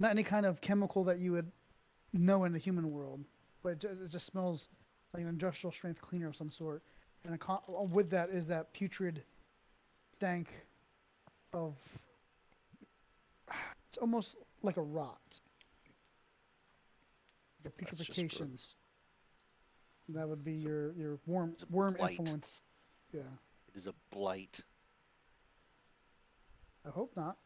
Not any kind of chemical that you would know in the human world, but it just smells like an industrial strength cleaner of some sort. And with that is that putrid stank of. It's almost like a rot, like a That's just putrefaction. gross. That would be It's a, your worm it's a worm blight. influence. Yeah, It is a blight. I hope not.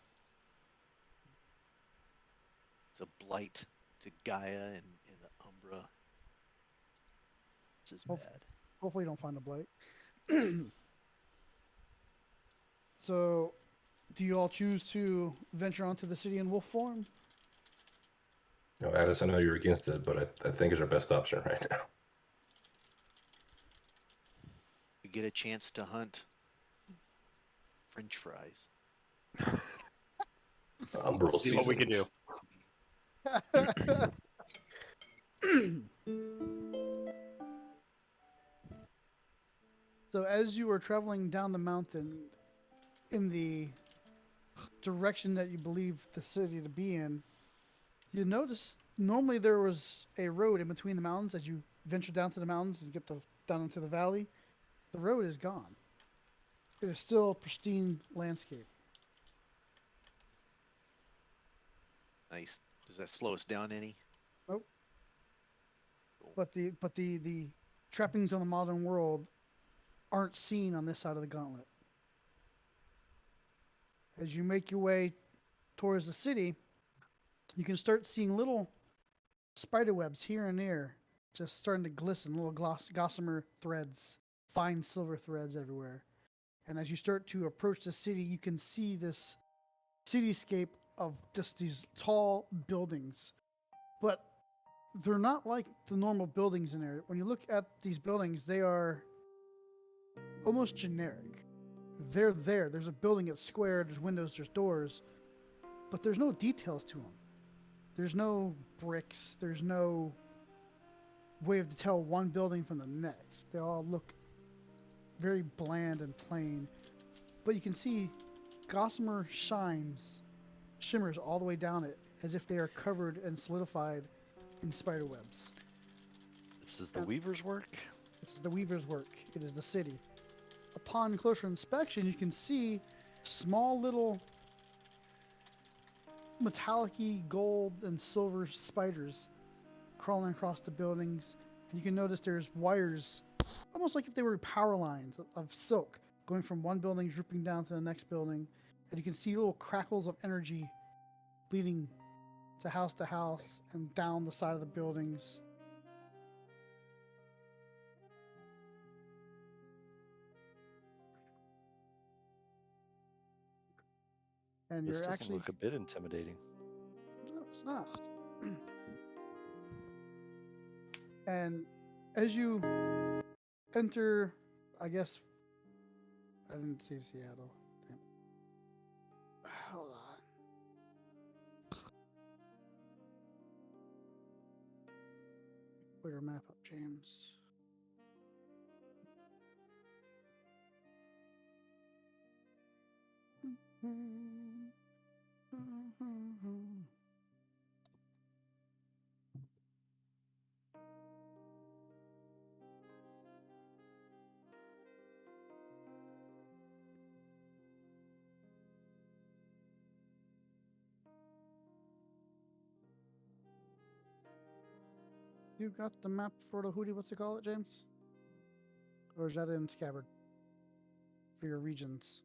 It's a blight to Gaia and the Umbra. This is bad. Hopefully, you don't find a blight. So, do you all choose to venture onto the city in wolf form? You know, Addis, I know you're against it, but I think it's our best option right now. We get a chance to hunt French fries. Umbral See what we can do. So, as you are traveling down the mountain in the direction that you believe the city to be in, you notice normally there was a road in between the mountains as you venture down to the mountains and get down into the valley. The road is gone. It is still a pristine landscape. Nice. Does that slow us down any? Nope. Cool. But the trappings of the modern world aren't seen on this side of the gauntlet. As you make your way towards the city, you can start seeing little spider webs here and there, just starting to glisten, little gossamer threads, fine silver threads everywhere. And as you start to approach the city, you can see this cityscape of just these tall buildings. But they're not like the normal buildings in there. When you look at these buildings, they are almost generic. They're there. There's a building, it's square, there's windows, there's doors, but there's no details to them. There's no bricks, there's no way to tell one building from the next. They all look very bland and plain. But you can see gossamer shimmers all the way down it, as if they are covered and solidified in spider webs. This is the Weaver's work? This is the Weaver's work. It is the city. Upon closer inspection, you can see small little metallic-y gold and silver spiders crawling across the buildings. And you can notice there's wires, almost like if they were power lines of silk, going from one building, drooping down to the next building. And you can see little crackles of energy leading to house and down the side of the buildings. And This you're doesn't actually... look a bit intimidating. No, it's not. And as you enter, I guess I didn't see Seattle. Damn. Hold on. Put your map up, James. You got the map for the Hootie, what's it called, James? Or is that in Scabbard? For your regions.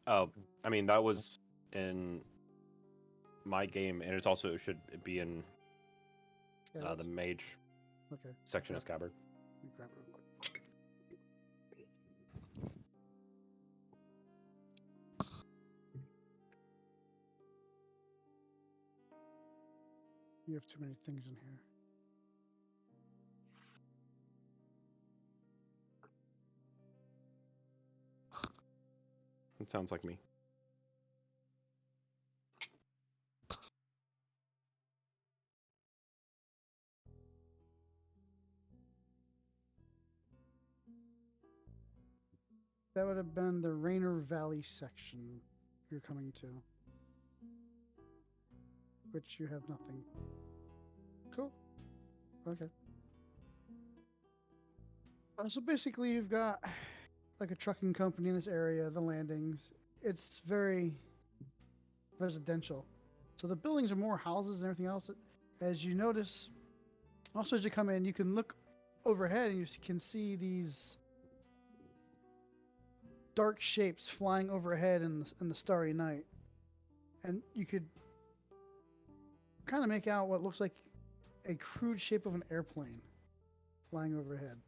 Oh, I mean, that was in my game, and it also should be in the mage section of Scabbard. Let me grab it real quick. You have too many things in here. It sounds like me. That would have been the Rainer Valley section you're coming to. which you have nothing. Cool. Okay. So basically, you've got like a trucking company in this area, the landings. It's very residential. So the buildings are more houses and everything else. As you notice, also as you come in, you can look overhead and you can see these dark shapes flying overhead in the starry night. And you could kind of make out what looks like a crude shape of an airplane flying overhead.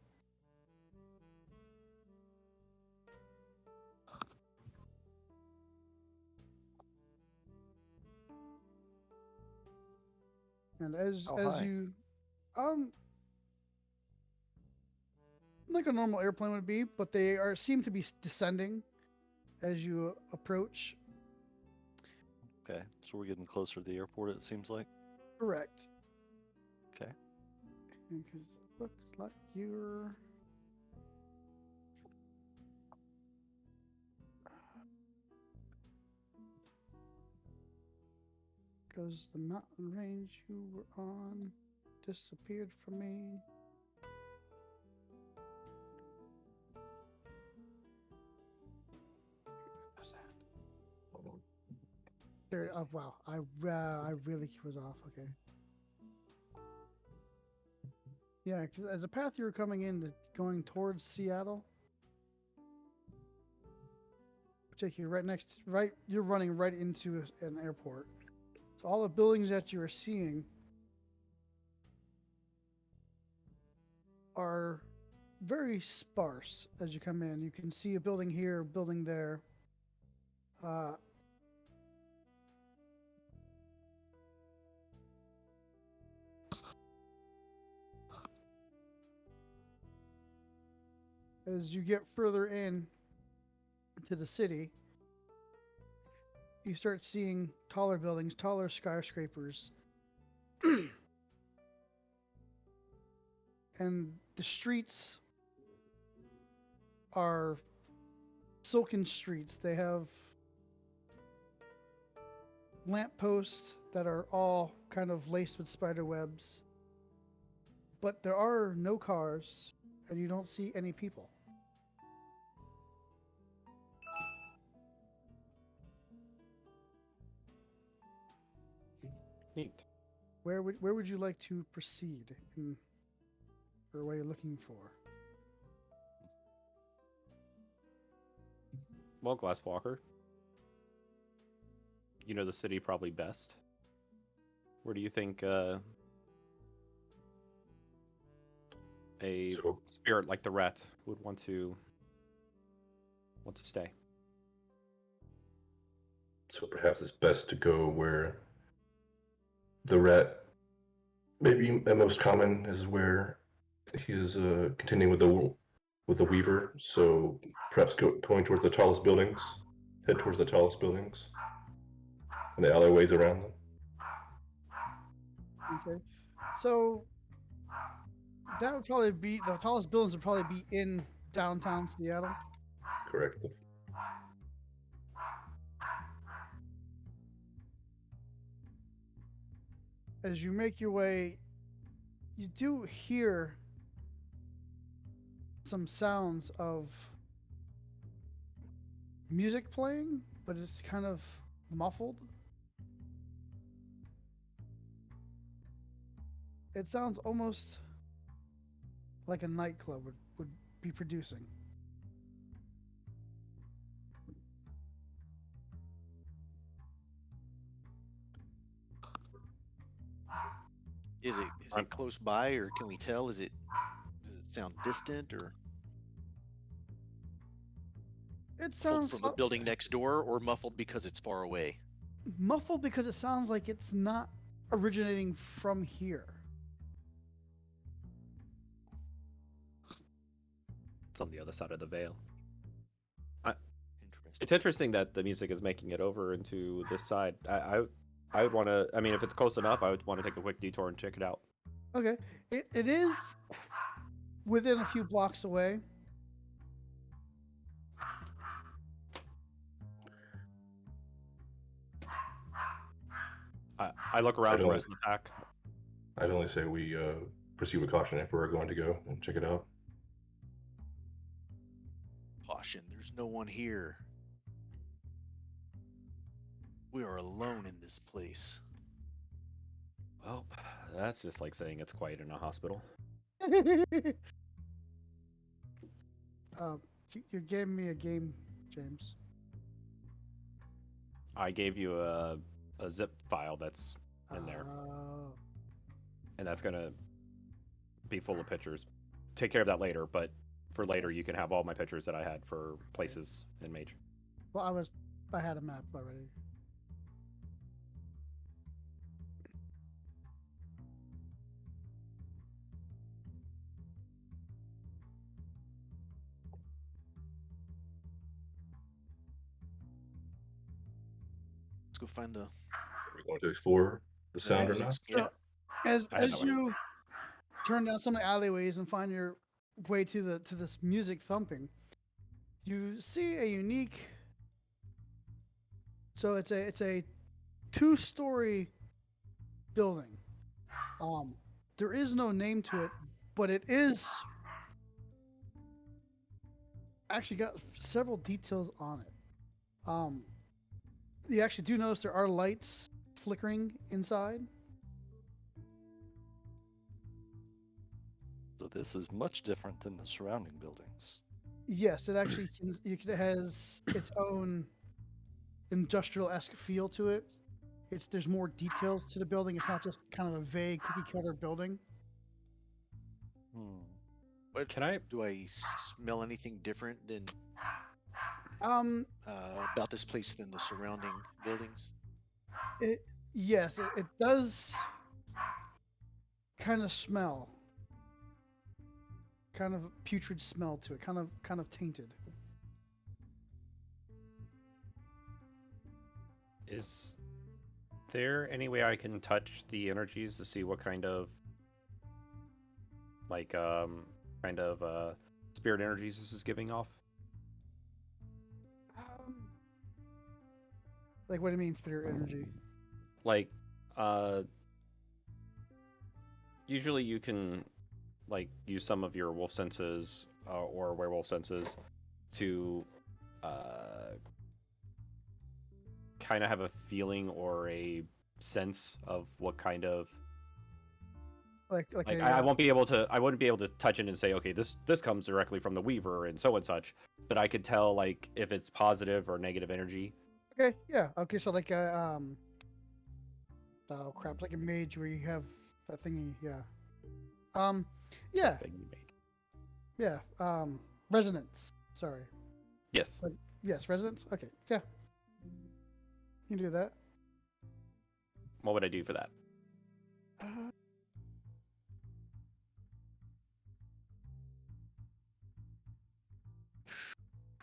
And as hi. you like a normal airplane would be, but they seem to be descending as you approach. Okay, so we're getting closer to the airport, it seems like. Correct. Okay. Because it looks like you're because the mountain range you were on disappeared from me. What's that? There. Oh wow! I really was off. Okay. Yeah, 'cause as a path you were coming in, going towards Seattle, take you right. You're running right into an airport. So all the buildings that you are seeing are very sparse as you come in. You can see a building here, a building there. As you get further in to the city, you start seeing taller buildings, taller skyscrapers. And the streets are silken streets. They have lampposts that are all kind of laced with spider webs. But there are no cars, and you don't see any people. Neat. Where would you like to proceed in, or what you're looking for? Well, Glasswalker, you know the city probably best. Where do you think a So, spirit like the rat would want to stay? so perhaps it's best to go where the rat, maybe at most common, is where he is continuing with the weaver. So perhaps going towards the tallest buildings, head towards the tallest buildings, and the alleyways around them. Okay, so that would probably be the tallest buildings would probably be in downtown Seattle. Correct. As you make your way, you do hear some sounds of music playing, but it's kind of muffled. It sounds almost like a nightclub would be producing. Is it close by, or can we tell? Does it sound distant, or It muffled sounds from the building next door, or muffled because it's far away? muffled because it sounds like it's not originating from here. It's on the other side of the veil. Interesting. It's interesting that the music is making it over into this side. I would want to. I mean, if it's close enough, I would want to take a quick detour and check it out. Okay, it is within a few blocks away. I look around the rest of the pack. I'd only say we proceed with caution if we're going to go and check it out. Caution, there's no one here. We are alone in this place. Well, that's just like saying it's quiet in a hospital. You gave me a game, James. I gave you a zip file that's in there, and that's gonna be full of pictures. Take care of that later, but for later you can have all my pictures that I had for places in Mage. Well, I had a map already. Let's go find the. Are we going to explore the sound or not? Yeah. As I had no idea. you turn down some of the alleyways and find your way to this music thumping, you see a unique. So it's a 2-story building. There is no name to it, but it is actually got several details on it. You actually do notice there are lights flickering inside. So this is much different than the surrounding buildings. Yes, it actually has its own industrial-esque feel to it. There's more details to the building. It's not just kind of a vague cookie-cutter building. What Can I? do I smell anything different than about this place than the surrounding buildings? Yes, it does kind of smell. Kind of a putrid smell to it. Kind of tainted. Is there any way I can touch the energies to see what kind of spirit energies this is giving off? Like, what do you mean, spirit energy? Like, usually you can use some of your wolf senses or werewolf senses to kind of have a feeling or a sense of what kind of I wouldn't be able to touch it and say, okay, this comes directly from the Weaver and such, but I could tell if it's positive or negative energy. Okay, yeah. Okay, so like oh crap, like a mage where you have that thingy, yeah. Yeah. Thing you made. Yeah. Resonance. Sorry. Yes. Yes, resonance. Okay, yeah. You can do that. What would I do for that?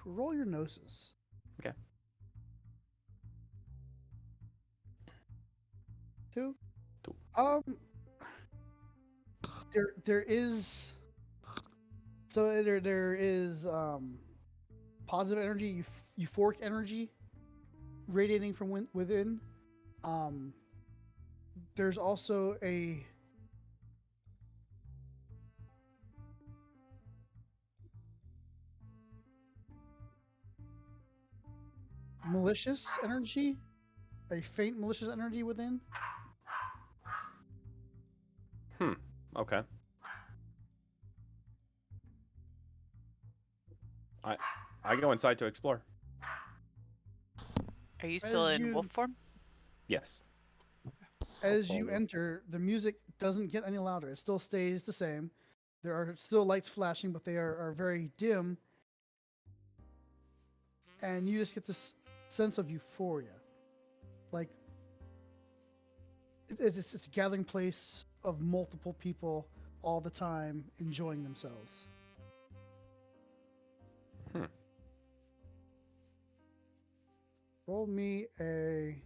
Roll your gnosis. Okay. 2. 2. There is positive energy, euphoric energy radiating from within. There's also a malicious energy, a faint malicious energy within. Okay. I go inside to explore. Are you still in wolf form? Yes. As you enter, the music doesn't get any louder. It still stays the same. There are still lights flashing, but they are very dim. And you just get this sense of euphoria. Like, it's a gathering place of multiple people all the time enjoying themselves. Roll me a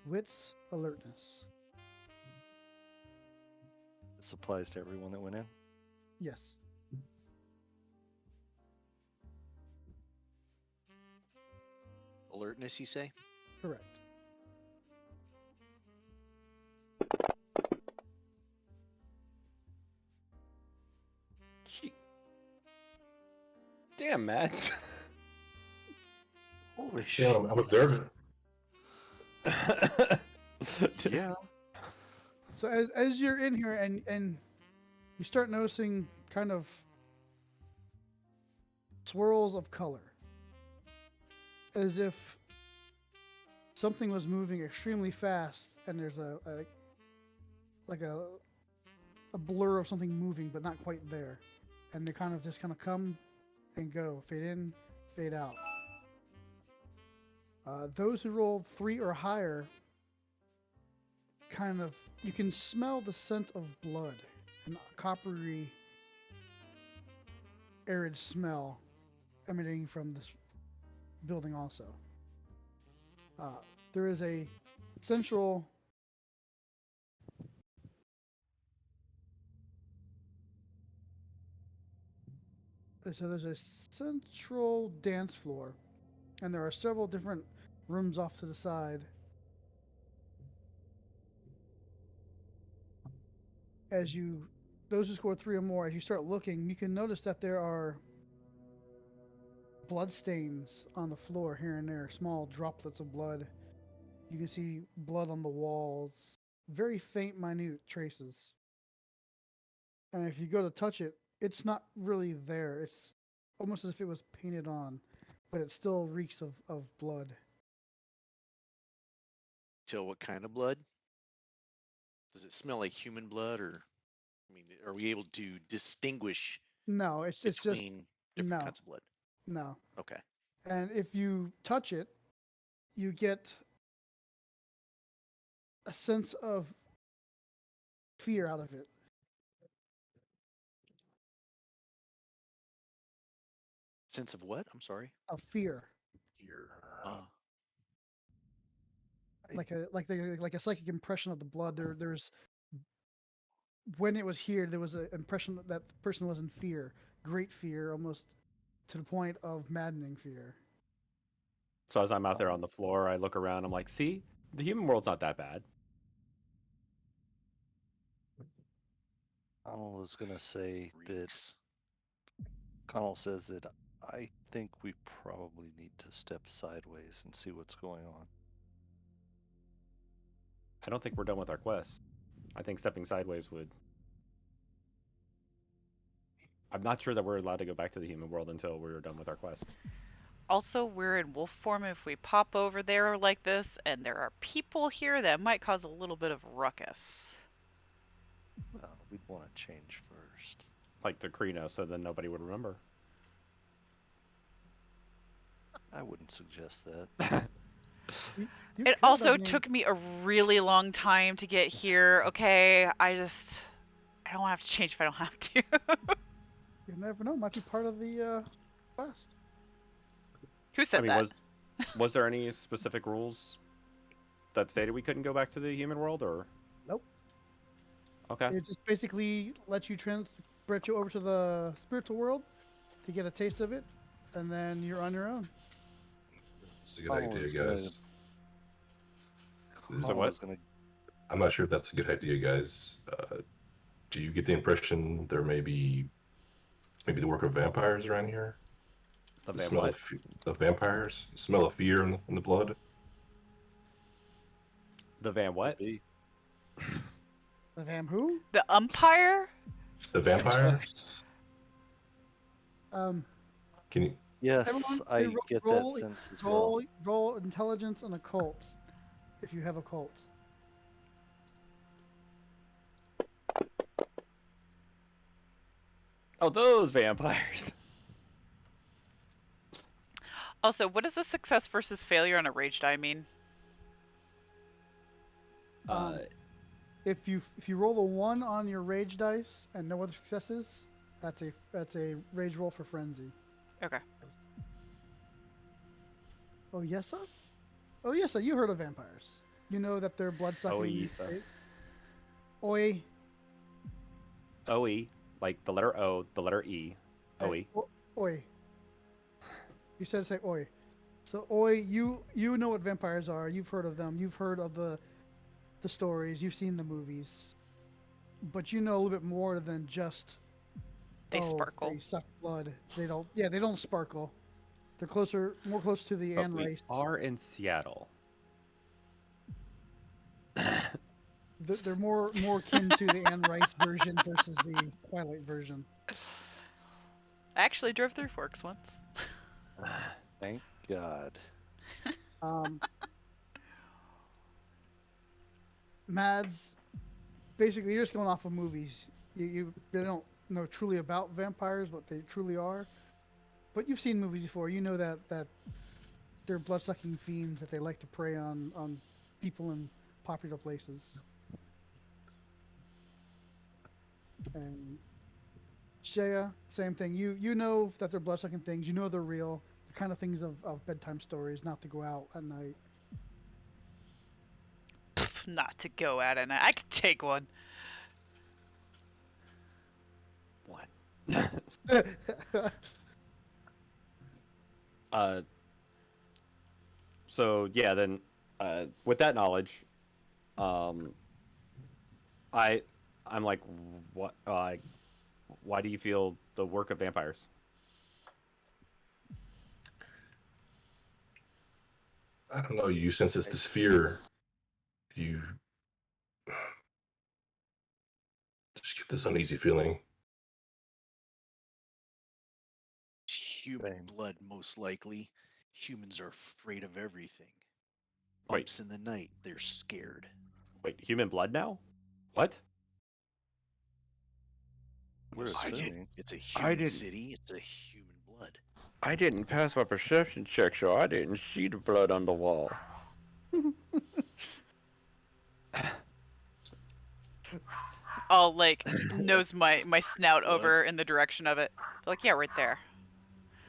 wits alertness. This applies to everyone that went in. Yes. Alertness, you say? Correct. damn meds. Holy Yeah, shit. I'm observing. Yeah. So as you're in here and you start noticing kind of swirls of color, as if something was moving extremely fast, and there's a blur of something moving but not quite there, and they kind of come and go, fade in, fade out. Those who rolled 3 or higher, kind of, you can smell the scent of blood, an coppery, arid smell emanating from this building also. There is a central there's a central dance floor, and there are several different rooms off to the side. Those who score 3 or more, as you start looking, you can notice that there are blood stains on the floor here and there, small droplets of blood. You can see blood on the walls, very faint, minute traces. And if you go to touch it, it's not really there. It's almost as if it was painted on, but it still reeks of blood. Tell what kind of blood? Does it smell like human blood, or I mean, are we able to distinguish No, it's just between different no, kinds of blood? no. Okay. And if you touch it, you get a sense of fear out of it. Sense of what? I'm sorry. Of fear. Here. Uh, Like a psychic impression of the blood. There's when it was here, there was an impression that the person was in fear, great fear, almost to the point of maddening fear. So as I'm out there on the floor, I look around. I'm like, see, the human world's not that bad. Connell was gonna say that reeks. Connell says that I think we probably need to step sideways and see what's going on. I don't think we're done with our quest. I think stepping sideways would. I'm not sure that we're allowed to go back to the human world until we're done with our quest. Also, we're in wolf form. If we pop over there like this and there are people here, that might cause a little bit of ruckus. Well, we'd want to change first. Like the Krino, so then nobody would remember. I wouldn't suggest that. You It could, also I mean, took me a really long time to get here, okay? I don't have to change if I don't have to. you never know. Might be part of the quest. Who said I mean, that? was there any specific rules that stated we couldn't go back to the human world, or? Nope. Okay. It just basically lets you transport you over to the spiritual world to get a taste of it, and then you're on your own. It's a good Connell idea, was gonna- guys. So what? Was gonna, I'm not sure if that's a good idea, guys. Do you get the impression there may be maybe the work of vampires around here? The The van smell what? of vampires? The smell of fear in the blood? The van what? be. The Vam who? The umpire? The vampires? Um, Can you? Yes, Everyone, I roll- get roll- that sense as well. roll intelligence and occult, if you have occult. Oh, those vampires. Also, what does a success versus failure on a rage die mean? Uh, If you roll a 1 on your rage dice and no other successes, that's a rage roll for frenzy. Okay. Oh yes, sir. Oh yes, sir. You heard of vampires? You know that they're blood-sucking. Oh, yes, sir. Oi. OE, like the letter O, the letter E. OE. Oi. You said to say oi. So oi, you know what vampires are. You've heard of them. You've heard of the stories. You've seen the movies. But you know a little bit more than just They sparkle. They suck blood. They don't. Yeah, they don't sparkle. They're more close to the But Anne we Rice. are in Seattle. They're more akin to the Anne Rice version versus the Twilight version. I actually drove through Forks once. Thank God. Mads, basically, you're just going off of movies. You really don't know truly about vampires, what they truly are. But you've seen movies before. You know that they're blood-sucking fiends that they like to prey on people in popular places. And Shea, same thing. You know that they're blood-sucking things. You know they're real. The kind of things of bedtime stories, not to go out at night. Pff, not to go at it. I could take one. What? So yeah, then with that knowledge, I'm like, what? Why do you feel the work of vampires? I don't know. You sense this fear. You just get this uneasy feeling. It's human Same. blood, most likely. Humans are afraid of everything. Wait. Bumps in the night, they're scared. Wait, human blood now? What? We're Most likely. assuming. It's a human didn't- city. It's a human blood. I didn't pass my perception check, so I didn't see the blood on the wall. I'll like nose my snout Blood. over in the direction of it. Like, yeah, right there.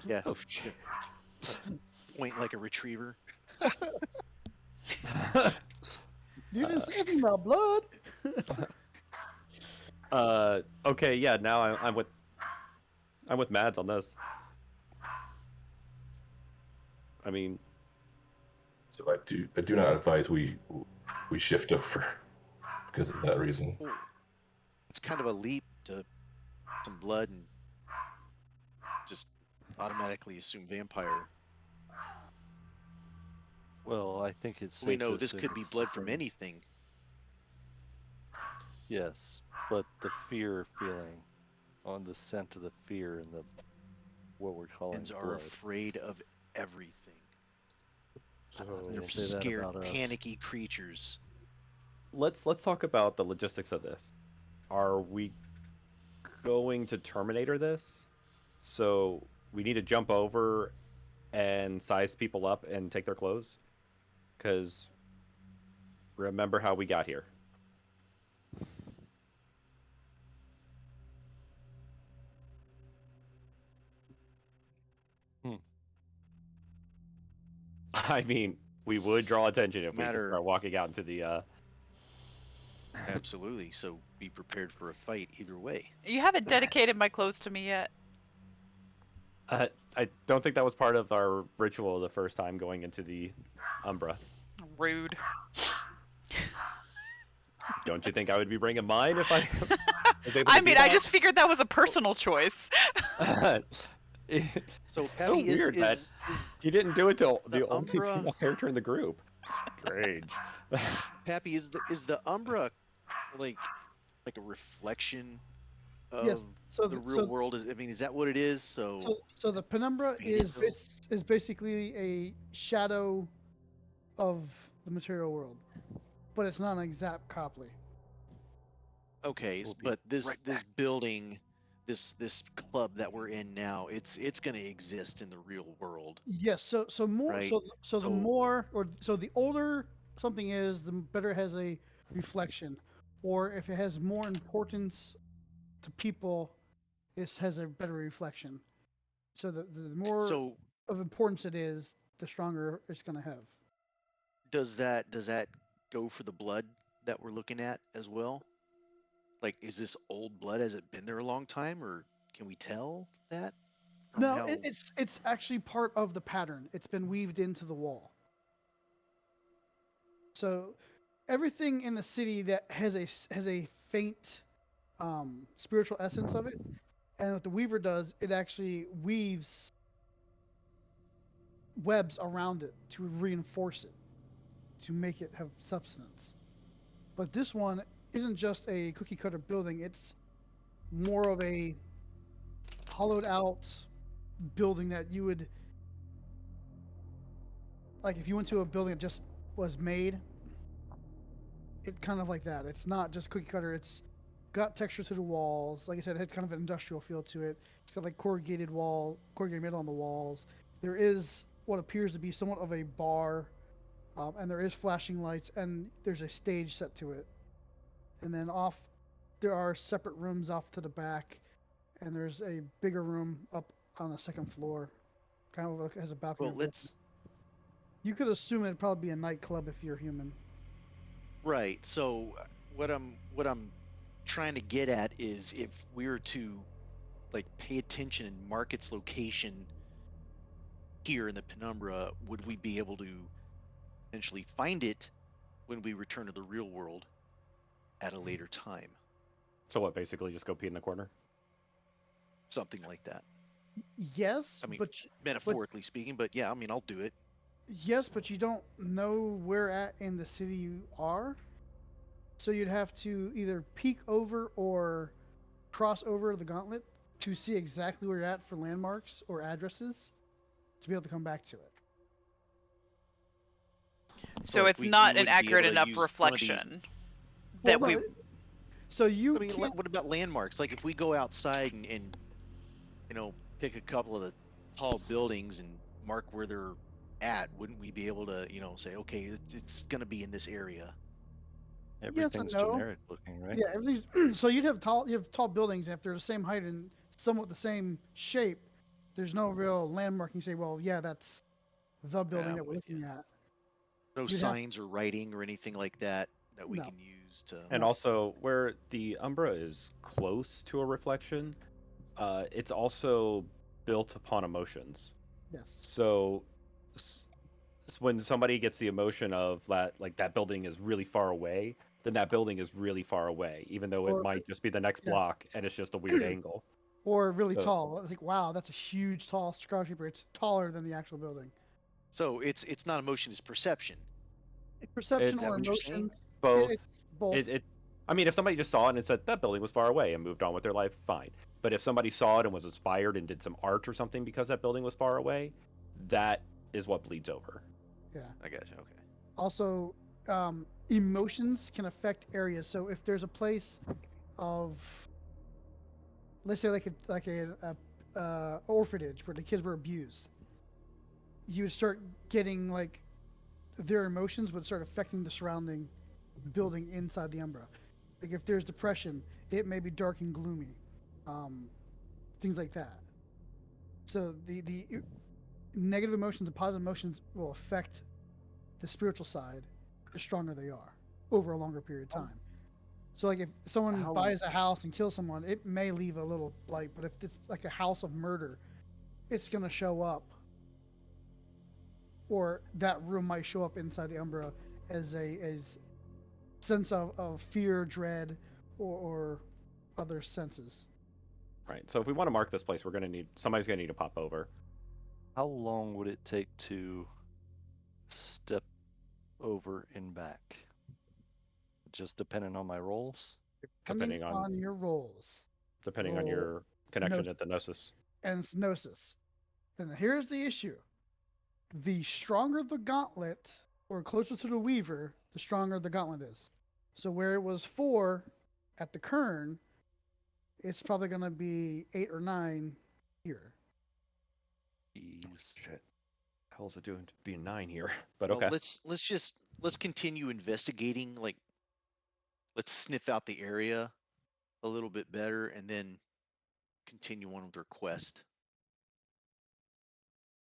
Yeah. Oh shit. Point like a retriever. You didn't say anything about blood. Okay, yeah. Now I'm with Mads on this. I mean, So I do not advise we shift over because of that reason. Well, it's kind of a leap to some blood and just automatically assume vampire. Well, I think it's. We safe know to this assume could be it's blood from something- anything. Yes, but the fear feeling, on the scent of the fear and the what we're calling Humans are blood. afraid of everything. They They're say that scared, about us. panicky creatures. let's talk about the logistics of this. Are we going to Terminator this? So we need to jump over and size people up and take their clothes? Because remember how we got here. I mean, we would draw attention if we could start walking out into the. Absolutely. So be prepared for a fight either way. You haven't dedicated my clothes to me yet. I don't think that was part of our ritual the first time going into the Umbra. Rude. Don't you think I would be bringing mine if I was able to I do mean, I that? just figured that was a personal choice. So It's so Patty, weird that is you didn't do it to the the only Umbra- female character in the group. Strange. Pappy, is the Umbra like a reflection of Yes, so the the- real so- world? Is that what it is? So the penumbra Magneto. is basically a shadow of the material world, but it's not an exact copy. Okay, We'll be but this right this building, this club that we're in now, it's going to exist in the real world. Yes. So more. Right. So the So- more, or so the older something is, the better it has a reflection, or if it has more importance to people, it has a better reflection. So the more So of importance it is, the stronger it's going to have. does that go for the blood that we're looking at as well? Like, is this old blood? Has it been there a long time, or can we tell that? from No, how- it's actually part of the pattern. It's been weaved into the wall. So everything in the city that has a faint spiritual essence of it And what the weaver does, it actually weaves webs around it to reinforce it, to make it have substance. But this one isn't just a cookie cutter building, it's more of a hollowed out building that you would, like if you went to a building that just was made, it kind of like that. It's not just cookie cutter, it's got texture to the walls. Like I said, it had kind of an industrial feel to it. It's got like corrugated metal on the walls. There is what appears to be somewhat of a bar, and there is flashing lights, and there's a stage set to it. And then there are separate rooms off to the back, and there's a bigger room up on the second floor, kind of like has a balcony. Well, let's. You could assume it'd probably be a nightclub if you're human. Right. So what I'm trying to get at is if we were to like pay attention and mark its location here in the penumbra, would we be able to essentially find it when we return to the real world at a later time? So what? Basically, just go pee in the corner. Something like that. Yes, I mean, but metaphorically speaking, but yeah, I mean, I'll do it. yes, but you don't know where at in the city you are. So you'd have to either peek over or cross over the gauntlet to see exactly where you're at for landmarks or addresses to be able to come back to it. So like, it's we not an wouldn't be accurate able to enough use one of these- reflection that Well, we. no, so you I mean, can't. what about landmarks? Like if we go outside and pick a couple of the tall buildings and mark where they're at, wouldn't we be able to say, okay, it's going to be in this area? Yes and Everything's no. generic looking, right? Yeah, everything's so you have tall buildings. If they're the same height and somewhat the same shape, there's no real landmark. You say, well, yeah, that's the building I'm that we're with you. looking at. No You'd have- signs or writing or anything like that we No. can use to. And also, where the Umbra is close to a reflection, it's also built upon emotions. Yes. So when somebody gets the emotion of that, like that building is really far away, then that building is really far away, even though Or it if might just be the next yeah. block and it's just a weird angle. Or really So- tall. It's like, wow, that's a huge, tall skyscraper. It's taller than the actual building. So it's not emotion, it's perception. Perception Is that or what you're saying? emotions. Both. It's both. I mean, if somebody just saw it and said that building was far away and moved on with their life, fine. But if somebody saw it and was inspired and did some art or something because that building was far away, that is what bleeds over. Yeah. I got you. Okay. Also, emotions can affect areas. So if there's a place of, let's say like a orphanage where the kids were abused, you would start getting like their emotions would start affecting the surrounding building inside the Umbra. Like if there's depression, it may be dark and gloomy, things like that. So the negative emotions and positive emotions will affect the spiritual side the stronger they are over a longer period of time. So like if someone buys a house and kills someone, it may leave a little blight, but if it's like a house of murder, it's going to show up, or that room might show up inside the Umbra as a sense of fear, dread, or other senses. Right. So if we want to mark this place, somebody's gonna need to pop over. How long would it take to step over and back? Just depending on my rolls? Depending on your rolls. Depending on roll your connection no- at the Gnosis. And it's Gnosis. And here's the issue. The stronger the gauntlet, or closer to the Weaver, the stronger the gauntlet is. So where it was 4 at the Kern, it's probably going to be 8 or 9 here. Jeez. Shit. How's it doing to be a 9 here? But Well, okay. let's continue investigating. Like, let's sniff out the area a little bit better, and then continue on with our quest.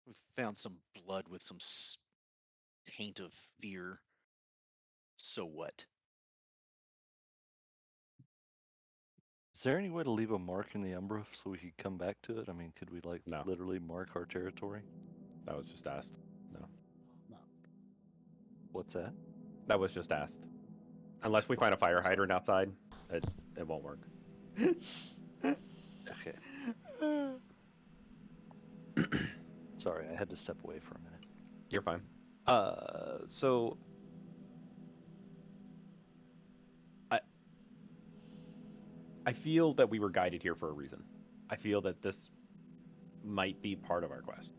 We've found some blood with some taint of fear. So what? Is there any way to leave a mark in the Umbra so we could come back to it? I mean, could we like No. literally mark our territory? That was just asked. No. What's that? That was just asked. Unless we find a fire hydrant outside, it won't work. Okay. Sorry, I had to step away for a minute. You're fine. So I feel that we were guided here for a reason. I feel that this might be part of our quest.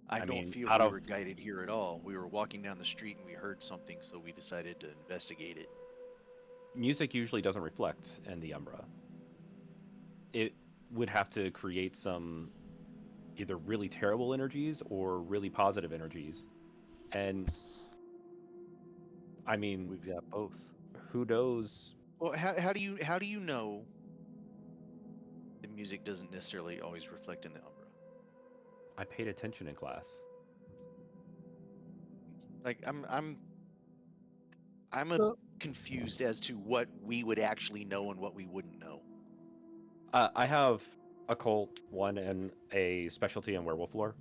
I don't mean, feel out we of- were guided here at all. We were walking down the street and we heard something, so we decided to investigate it. Music usually doesn't reflect in the Umbra. It would have to create some either really terrible energies or really positive energies. And I mean, We've got both. who knows? Well, how do you know the music doesn't necessarily always reflect in the Umbra? I paid attention in class. Like I'm So- confused as to what we would actually know and what we wouldn't know. I have occult 1 and a specialty in werewolf lore.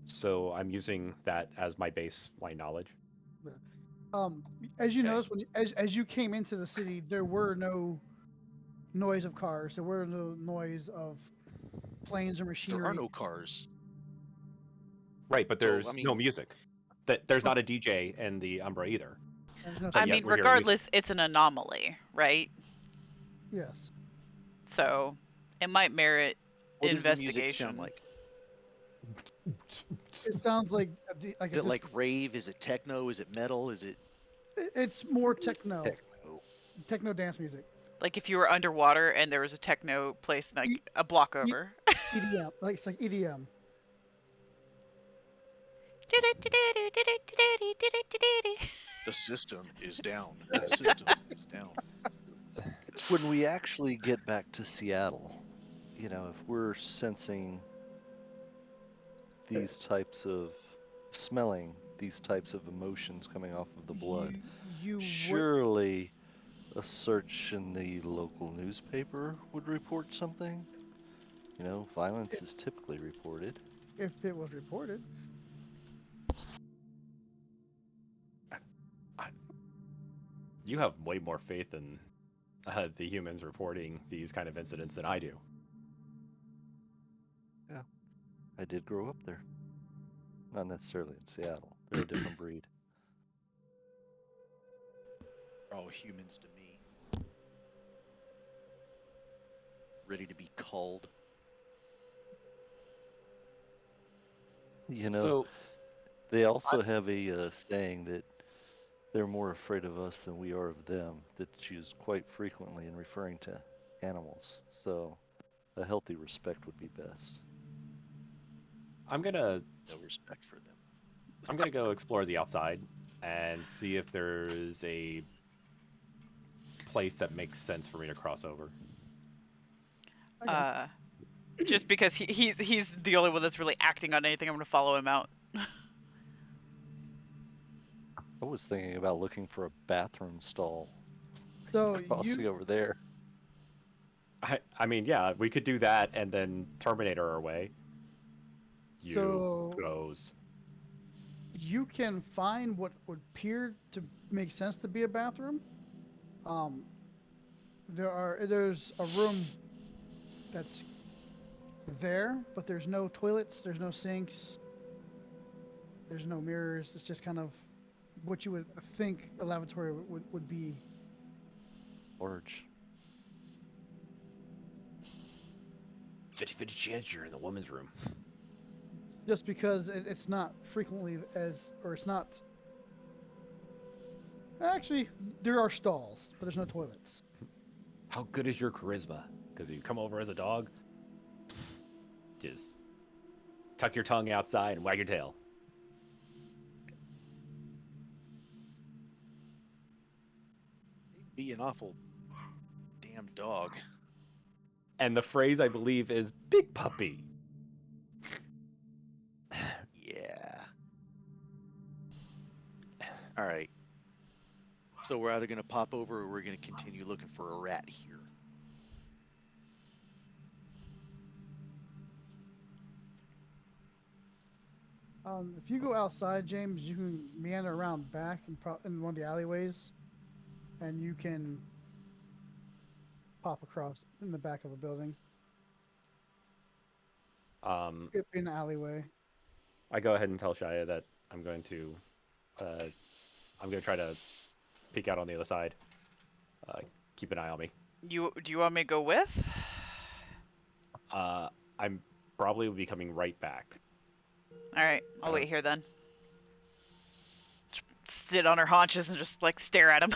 So I'm using that as my baseline knowledge. As you Okay. notice, as you came into the city, there were no noise of cars. There were no noise of planes or machinery. There are no cars. Right, but So, there's I no mean- music. There's not a DJ in the Umbra either. There's no But I yet mean, we're hearing music. regardless, it's an anomaly, right? Yes. So it might merit What does the investigation. music sound like? It sounds like Is it like rave? Is it techno? Is it metal? Is it? it's more techno, Techno. techno dance music, Like if you were underwater and there was a techno place like a block over. EDM. Like it's like EDM. The system is down. The system is down. When we actually get back to Seattle, you know, if we're sensing these types of smelling, these types of emotions coming off of the blood, You would, surely a search in the local newspaper would report something. You know, violence is typically reported. if it was reported. You have way more faith in the humans reporting these kind of incidents than I do. I did grow up there. Not necessarily in Seattle. They're a different breed. They're all humans to me. Ready to be culled. You know, So they also have a saying that they're more afraid of us than we are of them, that's used quite frequently in referring to animals. So a healthy respect would be best. I'm gonna No respect for them. go explore the outside and see if there's a place that makes sense for me to cross over. Okay. Just because he's the only one that's really acting on anything, I'm gonna follow him out. I was thinking about looking for a bathroom stall, So crossing you over there. I mean, yeah, we could do that and then Terminator our way. You So- goes. you can find what would appear to make sense to be a bathroom. There's a room that's there, but there's no toilets, there's no sinks, there's no mirrors. It's just kind of what you would think a lavatory would be. Large. 50-50 chance you're in the woman's room. Just because it's not frequently it's not. Actually, there are stalls, but there's no toilets. How good is your charisma? Because you come over as a dog, just tuck your tongue outside and wag your tail. Be an awful damn dog. And the phrase I believe is "big puppy." Yeah. All right. So we're either gonna pop over or we're gonna continue looking for a rat here. If you go outside, James, you can meander around back in one of the alleyways, and you can pop across in the back of a building. I In an alleyway. go ahead and tell Shia that I'm going to try to peek out on the other side. Keep an eye on me. Do you want me to go with? I'm probably will be coming right back. All right, I'll Uh, wait here then. Sit on her haunches and just like stare at him.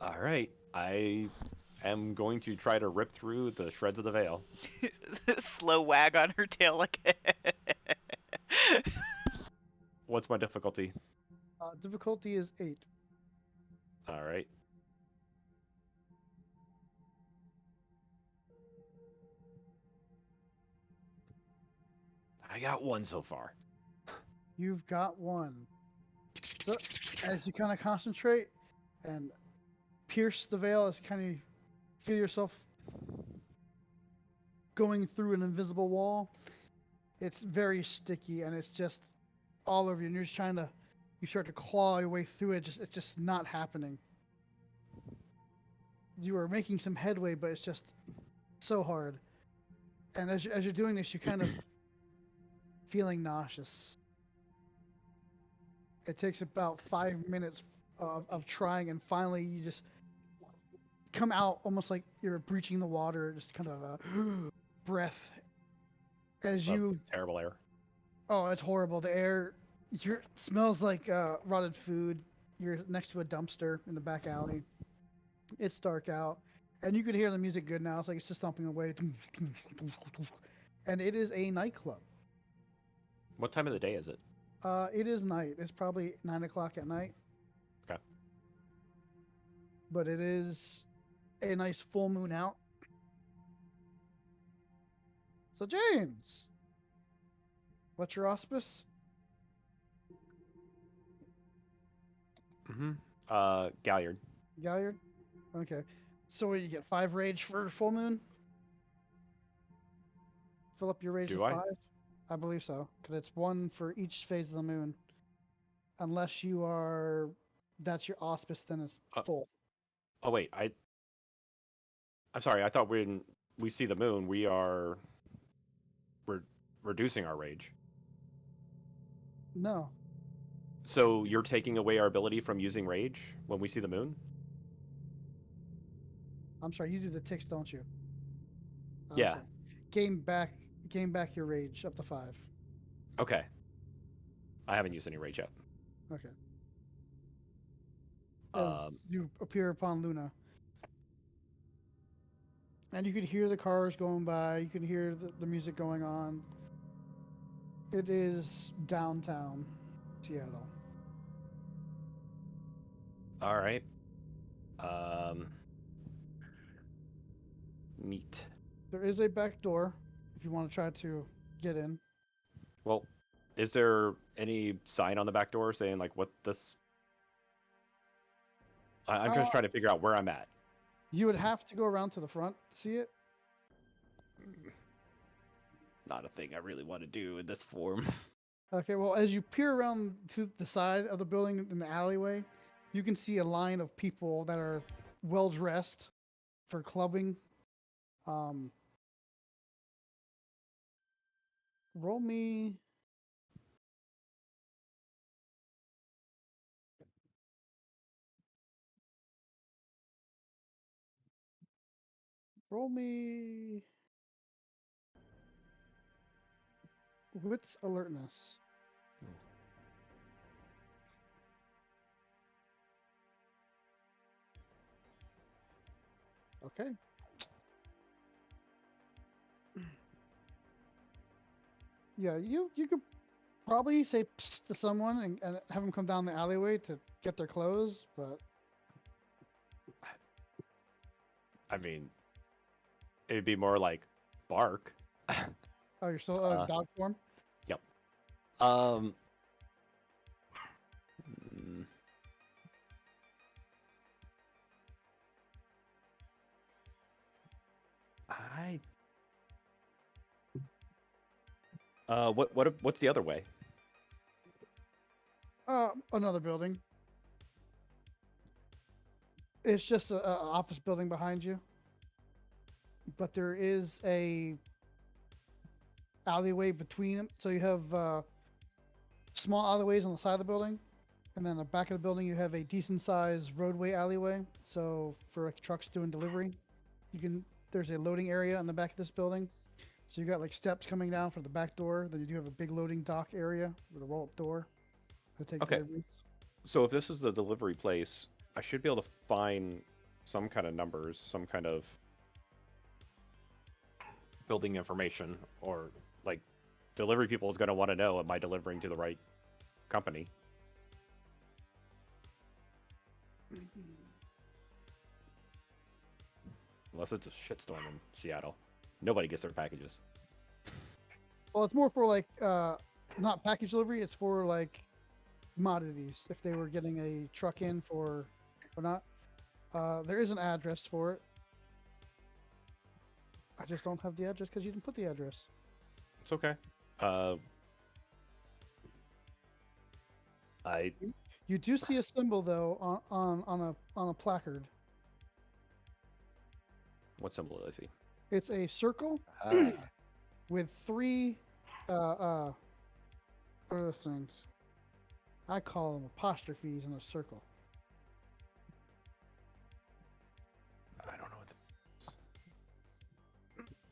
All right, I am going to try to rip through the shreds of the veil. Slow wag on her tail like. What's my difficulty? Difficulty is 8. All right. I got 1 so far. You've got 1. So as you kind of concentrate and pierce the veil, as kind of feel yourself going through an invisible wall, it's very sticky and it's just all over you. And you're just you start to claw your way through it. It's just not happening. You are making some headway, but it's just so hard. And as you're doing this, you're kind of feeling nauseous. It takes about 5 minutes of trying, and finally you just come out almost like you're breaching the water, just kind of a breath as you. Terrible air. Oh, it's horrible. The air smells like rotted food. You're next to a dumpster in the back alley. It's dark out, and you can hear the music good now. It's like it's just thumping away. And it is a nightclub. What time of the day is it? It is night. It's probably 9 o'clock at night. Okay. But it is a nice full moon out. So James, what's your auspice? Galliard. Galliard? Okay. So you get 5 rage for full moon? Fill up your rage Do to I? 5? I believe so. Because it's 1 for each phase of the moon. Unless that's your auspice, then it's full. Oh wait, I'm sorry. I thought when we see the moon, we're reducing our rage. No. So you're taking away our ability from using rage when we see the moon? I'm sorry, you do the ticks, don't you? I'm Yeah. sorry. Gain back your rage up to 5. Okay. I haven't used any rage yet. Okay. As you appear upon Luna. And you can hear the cars going by, you can hear the music going on. It is downtown Seattle. All right. Neat. There is a back door if you want to try to get in. Well, is there any sign on the back door saying like what this? I'm just trying to figure out where I'm at. You would have to go around to the front to see it. Not a thing I really want to do in this form. Okay, well, as you peer around to the side of the building in the alleyway, you can see a line of people that are well dressed for clubbing. Roll me. Roll me. Wits alertness. Okay. Yeah, you could probably say psst to someone and have them come down the alleyway to get their clothes, but I mean, it'd be more like bark. oh, you're still dog form. Yep. What's the other way? Another building. It's just a office building behind you, but there is a alleyway between them. So you have small alleyways on the side of the building, and then the back of the building you have a decent sized roadway alleyway. So for like trucks doing delivery, there's a loading area in the back of this building. So you got like steps coming down from the back door. Then you do have a big loading dock area with a roll up door to take Okay. deliveries. So if this is the delivery place, I should be able to find some kind of numbers, some kind of building information, or like delivery people is going to want to know, am I delivering to the right company? Unless it's a shitstorm in Seattle. Nobody gets their packages. Well, it's more for like not package delivery. It's for like commodities. If they were getting a truck in for or not, there is an address for it. I just don't have the address because you didn't put the address. It's okay. I You do see a symbol though on a placard. what symbol do I see? It's a circle Ah, with three what are those things? I call them apostrophes in a circle. I don't know what the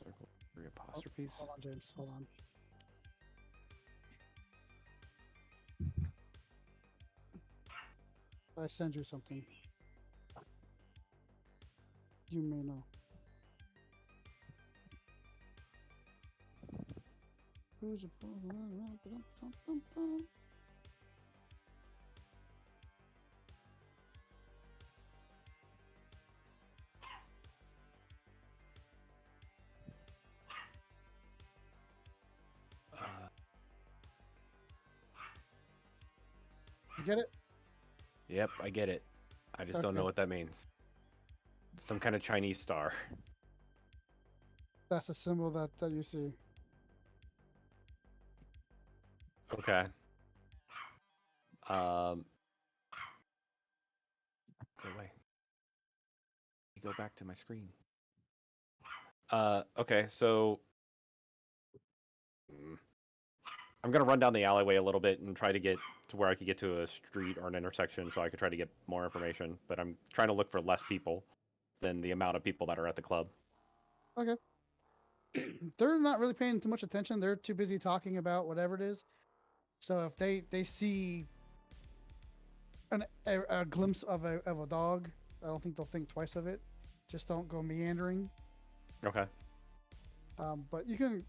circle, three apostrophes. Hold on, James. Hold on. I send you something. You may know. Who's a You get it? Yep, I get it. I just don't know Okay. what that means. Some kind of Chinese star. That's the symbol that you see. Okay. Go away. Go back to my screen. Okay, so I'm gonna run down the alleyway a little bit and try to get to where I could get to a street or an intersection so I could try to get more information, but I'm trying to look for less people than the amount of people that are at the club. Okay. They're not really paying too much attention. They're too busy talking about whatever it is. So if they see a glimpse of a dog, I don't think they'll think twice of it. Just don't go meandering. Okay. But you can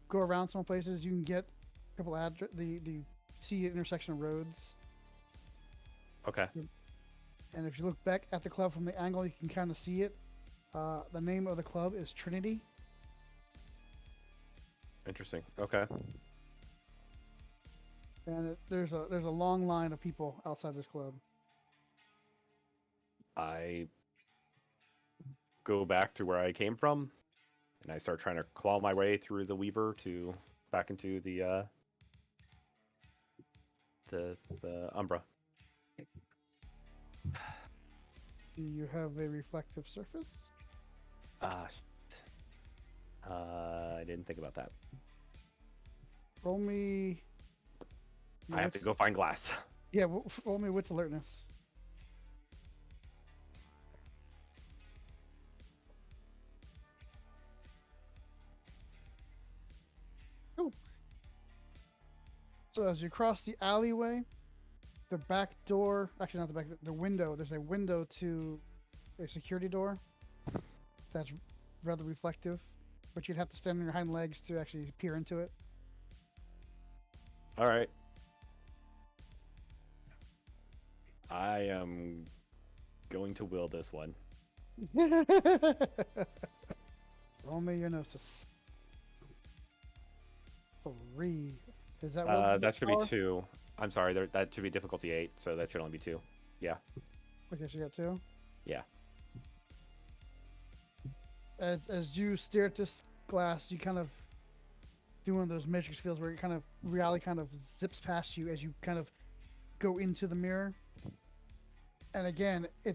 go around some places. You can get a couple the see intersection of roads. Okay. And if you look back at the club from the angle, you can kind of see it. The name of the club is Trinity. Interesting. Okay. And there's a long line of people outside this club. I go back to where I came from, and I start trying to claw my way through the Weaver to back into the Umbra. Do you have a reflective surface? Shit. I didn't think about that. Roll me. I have to go find glass. Yeah, roll me wits alertness. Cool. So as you cross the alleyway, the back door, actually not the back, the window, there's a window to a security door that's rather reflective, but you'd have to stand on your hind legs to actually peer into it. All right. I am going to will this one. Roll me your gnosis. 3. Is that what That should be 2. I'm sorry, that should be difficulty 8, so that should only be 2. Yeah. Okay, so you got 2. Yeah. As you stare at this glass, you kind of do one of those matrix fields where kind of reality kind of zips past you as you kind of go into the mirror. And again, you're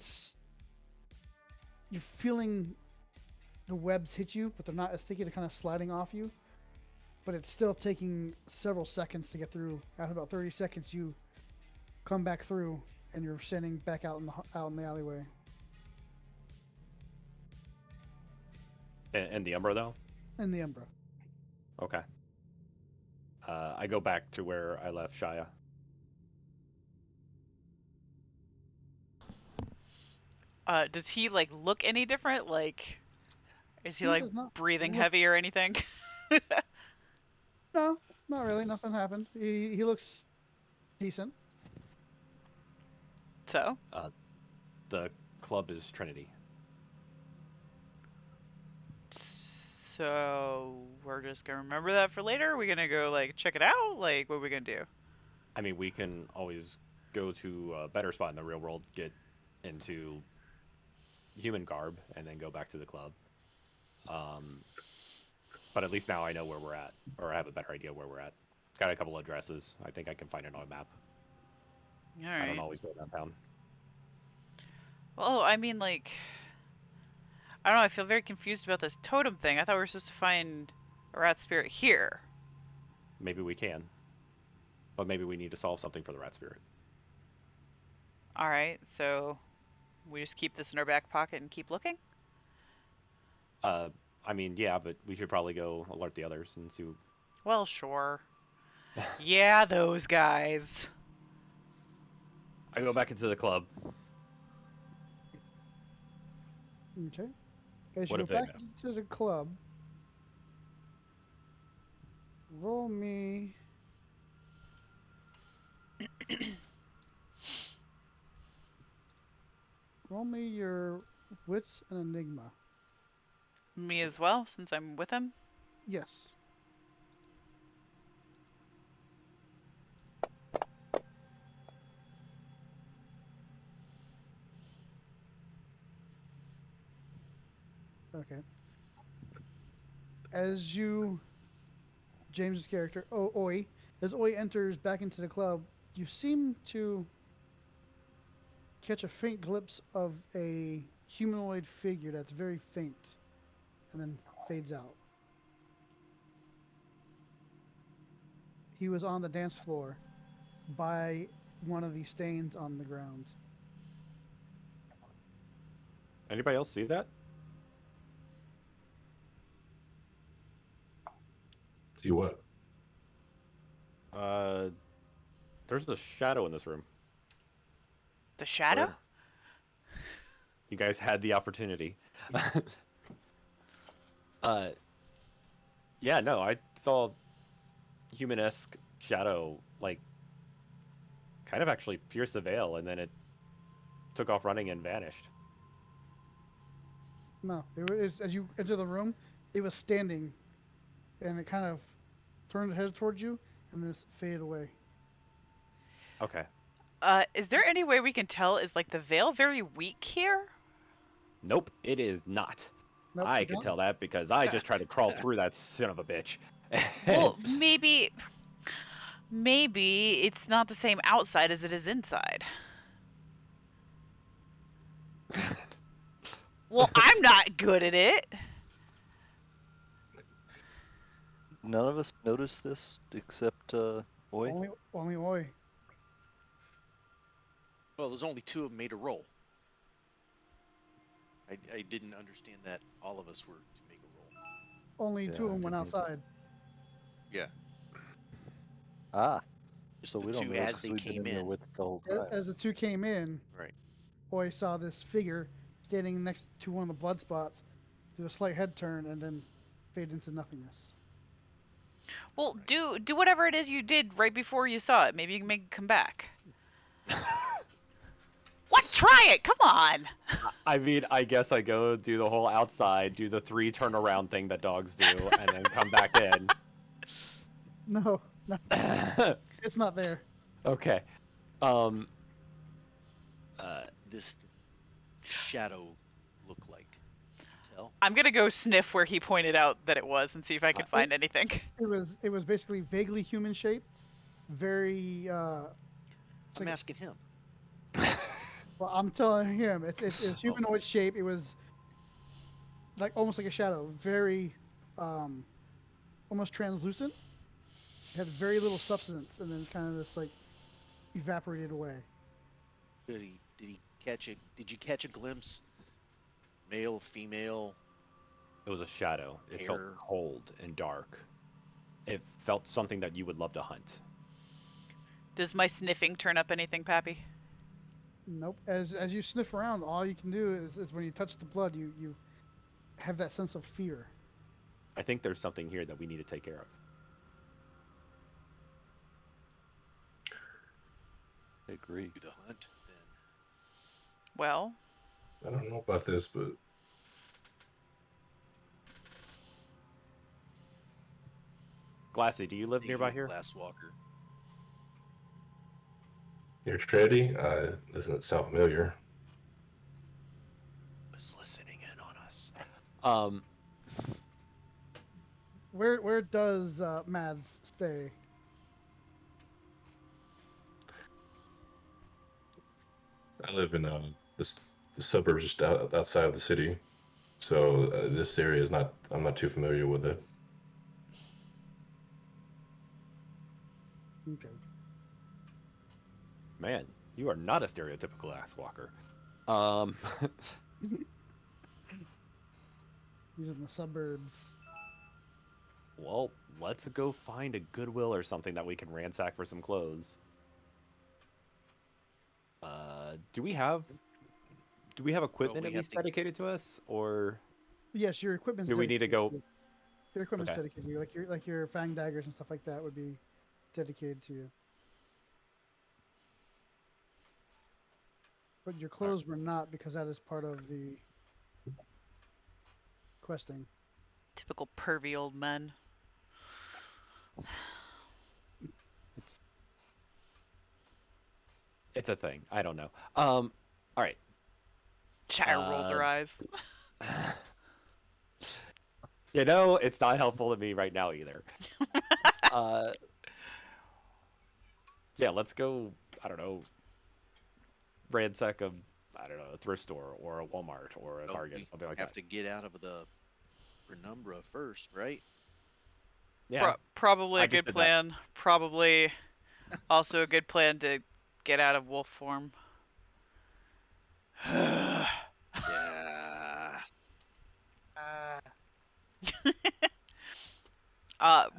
feeling the webs hit you, but they're not as sticky. They're kind of sliding off you. But it's still taking several seconds to get through. After about 30 seconds, you come back through, and you're standing back out in the alleyway. And the Umbra, though? In the Umbra. Okay. I go back to where I left Shia. Does he like look any different? Like, is he He like does not breathing look- heavy or anything? No, not really. Nothing happened. He looks decent. So, The club is Trinity. so we're just gonna remember that for later. Are we gonna go like check it out? Like, what are we gonna do? I mean, we can always go to a better spot in the real world, get into human garb, and then go back to the club. But at least now I know where we're at, or I have a better idea where we're at. Got a couple addresses. I think I can find it on a map. All I don't right. always go downtown. Well, I mean, like, I don't know. I feel very confused about this totem thing. I thought we were supposed to find a rat spirit here. Maybe we can. But maybe we need to solve something for the rat spirit. All right, so we just keep this in our back pocket and keep looking? I mean, yeah, but we should probably go alert the others and see. Well, sure. Yeah, those guys. I go back into the club. Okay. As What you if go they back miss? to the club, roll me. Roll me your wits and enigma. Me as well, since I'm with him. Yes. Okay. As you, James's character, Oi, as Oi enters back into the club, you seem to catch a faint glimpse of a humanoid figure that's very faint and then fades out. He was on the dance floor by one of these stains on the ground. Anybody else see that? See what? There's a shadow in this room. The shadow? Where? You guys had the opportunity. Yeah, no, I saw human-esque shadow, like, kind of actually pierce the veil, and then it took off running and vanished. No, as you enter the room, it was standing, and it kind of turned its head towards you, and then just faded away. Okay. Is there any way we can tell? Is like the veil very weak here? Nope, it is not. Nope, I you can don't? tell that because I just tried to crawl through that son of a bitch. Well, maybe it's not the same outside as it is inside. Well, I'm not good at it. None of us noticed this except Oi. Only Oi. Well, there's only two of them made a roll. I didn't understand that all of us were to make a roll. Only two of them I went didn't either. outside. Yeah. Ah, Just so the we don't two know as because they we've been came in there in. with it the whole time. As the two came in, Right. Oi saw this figure standing next to one of the blood spots, do a slight head turn, and then fade into nothingness. Well, do whatever it is you did right before you saw it. Maybe you can make it come back. What? Try it! Come on! I mean, I guess I go do the whole outside, do the 3 turnaround thing that dogs do, and then come back in. No, it's not there. Okay. This shadow look like? Can you tell? I'm gonna go sniff where he pointed out that it was and see if I can find anything. It was basically vaguely human shaped, very. I'm asking him. Well, I'm telling him, it's humanoid shape. It was like almost like a shadow, very, almost translucent. It had very little substance, and then it's kind of just like evaporated away. Did he catch it? Did you catch a glimpse? Male, female, It was a shadow. It felt hair? cold and dark. It felt something that you would love to hunt. Does my sniffing turn up anything, Pappy? Nope. As you sniff around, all you can do is when you touch the blood, you have that sense of fear. I think there's something here that we need to take care of. I agree. Do the hunt then. Well, I don't know about this, but Glassy, do you live Hey, nearby you here? Glasswalker. near Trinity, doesn't sound familiar. Was listening in on us. Where does Mads stay? I live in the suburbs just outside of the city, so this area is not. I'm not too familiar with it. Okay. Man, you are not a stereotypical ass walker. He's in the suburbs. Well, let's go find a Goodwill or something that we can ransack for some clothes. Do we have equipment we at have least to- dedicated to us, or Yes, your equipment's do we need to dedicated go? you. Your equipment's Okay. dedicated to you. Like your fang daggers and stuff like that would be dedicated to you. But your clothes were not, because that is part of the questing. typical pervy old men. It's a thing. I don't know. All right. Shire rolls her eyes. You know, it's not helpful to me right now either. uh, yeah, let's go. I don't know. Ransack a, I don't know, a thrift store or a Walmart or a Oh, Target, we something like have that. to get out of the penumbra first, right? Yeah, Probably I a just good did that. plan. Probably also a good plan to get out of wolf form. Yeah.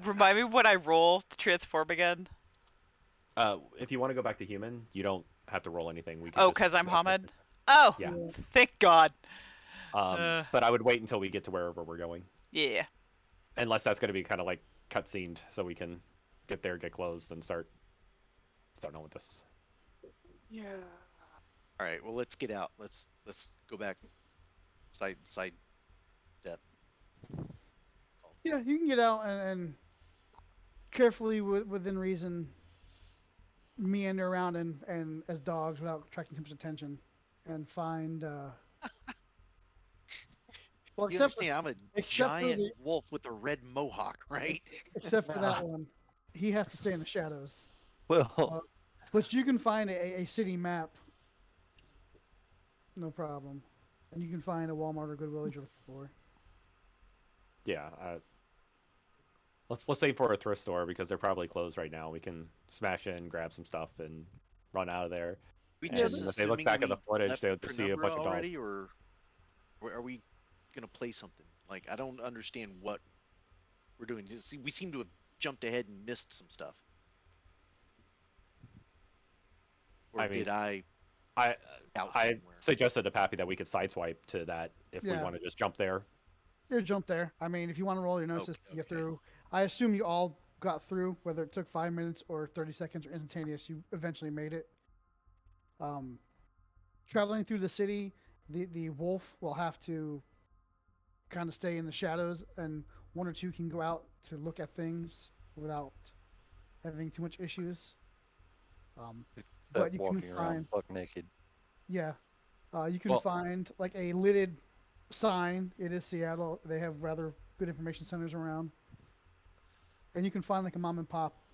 Remind me what I roll to transform again. If you want to go back to human, you don't have to roll anything. We can Oh, just because I'm go straight Hamid? Oh, Yeah. thank God. But I would wait until we get to wherever we're going, Yeah. unless that's going to be kind of like cutscened, so we can get there, get closed, and start on with this. Yeah. All right. Well, let's get out. Let's go back. Side step. Yeah, you can get out and carefully within reason meander around and as dogs without attracting too much attention and find well You except for understand? I'm a except for giant the wolf with a red mohawk, right? except for that one, he has to stay in the shadows. Well, But you can find a city map, no problem, and you can find a Walmart or Goodwill that you're looking for. Yeah. Let's aim for a thrift store because they're probably closed right now. We can smash in, grab some stuff, and run out of there. We And just if they look assuming back at the we footage, left they'll just see a Penumbra bunch of dogs. already, or are we gonna play something? Like, I don't understand what we're doing. We seem to have jumped ahead and missed some stuff. Or I mean, did I I out I somewhere? suggested to Pappy that we could sideswipe to that if we Yeah. want to just jump there. You jump there. I mean, if you want to roll your gnosis to get Okay. through, I assume you all got through, whether it took 5 minutes or 30 seconds or instantaneous. You eventually made it. Traveling through the city, the wolf will have to kind of stay in the shadows, and one or two can go out to look at things without having too much issues. But except you can walking around find, buck naked. yeah, you can Well- find like a lidded sign. It is Seattle. They have rather good information centers around, and you can find like a mom and pop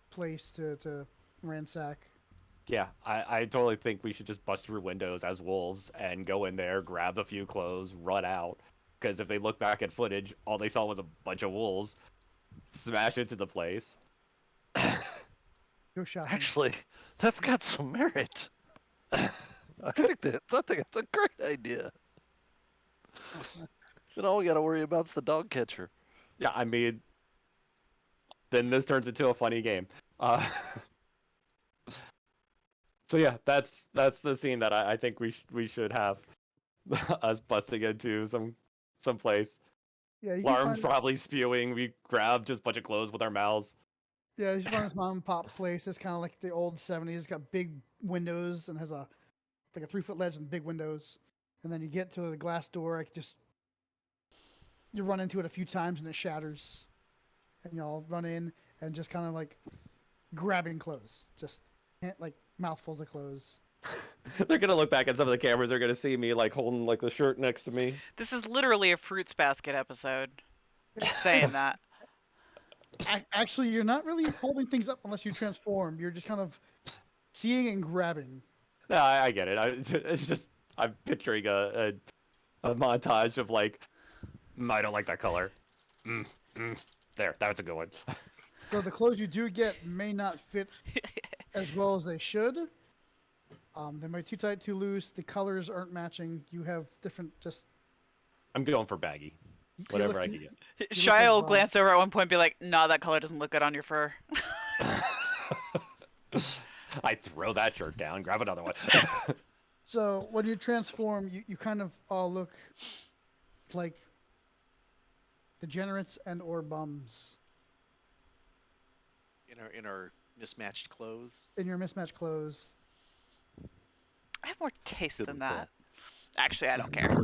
place to ransack. Yeah, I totally think we should just bust through windows as wolves and go in there, grab a few clothes, run out. Because if they look back at footage, all they saw was a bunch of wolves smash into the place. Go shopping. Actually, that's got some merit. I think that's a great idea. Then all we got to worry about is the dog catcher. Yeah, I mean, then this turns into a funny game. So yeah, that's the scene that I think we should have us busting into some place. Yeah, you can Alarms find probably spewing. We grab just a bunch of clothes with our mouths. yeah, you find this mom and pop place. It's kind of like the old '70s. It's got big windows and has a 3-foot ledge and big windows. And then you get to the glass door. Like you run into it a few times and it shatters, and you all run in and just kind of like grabbing clothes, just like mouthfuls of clothes. They're gonna look back at some of the cameras. They're gonna see me like holding like the shirt next to me. This is literally a fruits basket episode. Just saying that. Actually, you're not really holding things up unless you transform. You're just kind of seeing and grabbing. No, I get it. It's just I'm picturing a montage of like, I don't like that color. There, that's a good one. So the clothes you do get may not fit as well as they should. They might be too tight, too loose. The colors aren't matching. You have different I'm going for baggy. Whatever I can get. Shia will glance over at one point and be like, nah, that color doesn't look good on your fur. I throw that shirt down, grab another one. So when you transform, you kind of all look like degenerates and or bums In our mismatched clothes. in your mismatched clothes. I have more taste Good than with that. Actually, I don't care.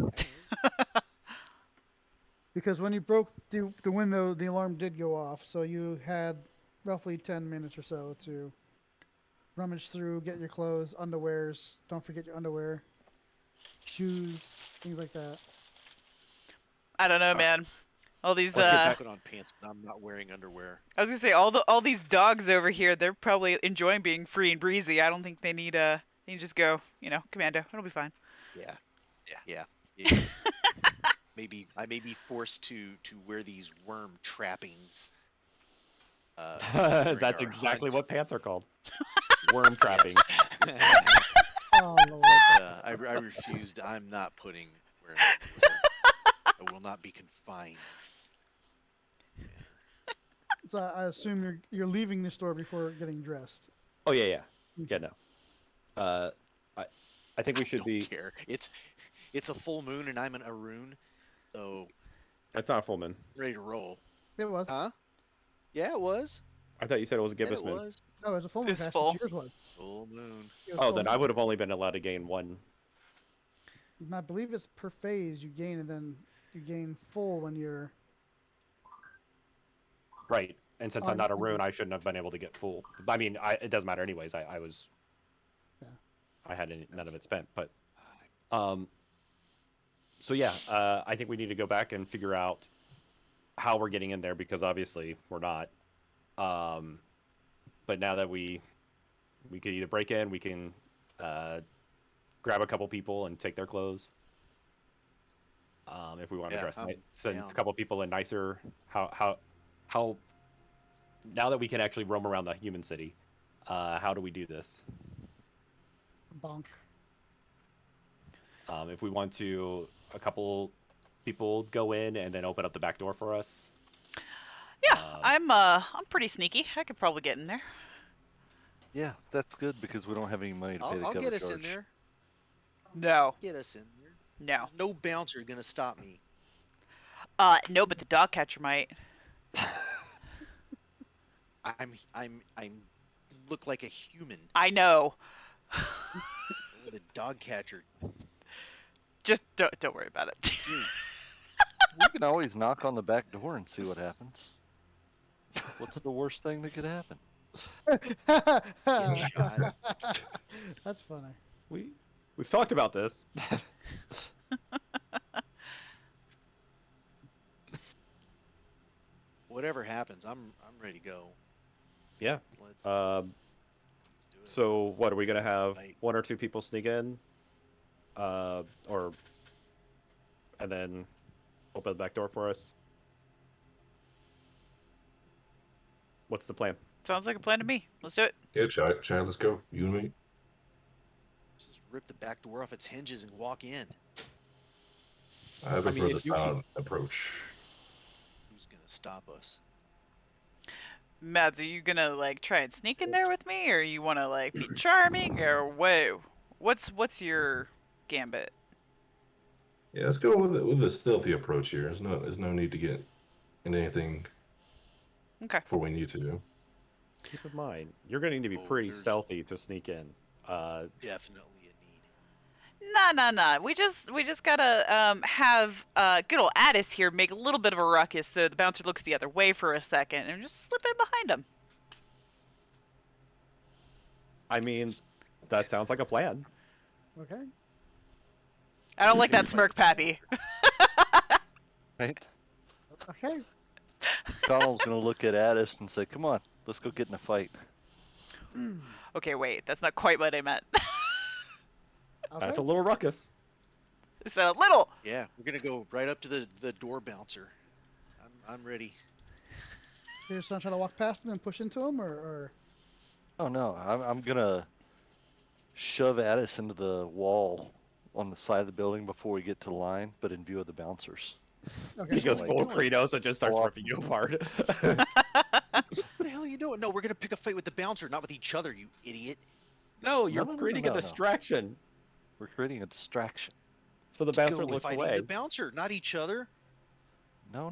Because when you broke the window, the alarm did go off. So you had roughly 10 minutes or so to rummage through, get your clothes, underwears. Don't forget your underwear, shoes, things like that. I don't know, man. All these I put on pants, but I'm not wearing underwear. I was gonna say all these dogs over here, they're probably enjoying being free and breezy. I don't think they need they can just go, commando. It'll be fine. Yeah. Maybe I may be forced to wear these worm trappings. during That's our exactly hunt. what pants are called. Worm trapping. Yes. Oh Lord! I refused. I'm not wearing underwear. I will not be confined. So I assume you're leaving the store before getting dressed. Oh yeah. Okay. Yeah, no. I think we should I be. don't care. It's a full moon and I'm an Arun, so It's not a full moon. I'm ready to roll. It was. Huh? Yeah, it was. I thought you said it was a Yeah, gibbous it moon. was. No, it was a full moon It's fast. full. Yours was. Full moon. It was Oh, full then I moon. would have only been allowed to gain one. I believe it's per phase you gain, and then you gain full when you're. Right. And since Oh, I'm not a you- rune, I shouldn't have been able to get full. I mean, it doesn't matter anyways. I was. Yeah. I had none of it spent, but. So yeah, I think we need to go back and figure out how we're getting in there because obviously we're not. But now that we could either break in, we can grab a couple people and take their clothes. If we want to dress, since down. a couple people in nicer, how now that we can actually roam around the human city, how do we do this? Bonk. If we want to, a couple people go in and then open up the back door for us. Yeah, I'm pretty sneaky. I could probably get in there. Yeah, that's good because we don't have any money to pay the I'll cover get us charge. in there. No. Get us in there. No. There's no bouncer gonna stop me. No, but the dog catcher might. I'm look like a human I know. with a dog catcher. Just don't worry about it. Dude, We can always knock on the back door and see what happens. What's the worst thing that could happen? get shot. That's funny. We've talked about this. Whatever happens, I'm ready to go. Yeah. Let's Uh, do So what are we gonna have? Right. 1 or 2 people sneak in, or and then open the back door for us. What's the plan? Sounds like a plan to me. Let's do it. Yeah, Chad, let's go. You and me. Just rip the back door off its hinges and walk in. I prefer mean, the if you keep- silent approach. Who's gonna stop us? Mads, are you gonna like try and sneak in there with me, or you wanna like be charming, or what? What's your gambit? Yeah, let's go with the stealthy approach here. There's no need to get into anything Okay. before we need to. Keep in mind, you're gonna need to be Oh, pretty there's- stealthy to sneak in. Definitely a need. Nah. We just gotta have good old Addis here make a little bit of a ruckus so the bouncer looks the other way for a second and just slip in behind him. I mean, that sounds like a plan. Okay. I don't like that smirk, Pappy. Right? Okay. Connell's gonna look at Addis and say, "Come on, let's go get in a fight." Okay, wait, that's not quite what I meant. Okay. That's a little ruckus. Is that a little? Yeah, we're gonna go right up to the door bouncer. I'm ready. You're just not trying to walk past him and push into him, or Oh no, I'm gonna shove Addis into the wall on the side of the building before we get to the line, but in view of the bouncers. okay. He goes like- full Kratos and just starts Walk- ripping you apart. What the hell are you doing? No, we're gonna pick a fight with the bouncer, not with each other, you idiot. No, you're no, creating no, a no. distraction. We're creating a distraction. So the Go bouncer with looks Fighting away. the bouncer, not each other. No.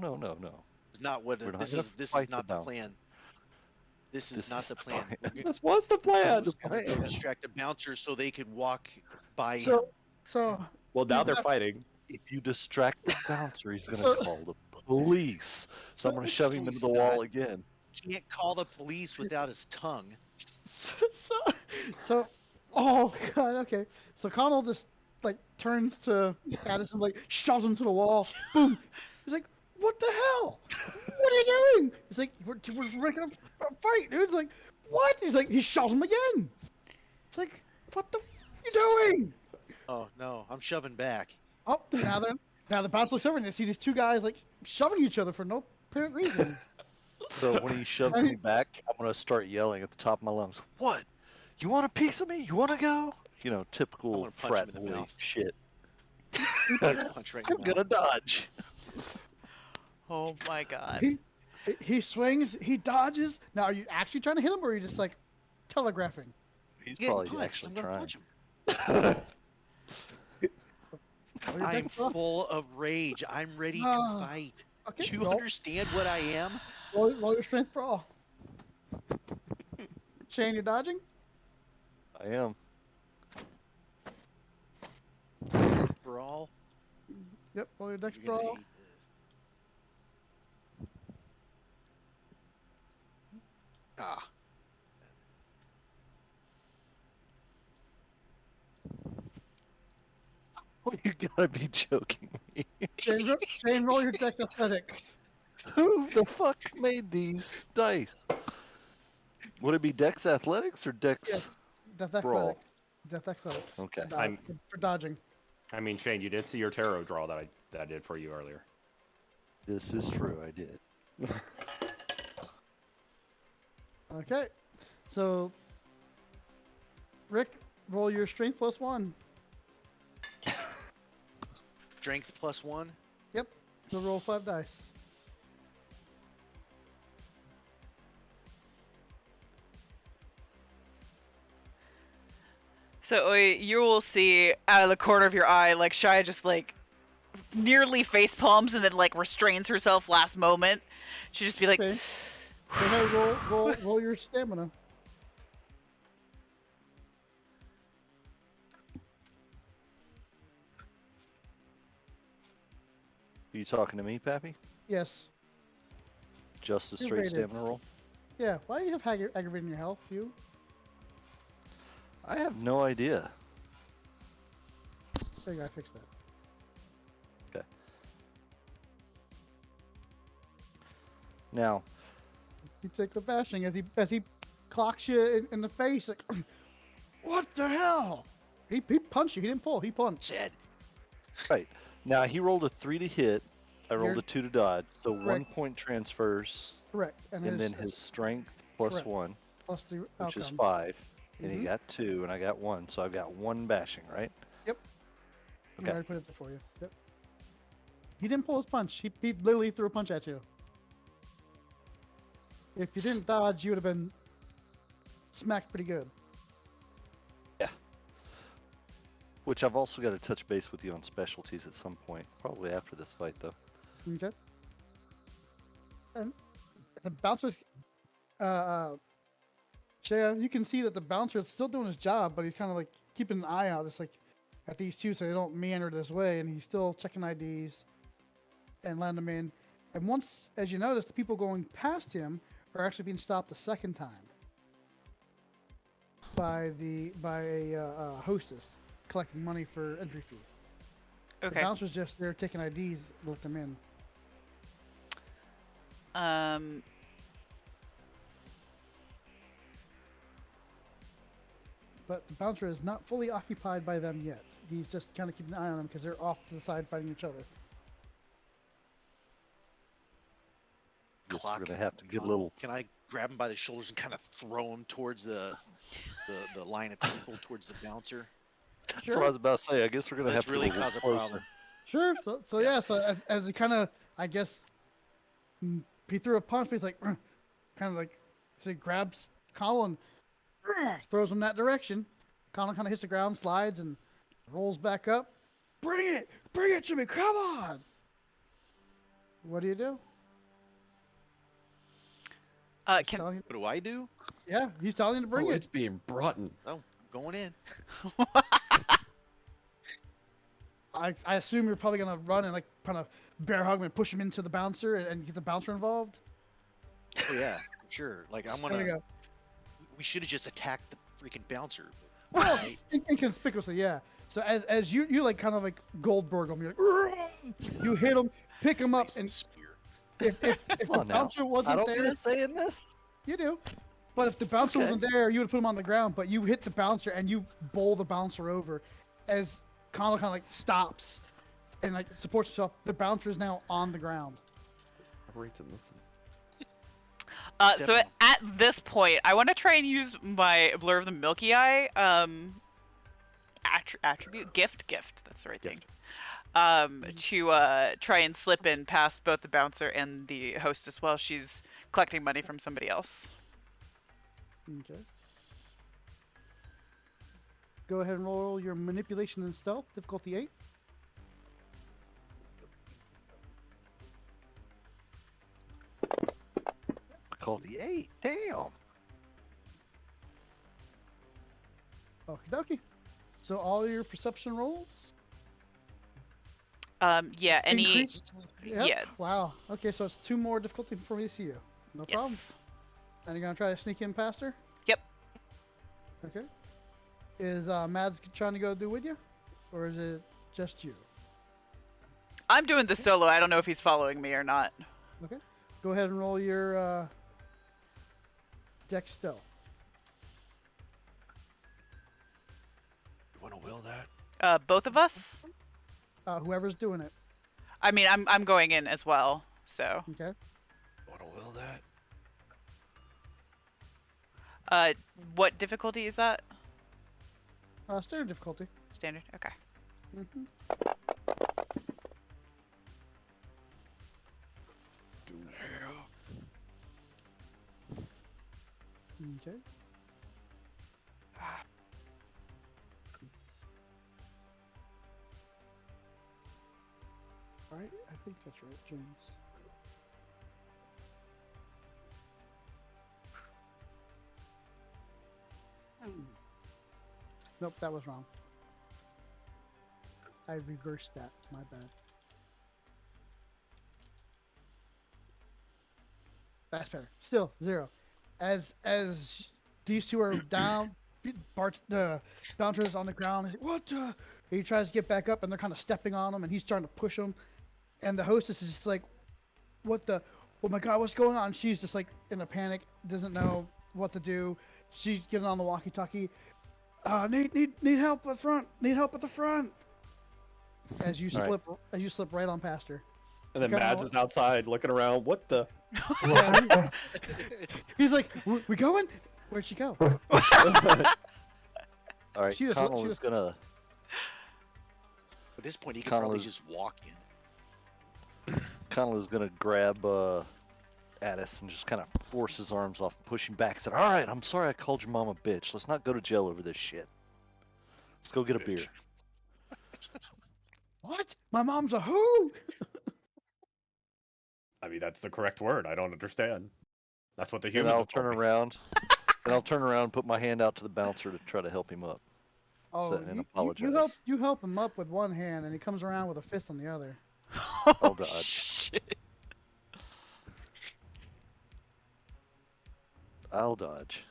It's not what We're not this gonna is. This fight is the not the bouncer. plan. This is This not is the the plan. plan. We're gonna This was the plan. the go plan. distract the bouncer so they could walk by him. So Well, now they're Yeah. fighting. If you distract the bouncer, he's gonna So- call the police. So I'm gonna shove him into the He's wall not. again. Can't call the police without his tongue. so, oh god, okay. So Connell just like turns to Addison, like shoves him to the wall. Boom. He's like, "What the hell? What are you doing?" He's like, "We're making a fight, dude." It's like, "What?" He's like, he shoves him again. It's like, "What the you doing?" Oh no, I'm shoving back. Oh, now the bouncer looks over and they see these two guys like shoving each other for no apparent reason. So when he shoves me back, I'm gonna start yelling at the top of my lungs. What? You want a piece of me? You want to go? You know, I typical wanna punch him frat in the boy mouth. shit. Punch right in I'm the mouth. gonna dodge. Oh my god. He swings, he dodges. Now, are you actually trying to hit him, or are you just like telegraphing? He's Getting probably punched. actually I'm gonna trying. punch him. Oh, you're I'm dex- roll- full of rage. I'm ready to Ah, fight. Okay, Do you understand what I am? roll your strength brawl. Shane, you're dodging. I am. Brawl. Yep, roll your dex You're gonna brawl. hate this. Ah. Oh, you gotta be joking me. Shane, roll your dex athletics. Who the fuck made these dice? Would it be Dex Athletics or Dex? Yes, death Brawl. athletics. Death athletics. Okay. For, I'm- for dodging. I mean, Shane, you did see your tarot draw that I did for you earlier. This is true. I did. Okay, so Rick, roll your strength +1. Strength +1. Yep, so roll 5 dice. So you will see out of the corner of your eye, like Shia just like nearly face palms and then like restrains herself last moment. She'd just be like, Okay. Go ahead, roll your stamina. Are you talking to me, Pappy? Yes. Just a You're straight rated. stamina roll? Yeah. Why do you have aggravating your health? You? I have no idea. There you go. I fixed that. Okay. Now, You take the bashing as he clocks you in the face. Like, what the hell? He punched you. He didn't pull. He punched. Said. Right. Now he rolled a 3 to hit. I rolled You're- a 2 to dodge. So 1 Correct. point transfers, Correct. and then his strength plus correct. 1, plus the which is outcome. 5. And Mhm. he got 2, and I got 1. So I've got 1 bashing, right? Yep. Okay. I put it there for you. Yep. He didn't pull his punch. He literally threw a punch at you. If you didn't dodge, you would have been smacked pretty good. Yeah. Which I've also got to touch base with you on specialties at some point. Probably after this fight, though. Okay. And the bouncer's, Shaya, you can see that the bouncer is still doing his job, but he's kind of like keeping an eye out, just like at these two, so they don't meander this way. And he's still checking IDs and letting them in. And once, as you notice, the people going past him are actually being stopped the second time by a hostess collecting money for entry fee. The Okay. bouncer's just there taking IDs and let them in. But the bouncer is not fully occupied by them yet. He's just kind of keeping an eye on them because they're off to the side fighting each other. Guess we're Clock. going to have to get a little. Can I grab him by the shoulders and kind of throw him towards the line of people, towards the bouncer? That's what I was about to say. I guess we're going to have Let's to really go a little cause a closer. problem. Sure. So yeah. So as he kind of, I guess, he threw a punch. But he's like, kind of like, so he grabs Colin, throws him that direction. Colin kind of hits the ground, slides, and rolls back up. Bring it to me! Come on! What do you do? He's Can telling you- What do I do? yeah, he's telling you to bring It's it. being brought in. Oh, I'm going in. I assume you're probably gonna run and like kind of bear hug him and push him into the bouncer and get the bouncer involved. Oh yeah, sure. Like I'm There you gonna. go. We should have just attacked the freaking bouncer. Well, Right? inconspicuously, yeah. So as you like kind of like Goldberg him, you're like, you hit him, pick him up, Nice and spear. if the Come on now. bouncer I wasn't don't there, get a say in this. you do. But if the bouncer Okay. wasn't there, you would put him on the ground. But you hit the bouncer and you bowl the bouncer over, as Connell kind of like stops and like supports himself. The bouncer is now on the ground. Reads and listen. so Step at this point, I want to try and use my Blur of the Milky Eye attribute gift. That's the right thing. To try and slip in past both the bouncer and the hostess while she's collecting money from somebody else. Okay. Go ahead and roll your manipulation and stealth, difficulty 8. Called the 8. Damn. Okie dokie. So all your perception rolls Yeah, any increased. Yep. yeah. Wow. Okay, so it's 2 more difficulty for me to see you. No problem. Yes. And you're gonna try to sneak in past her? Yep. Okay. Is Mads trying to go do with you, or is it just you? I'm doing the solo. I don't know if he's following me or not. Okay. Go ahead and roll your dex stealth. You want to will that? Both of us. Whoever's doing it. I mean, I'm going in as well. So, Okay. Want to will that? what difficulty is that? Standard difficulty. Standard. Okay. Mm-hmm. Okay. All right, I think that's right, James. Nope, that was wrong. I reversed that. My bad. That's fair. Still 0. As these two are down, the bouncer's on the ground. He's like, what? He tries to get back up, and they're kind of stepping on him, and he's trying to push him. And the hostess is just like, what the? Oh my God, what's going on? She's just like in a panic, doesn't know what to do. She's getting on the walkie-talkie. Need help at the front. Need help at the front. As you All right. slip right on past her. And then Kinda Mads like- is outside looking around. What the? Yeah, he's like, we going? Where'd she go? All right, She just- Connell she is just- gonna. At this point, he could Connell probably is- just walk in. Connell is gonna grab Addis and just kind of force his arms off and push him back. Said, "All right, I'm sorry I called your mom a bitch. Let's not go to jail over this shit. Let's go get a beer." What? My mom's a who? I mean, that's the correct word. I don't understand. That's what the And humans I'll have told turn me. around. And I'll turn around and put my hand out to the bouncer to try to help him up. Oh, and you apologize. you help him up with one hand, and he comes around with a fist on the other. I'll dodge. Shit. I'll dodge.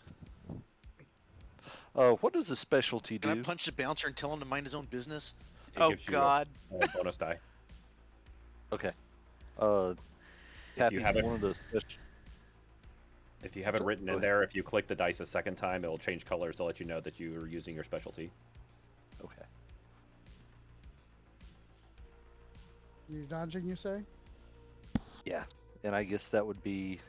What does a specialty Can I do? punch the bouncer and tell him to mind his own business? It Oh gives you God. a bonus die. Okay. If Happy, you have it, one of those. if you have it written go in ahead. there, if you click the dice a second time, it'll change colors to let you know that you are using your specialty. Okay. You're dodging, you say? Yeah, and I guess that would be.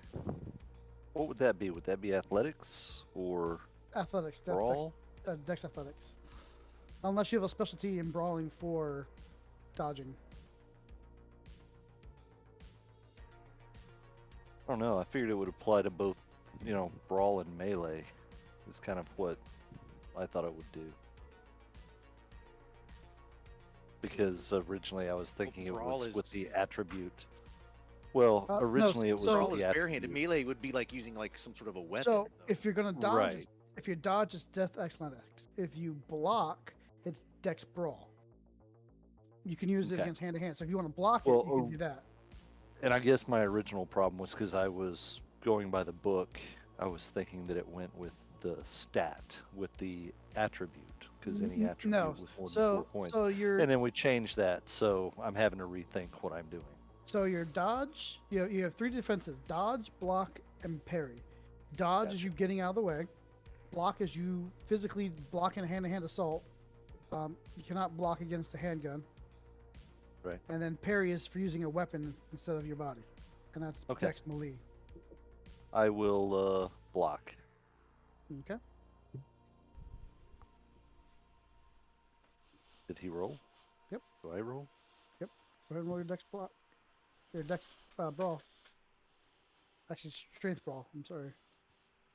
What would that be? Would that be athletics or Athletics. brawl? Dex athletics. Unless you have a specialty in brawling for dodging. I don't know. I figured it would apply to both, brawl and melee. Is kind of what I thought it would do. Because originally I was thinking it brawl was is- with the attribute. Well, No, originally it was so- Brawl with is the barehanded. attribute. Melee would be like using like some sort of a weapon. So though. if you're gonna dodge, Right. if you dodge, it's Dex athletics. If you block, it's Dex brawl. You can use it Okay. against hand to hand. So if you want to block Well, it, you can do that. And I guess my original problem was because I was going by the book. I was thinking that it went with the stat, with the attribute, because any attribute No. was more than 4 So points. so your And then we changed that, so I'm having to rethink what I'm doing. so your dodge, you have 3 defenses: dodge, block, and parry. Dodge is you getting out of the way. Block is you physically blocking a hand-to-hand assault. You cannot block against a handgun. Right. And then parry is for using a weapon instead of your body, and that's Okay. Dex melee. I will block. Okay. Did he roll? Yep. Do I roll? Go ahead and roll your Dex block. Your Dex brawl. Actually, strength brawl. I'm sorry.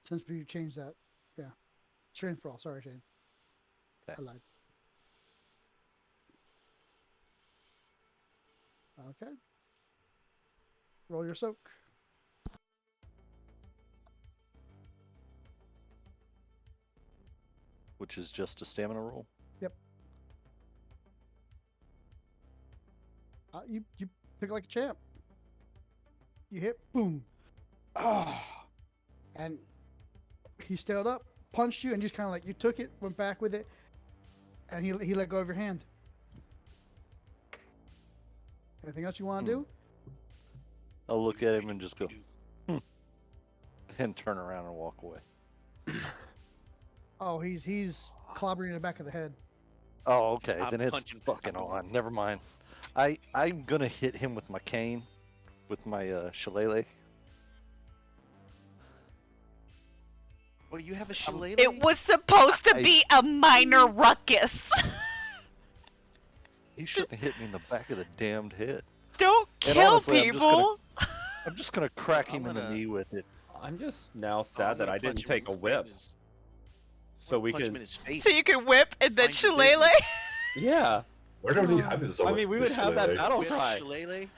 Since we changed that, yeah, strength brawl. Sorry, Shane. Okay. I lied. Okay. Roll your soak. Which is just a stamina roll. You pick like a champ. You hit, boom. Ah, and he stood up, punched you, and just kind of like you took it, went back with it, and he let go of your hand. Anything else you want to do? I'll look at him and just go, and turn around and walk away. Oh, he's clobbering in the back of the head. Oh, okay. I'm Then it's punching fucking back. on. Never mind. I'm gonna hit him with my cane, with my shillelagh. Well, you have a shillelagh. It was supposed to I- be a minor ruckus. He shouldn't have hit me in the back of the damned head. Don't And kill honestly, I'm just gonna- people. I'm just gonna crack I'm him in gonna- the knee with it. I'm just now Oh, sad I'm that gonna I didn't punch him take a in whip, his- so we punch him in can. his face. So you can whip and then Mind your shillelagh. business. Yeah. Where do you have this? I mean, we would have that battle Whip cry. shillelagh.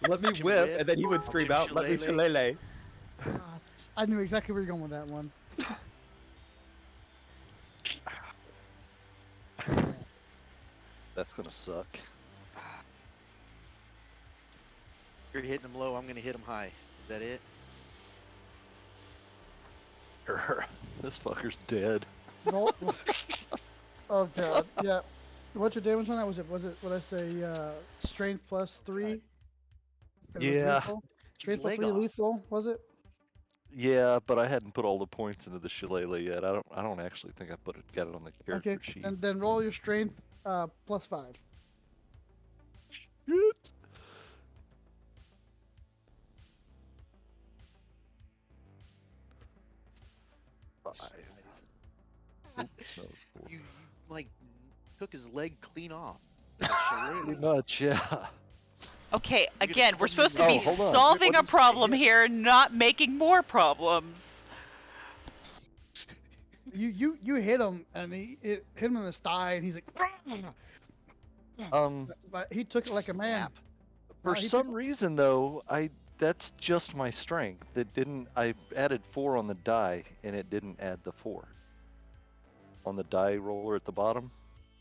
Let me Punch him whip, whip, and then he would punch scream him out, "Let me shillelagh." shillelagh." I knew exactly where you're going with that one. That's gonna suck. You're hitting him low. I'm gonna hit him high. Is that it? This fucker's dead. Roll. Oh god, yeah. What's your damage on that? Was it? What I say? Strength plus 3. And it was Yeah. lethal? His Strength plus leg 3 off. lethal. Was it? Yeah, but I hadn't put all the points into the shillelagh yet. I don't actually think I got it on the character Okay, sheet. and then roll your strength +5. Shit. Five. Oop, that was four. You like took his leg clean off. with a shillelagh. Pretty much, yeah. Okay, gonna again, we're club supposed him to in be the Oh, hold on. solving What a did you say? problem Yeah. here, not making more problems. You hit him, and he hit him in the thigh, and he's like, but he took it like a man. Snap. For he some took- reason though, that's just my strength. It didn't. I added 4 on the die, and it didn't add the 4 on the die roller at the bottom.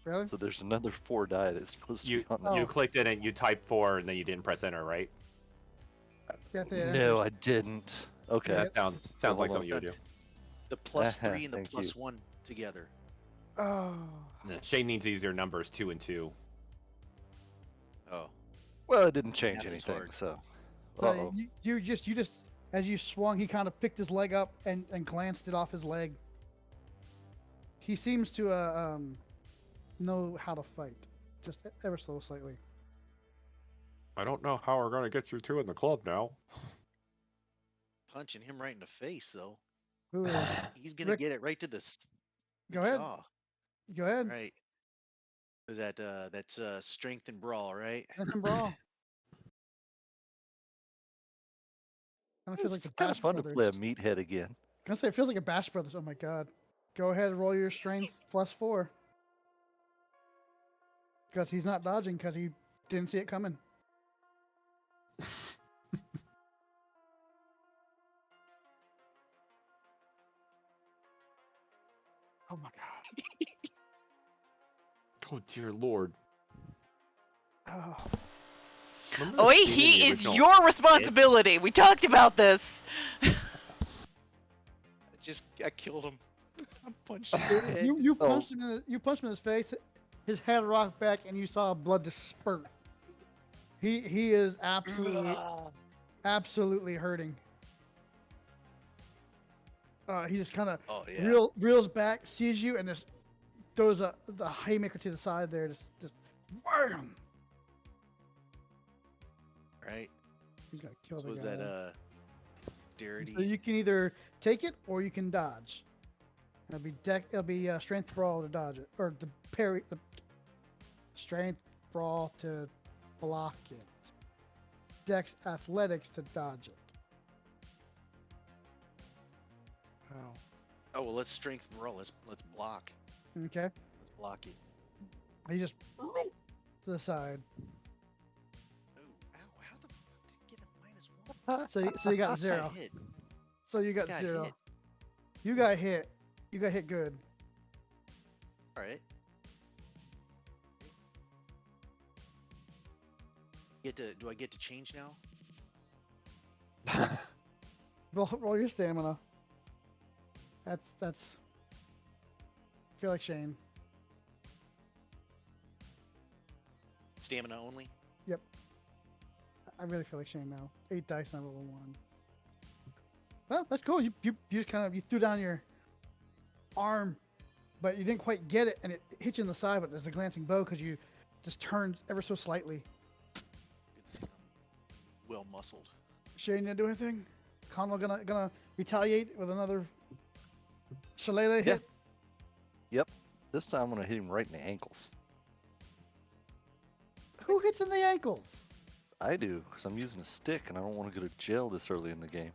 Really? So there's another 4 die that's supposed to You be on Oh. the. you clicked it and you typed 4 and then you didn't press enter, right? You have to hit No, enter. I didn't. Okay. Yeah. That sounds hold like on. something you would do. The +3 and the Thank you. +1 together. Oh. Yeah, Shane needs easier numbers, 2 and 2. Oh. Well, it didn't change That is anything. hard. So. But Uh-oh. you just as you swung, he kind of picked his leg up and glanced it off his leg. He seems to know how to fight, just ever so slightly. I don't know how we're gonna get you two in the club now. Punching him right in the face, though. Who is? He's gonna Rick- get it right to the Go ahead. jaw. Go ahead. Right. Is that that's strength and brawl, right? Let him brawl. Kind of feels It's like the kind Bash of fun Brothers. to play a meathead again. Gonna say it feels like a Bash Brothers. Oh my god. Go ahead and roll your strength +4. Because he's not dodging because he didn't see it coming. Oh my god. Oh dear lord. Oh. Remember Oi, this being in the he is original- your responsibility. We talked about this. I killed him. I punched him in the head. You punched him you punched him in his face. His head rocked back, and you saw blood just spurt. He is absolutely hurting. He just kind of Oh yeah. reels back, sees you, and just throws the haymaker to the side there. Just wham! Right. He's gonna kill the Was guy. that dexterity? So you can either take it or you can dodge. It'll be strength brawl to dodge it, or the parry. The strength brawl to block it. Dex athletics to dodge it. Oh well, let's strength and roll. Let's block. Okay. Let's block it. He just to the side. Oh, ow! How the fuck did he get a -1? So you got Got 0. hit. So you got Got 0. hit. You got hit. You got hit good. All right. Do I get to change now? Roll your stamina. That's. Feel like Shane. Stamina only. I really feel like Shane now. 8 dice and I roll a 1. Well, that's cool. You just kind of threw down your arm, but you didn't quite get it, and it hit you in the side. But there's a glancing bow because you just turned ever so slightly. Good thing I'm well muscled. Shane, you gonna do anything? Conwell gonna retaliate with another shillelagh hit. Yep. This time I'm gonna hit him right in the ankles. Who hits in the ankles? I do, because I'm using a stick, and I don't want to go to jail this early in the game.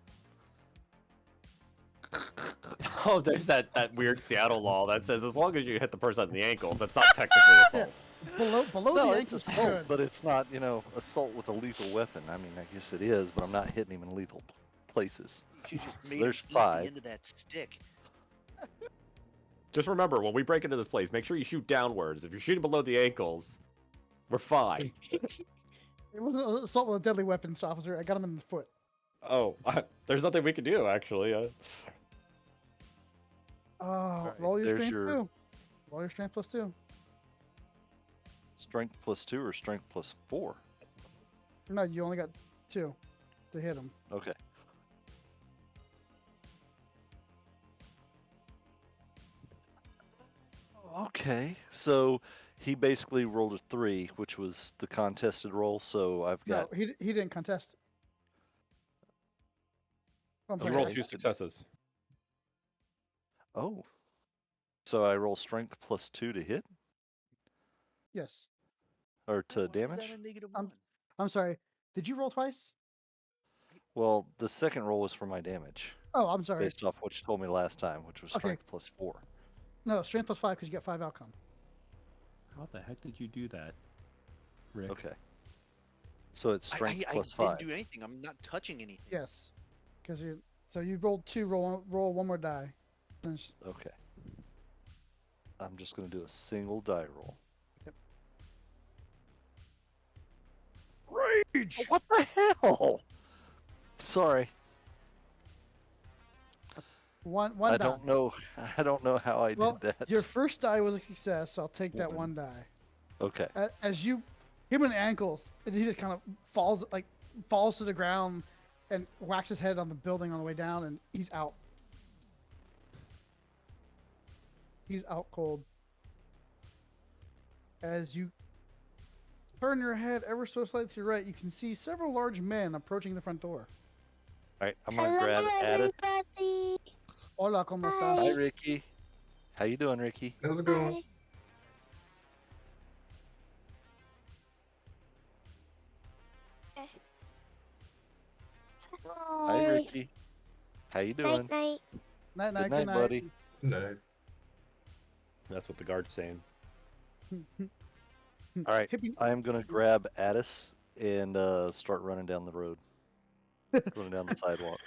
Oh, there's that weird Seattle law that says as long as you hit the person in the ankles, that's not technically assault. Below No, the it's ankles is assault, good. but it's not, assault with a lethal weapon. I mean, I guess it is, but I'm not hitting him in lethal places. You just So made there's him eat 5. the end of that stick. Just remember, when we break into this place, make sure you shoot downwards. If you're shooting below the ankles, we're fine. It was an assault with a deadly weapons, officer. I got him in the foot. Oh, there's nothing we can do, actually. Oh, roll your there's strength your- too. Roll your strength +2. Strength +2 or strength +4? No, you only got 2 to hit him. Okay. Okay, so he basically rolled a 3, which was the contested roll. So I've No, got he didn't contest. I'm You sorry. roll Okay. 2 successes. oh, so I roll strength plus 2 to hit Yes. or to Why is damage. that a negative Um, one? I'm sorry. Did you roll twice? Well, the second roll was for my damage, Oh, I'm sorry. based off what you told me last time, which was Okay. strength plus 4. No, strength plus 5 because you get 5 outcome. How the heck did you do that, Rick? Okay. So it's strength I plus didn't 5. do anything. I'm not touching anything. Yes. Because you. So you rolled 2. Roll one more die. Finish. Okay. I'm just going to do a single die roll. Yep. Rage! What the hell? Sorry. One I die. don't know. I don't know how I Well, did that. your first die was a success, so I'll take that one die. Okay. As you hit him in the ankles, and he just kind of falls to the ground and whacks his head on the building on the way down, and he's out. He's out cold. As you turn your head ever so slightly to your right, you can see several large men approaching the front door. All right. I'm going to grab Addis. everybody. Hola, ¿cómo está? Hi, Ricky. How you doing, Ricky? How's it going? Hi, Ricky. How you doing? Night, night. Night, night, Good night, buddy. No. That's what the guard's saying. All right. Hippie- I am going to grab Addis and start running down the road. Running down the sidewalk.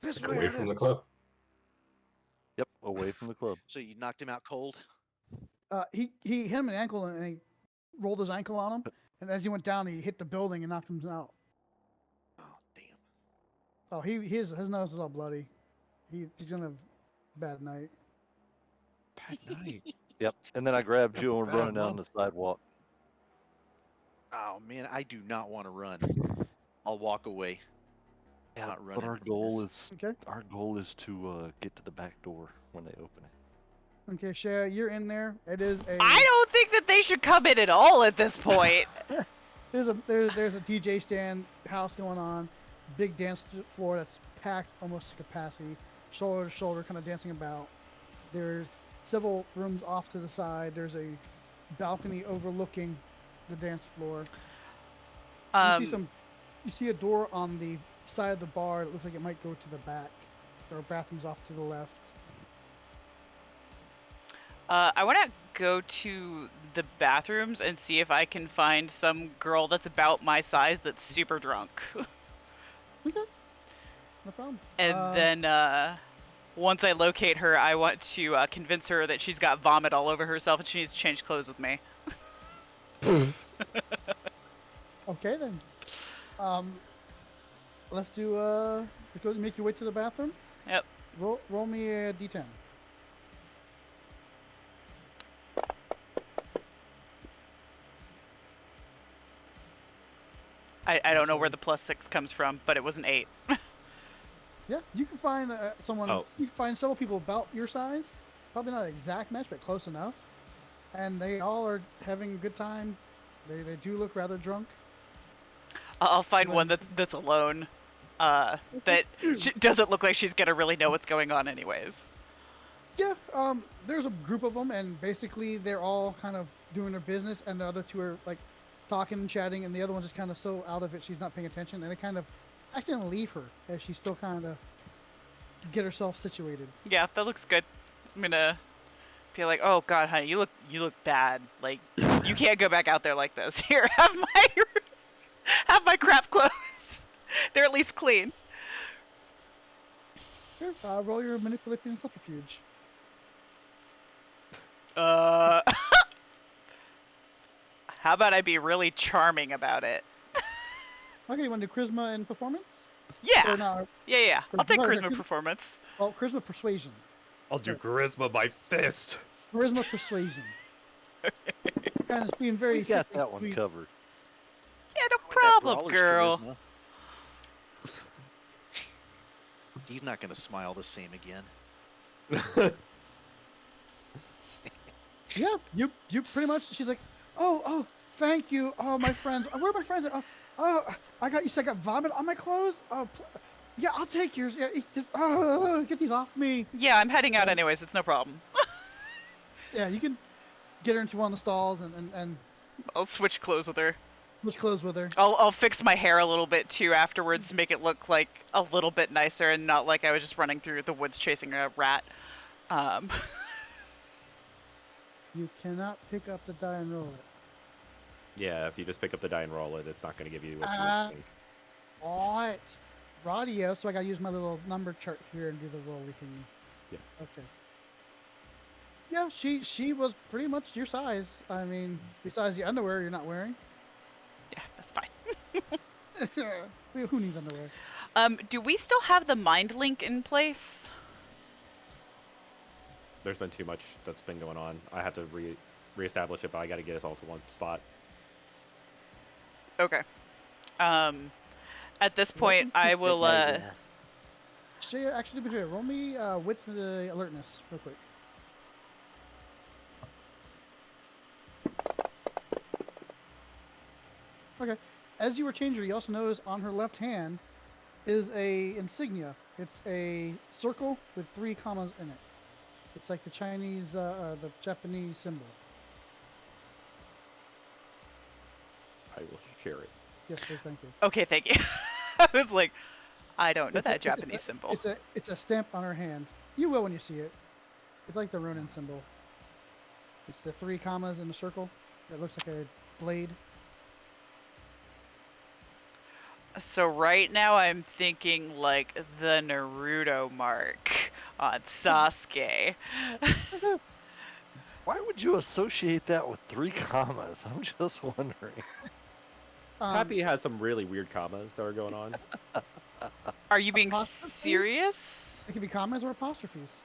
This Like way, away from the Ernest. club. Yep, away from the club. So you knocked him out cold? He hit him in the ankle and he rolled his ankle on him, and as he went down, he hit the building and knocked him out. Oh, damn. Oh, his nose is all bloody. He's gonna have a bad night. Bad night. Yep. And then I grabbed you and we're Bad running down the month. sidewalk. Oh, man, I do not want to run. I'll walk away. Yeah, Not but running our from goal this. is Okay. to get to the back door when they open it. Okay, Shaya, you're in there. It is a. I don't think that they should come in at all at this point. There's a DJ stand house going on, big dance floor that's packed almost to capacity, shoulder to shoulder, kind of dancing about. There's several rooms off to the side. There's a balcony overlooking the dance floor. You see a door on the side of the bar that looks like it might go to the back. There are bathrooms off to the left. I want to go to the bathrooms and see if I can find some girl that's about my size that's super drunk. Okay, no problem. And then once I locate her, I want to convince her that she's got vomit all over herself and she needs to change clothes with me. Okay then. Let's do let's go make your way to the bathroom. Yep. Roll me a d10. I don't know where the +6 comes from, but it was an 8. Yeah, you can find someone. Oh. You can find several people about your size. Probably not an exact match, but close enough. And they all are having a good time. They do look rather drunk. I'll find one that's alone. That doesn't look like she's gonna really know what's going on anyways. Yeah, there's a group of them, and basically they're all kind of doing their business, and the other two are like talking and chatting, and the other one's just kind of so out of it she's not paying attention, and they kind of accidentally leave her as she's still kind of get herself situated. Yeah, that looks good. I'm gonna be like, oh god, honey, you look bad. Like you can't go back out there like this. Here, have my crap clothes. They're at least clean. Here, roll your manipulating and subterfuge. How about I be really charming about it? Okay, you want to do charisma and performance? Yeah. Or no, Yeah. I'll take Charisma- charisma performance. well, charisma persuasion. I'll do charisma by fist. Charisma persuasion. Kind of being very We got sickly that one sweet. covered. Yeah, no With that problem, brawler's girl. charisma. He's not going to smile the same again. Yeah, you pretty much. She's like, oh, thank you. Oh, my friends. Where are my friends? I got you. Said I got vomit on my clothes. Yeah, I'll take yours. Yeah, just get these off me. Yeah, I'm heading out anyways. It's no problem. Yeah, you can get her into one of the stalls and I'll switch clothes with her. switch clothes with her. I'll fix my hair a little bit too afterwards to make it look like a little bit nicer and not like I was just running through the woods chasing a rat. You cannot pick up the die and roll it. Yeah, if you just pick up the die and roll it, it's not going to give you what you think. Alright. Radio, so I gotta use my little number chart here and do the roll. We can. Yeah. Okay. Yeah, she was pretty much your size. I mean, besides the underwear you're not wearing. Yeah, that's fine. Who needs underwear? Do we still have the mind link in place? There's been too much that's been going on. I have to reestablish it, but I got to get us all to one spot. Okay. At this point, I will. Actually, to be clear, roll me wits and alertness real quick. Okay. As you were changing her, you also notice on her left hand is a insignia. It's a circle with 3 commas in it. It's like the Chinese, the Japanese symbol. I will share it. Yes, please, thank you. Okay, thank you. I was like, I don't know It's that Japanese symbol. It's a stamp on her hand. You will when you see it. It's like the Ronin symbol. It's the 3 commas in a circle. It looks like a blade. So right now I'm thinking like the Naruto mark on Sasuke. Why would you associate that with 3 commas? I'm just wondering. Happy has some really weird commas that are going on. Are you being Apostrophes? serious? It can be commas or apostrophes.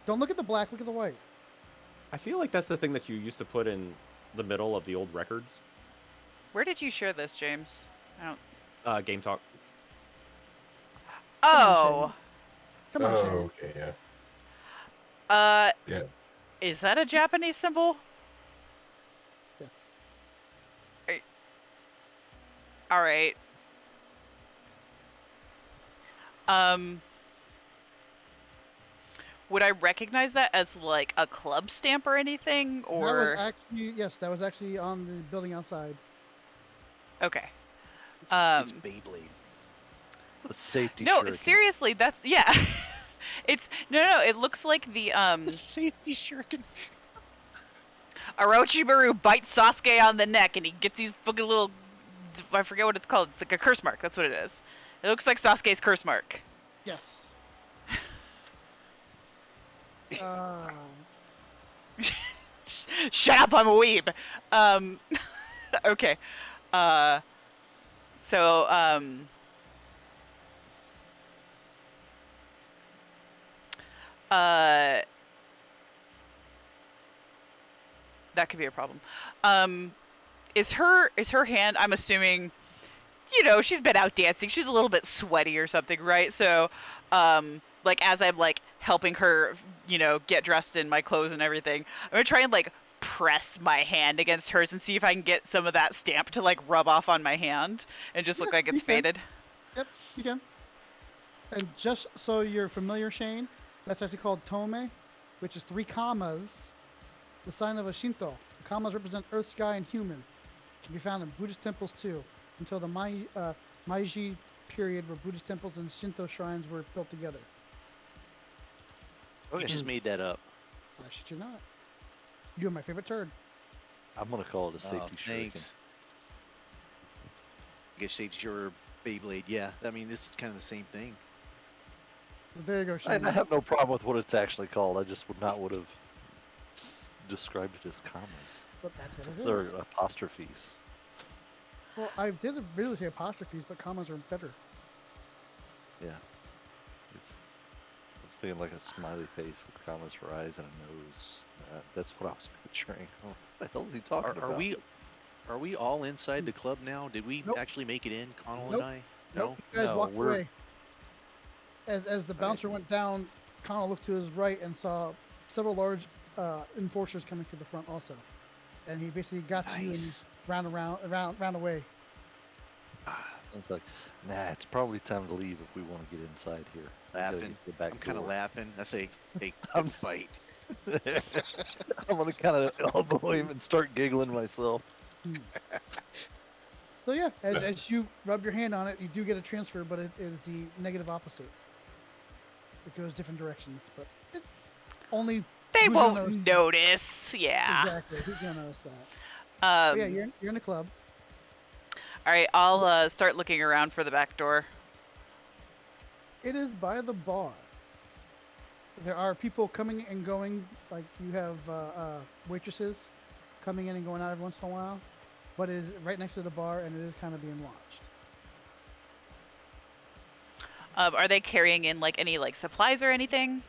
Don't look at the black, look at the white. I feel like that's the thing that you used to put in the middle of the old records. Where did you share this, James? I don't. Game Talk. Oh. Come on, Shane. Okay, yeah. Yeah. Is that a Japanese symbol? Yes. All right. Would I recognize that as like a club stamp or anything, or? That was actually on the building outside. Okay. It's Beyblade. The safety No, shuriken. seriously, that's yeah. It's no. It looks like the Safety shuriken. Orochimaru bites Sasuke on the neck, and he gets these fucking little. I forget what it's called. It's like a curse mark. That's what it is. It looks like Sasuke's curse mark. Yes. Shut up, I'm a weeb. Okay. So that could be a problem. Is her hand, I'm assuming, you know, she's been out dancing. She's a little bit sweaty or something, right? So, like, as I'm, like, helping her, you know, get dressed in my clothes and everything, I'm gonna try and, like, press my hand against hers and see if I can get some of that stamp to, like, rub off on my hand and just look like it's faded. Yep, you can. And just so you're familiar, Shane, that's actually called Totem, which is 3 commas, the sign of a Shinto. The commas represent earth, sky, and human. It can be found in Buddhist temples too, until the Meiji period, where Buddhist temples and Shinto shrines were built together. You just made that up. Why should you not? You are my favorite turd. I'm gonna call it a safety shuriken. Thanks. I guess safety or Beyblade. Yeah, I mean this is kind of the same thing. There you go, Shane. I have no problem with what it's actually called. I just would have described it as commas. But that's what it They're is. apostrophes. Well, I did really say apostrophes, but commas are better. Yeah. I was thinking like a smiley face with commas for eyes and a nose. That's what I was picturing. What the hell is he talking about? Are we all inside the club now? Did we Nope. actually make it in, Connell Nope. and I? Nope, you guys No, walked we're- away. As the bouncer went down, Connell looked to his right and saw several large enforcers coming to the front also, and he basically got you and Nice. round away. It's like, nah, it's probably time to leave if we want to get inside here. We gotta Laughing. get to the back I'm kind of door." laughing. I say, hey, I'm- good fight. I'm gonna kind of elbow him and start giggling myself. So yeah, as you rub your hand on it, you do get a transfer, but it is the negative opposite. It goes different directions, but it only They who's gonna won't notice? notice. Yeah. Exactly. Who's gonna notice that? But yeah, you're in the club. All right, I'll start looking around for the back door. It is by the bar. There are people coming and going. Like you have waitresses coming in and going out every once in a while, but it is right next to the bar, and it is kind of being watched. Are they carrying in like any like supplies or anything?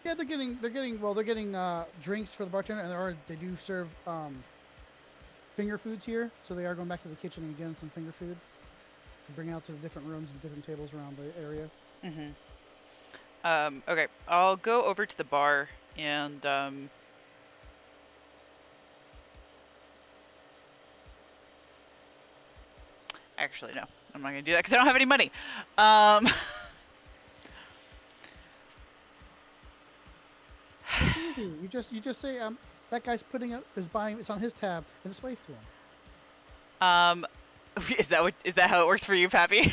Yeah, they're getting drinks for the bartender, and they do serve finger foods here, so they are going back to the kitchen and getting some finger foods to bring out to the different rooms and different tables around the area. Okay, I'll go over to the bar and actually no, I'm not gonna do that because I don't have any money. It's easy. You just say that guy's it's on his tab, and just wave to him. Is that how it works for you, Pappy?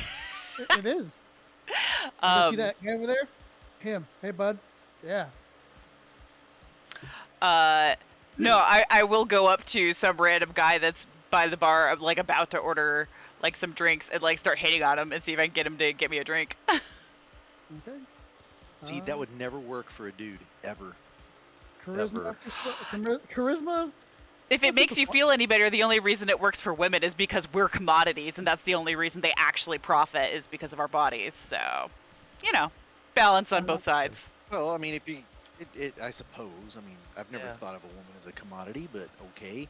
It is. You see that guy over there? Him. Hey, bud. Yeah. No, I will go up to some random guy that's by the bar, like about to order like some drinks, and like start hitting on him and see if I can get him to get me a drink. Okay. See, that would never work for a dude, ever. Charisma. Charisma. If it makes you feel any better, the only reason it works for women is because we're commodities, and that's the only reason they actually profit is because of our bodies. So, balance on both sides. Well, I mean, I suppose. I mean, I've never Yeah. thought of a woman as a commodity, but okay.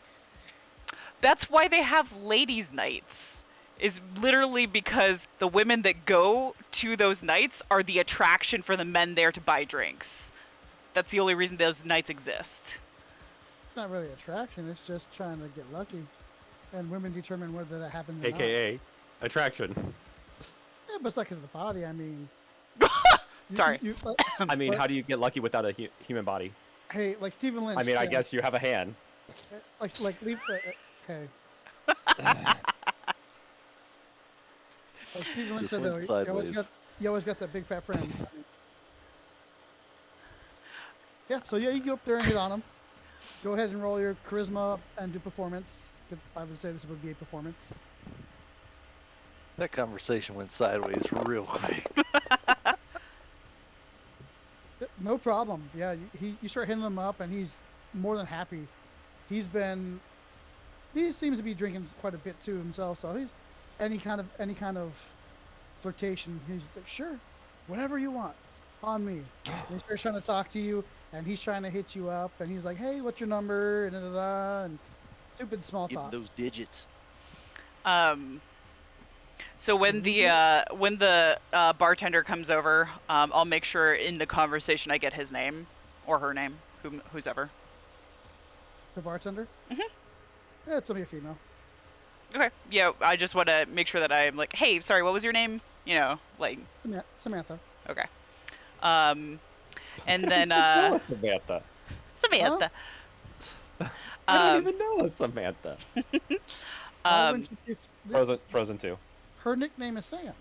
That's why they have ladies' nights. Is literally because the women that go to those nights are the attraction for the men there to buy drinks. That's the only reason those nights exist. It's not really attraction. It's just trying to get lucky, and women determine whether that happens or not. AKA attraction. Yeah, but it's not because of the body. I mean. Sorry. I mean, how do you get lucky without a human body? Hey, like Stephen Lynch. I mean, I said, guess you have a hand. Like leave. Okay. Like Stephen Lynch Just said, went though, sideways. you always got that big fat friend. Yeah, so yeah, you go up there and hit on him. Go ahead and roll your charisma and do performance. 'Cause I would say this would be a performance. That conversation went sideways real quick. No problem. Yeah, you start hitting him up, and he's more than happy. He seems to be drinking quite a bit too himself. So he's any kind of flirtation. He's like, sure, whatever you want, on me. And he starts trying to talk to you, and he's trying to hit you up, and he's like, hey, what's your number? And stupid small Give talk. those digits. So when the bartender comes over, I'll make sure in the conversation I get his name or her name, who's ever. The bartender. Mhm. Yeah, it's only a female. Okay. Yeah, I just want to make sure that I'm like, hey, sorry, what was your name? Like. Samantha. Okay. And then No, Samantha. Samantha. I don't even know a Samantha. Why wouldn't you just- Frozen 2. Her nickname is Sam.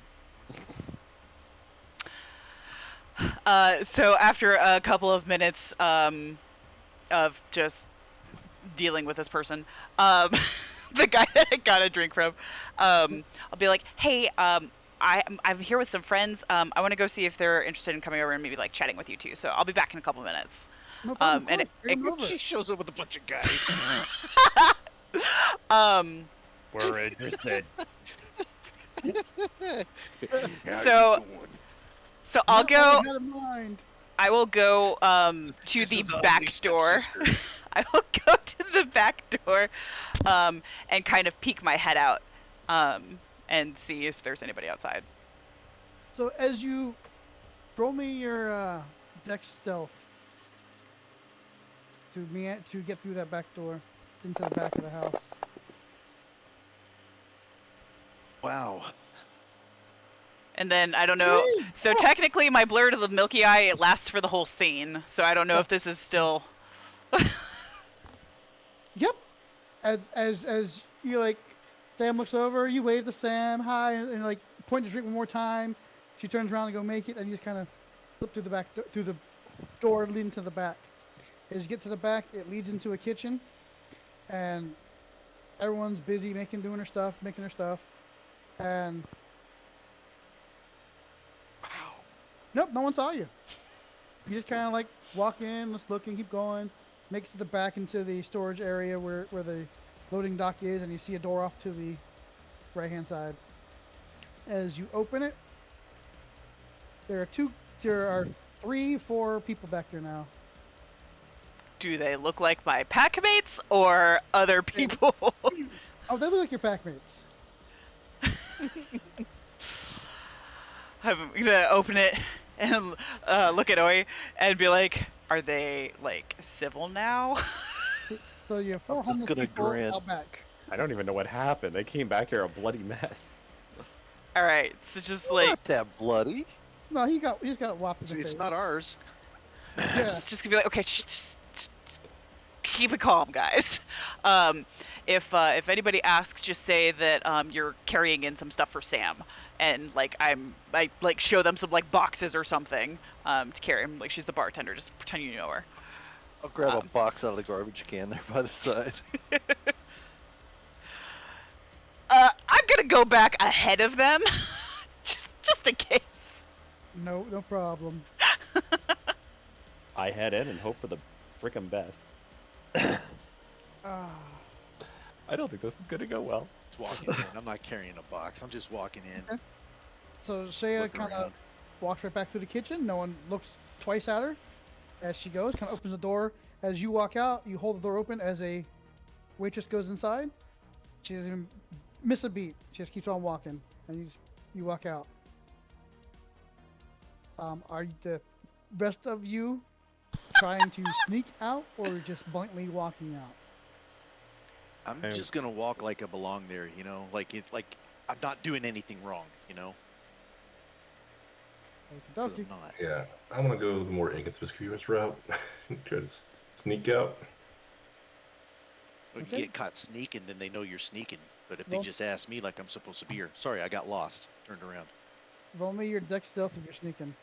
So after a couple of minutes of just dealing with this person, the guy that I got a drink from, I'll be like, hey, I'm here with some friends. I want to go see if they're interested in coming over and maybe like chatting with you too. So I'll be back in a couple minutes. No problem. And Of course, bring him over. She shows up with a bunch of guys. We're interested. So I'll Not what go. I had in mind. I will go to This the is the back ugly door. stepsister. I will go to the back door, and kind of peek my head out, and see if there's anybody outside. So as you roll me your dex stealth, to get through that back door into the back of the house. Wow. And then I don't know. Gee! So technically, my blur to the Milky Eye it lasts for the whole scene. So I don't know if this is still. Yep. As you like, Sam looks over, you wave to Sam, hi, and like point to drink one more time. She turns around to go make it, and you just kind of flip through the back through the door leading to the back. As you get to the back, it leads into a kitchen, and everyone's busy making her stuff, and wow, nope, no one saw you. You just kind of like walk in, just looking, keep going, make it to the back into the storage area where the loading dock is, and you see a door off to the right hand side. As you open it, there are 3-4 people back there now. Do they look like my pack mates or other people? Oh, they look like your pack mates. I'm gonna open it and look at Oi and be like, "Are they like civil now?" So you have 4 I'm just homeless gonna people grin. out back. I don't even know what happened. They came back here a bloody mess. All right, so just like Not that bloody. No, he just got whopped in the face. It's not ours. Yeah. just gonna be like, okay, just keep it calm, guys. If anybody asks, just say that you're carrying in some stuff for Sam, and like I like show them some like boxes or something to carry. Like she's the bartender, just pretend you know her. I'll grab a box out of the garbage can there by the side. I'm gonna go back ahead of them, just in case. No problem. I head in and hope for the frickin' best. Ah. I don't think this is gonna go well. Just walking in. I'm not carrying a box. I'm just walking in. Okay. So Shea Look kind around. of walks right back through the kitchen. No one looks twice at her as she goes. Kind of opens the door. As you walk out, you hold the door open as a waitress goes inside. She doesn't even miss a beat. She just keeps on walking, and you walk out. Are the rest of you trying to sneak out, or just bluntly walking out? I'm just gonna walk like I belong there, you know, like I'm not doing anything wrong, you know. 'Cause Okey-dokey. I'm not. Yeah, I'm gonna go the more inconspicuous route. Try to sneak out. If you Okay. get caught sneaking, then they know you're sneaking. But if Well- they just ask me like I'm supposed to be here, sorry, I got lost. Turned around. Roll me your dex stealth if you're sneaking.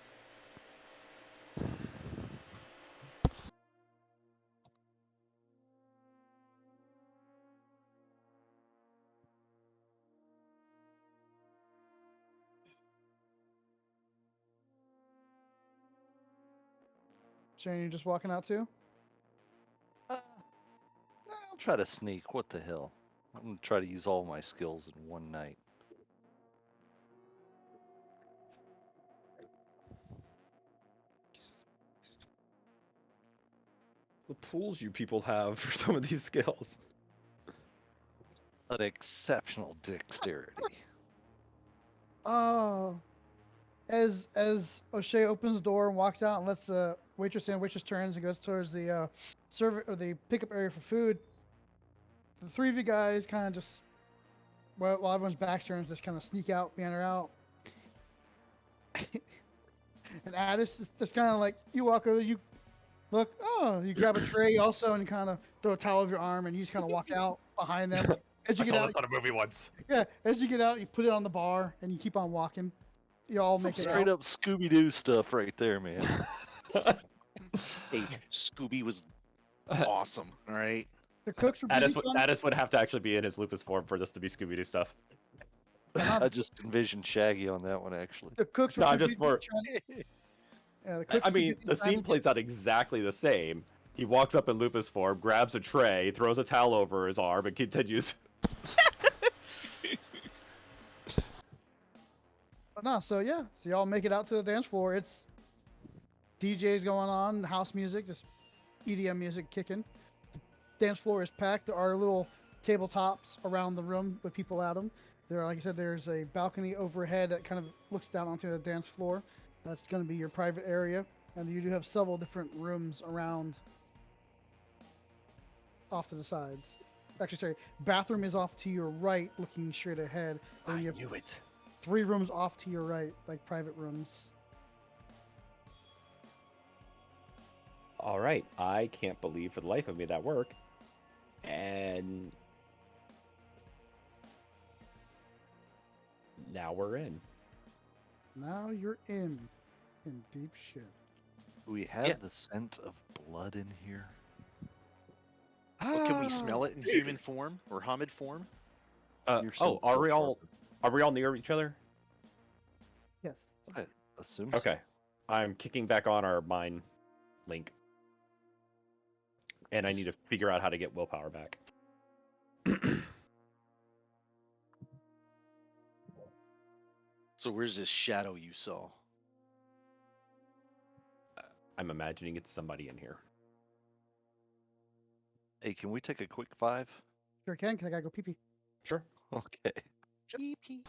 Shane, you just walking out too? I'll try to sneak. What the hell? I'm gonna try to use all my skills in one night. The pools you people have for some of these skills. An exceptional dexterity. Oh. As O'Shea opens the door and walks out and lets the waitress in, waitress turns and goes towards the server or the pickup area for food. The 3 of you guys kind of just, while everyone's back turns, just kind of sneak out, banner out. And Addis is just kind of like, you walk over, you look, oh, you grab a tray also, and you kind of throw a towel over your arm, and you just kind of walk out behind them. As you I get saw out, this on a movie once. yeah, as you get out, you put it on the bar, and you keep on walking. You all Some make it straight out. up Scooby Doo stuff right there, man. Hey, Scooby was awesome. All right. The cooks were busy. Addis would have to actually be in his lupus form for this to be Scooby-Doo stuff. I just envisioned Shaggy on that one, actually. The cooks were No, too I'm just busy more- trying- Yeah, the cooks I were too mean, busy the trying scene to plays out exactly the same. He walks up in lupus form, grabs a tray, throws a towel over his arm, and continues. But no, so yeah, so y'all make it out to the dance floor. It's DJs going on, house music, just EDM music kicking. The dance floor is packed. There are little tabletops around the room with people at them. There, like I said, there's a balcony overhead that kind of looks down onto the dance floor. That's going to be your private area, and you do have several different rooms around off to the sides. Actually, sorry, bathroom is off to your right, looking straight ahead. Then I you have knew it. 3 rooms off to your right, like private rooms. All right, I can't believe for the life of me that worked. And now we're in. Now you're in deep shit. Do we have Yeah. the scent of blood in here? Well, can we smell it in human form or Hamid form? Your Oh, scent's still are we all near each other? Yes. I assume so. Okay. I'm kicking back on our mind link. And I need to figure out how to get willpower back. So where's this shadow you saw? I'm imagining it's somebody in here. Hey, can we take a quick 5? Sure can, because I gotta go pee pee. Sure. Okay. Pee pee.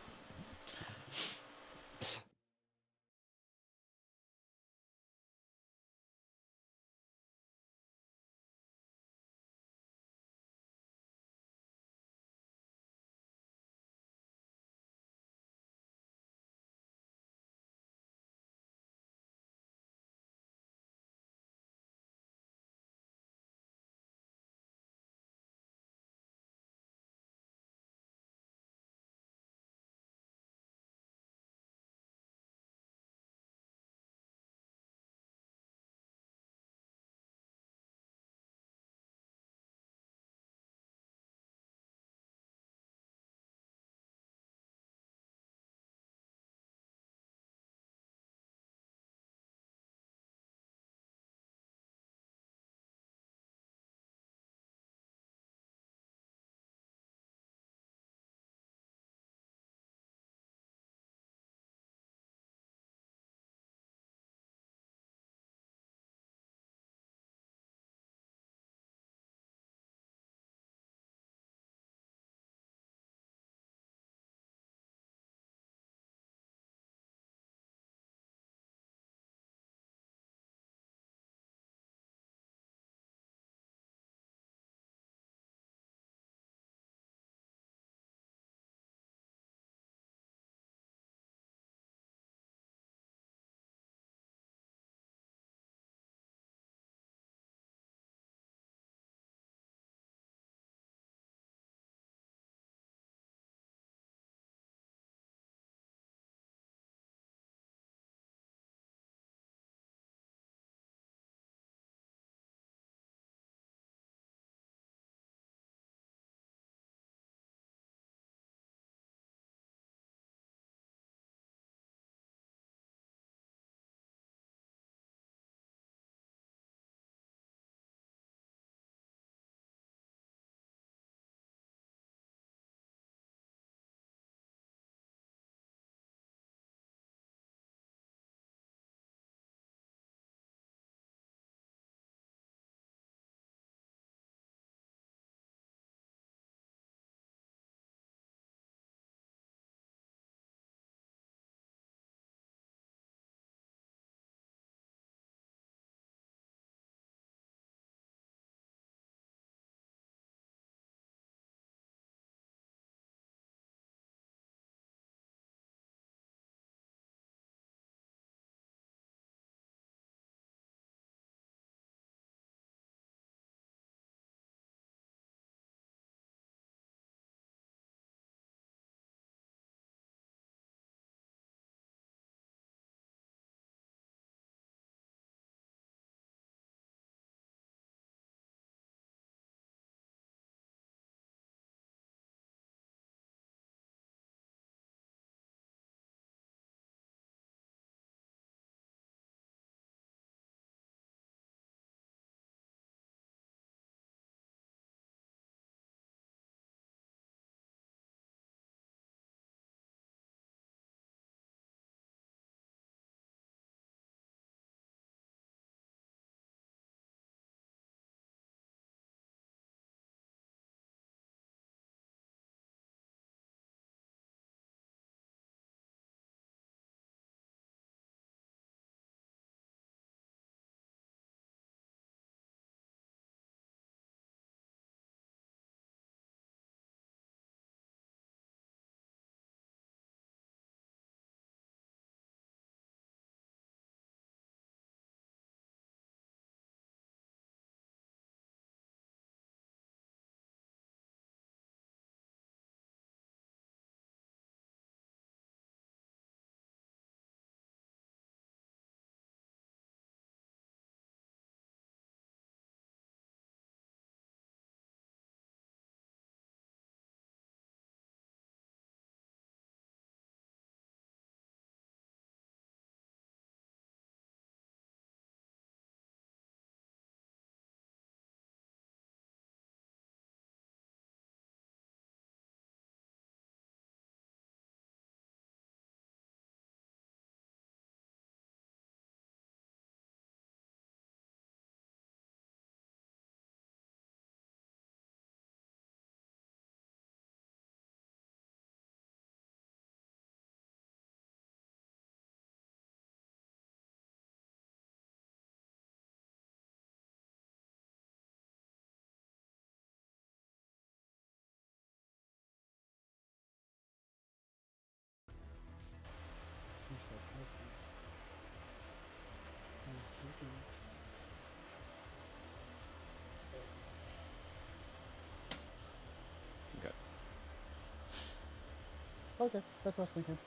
Okay, that's what I was thinking.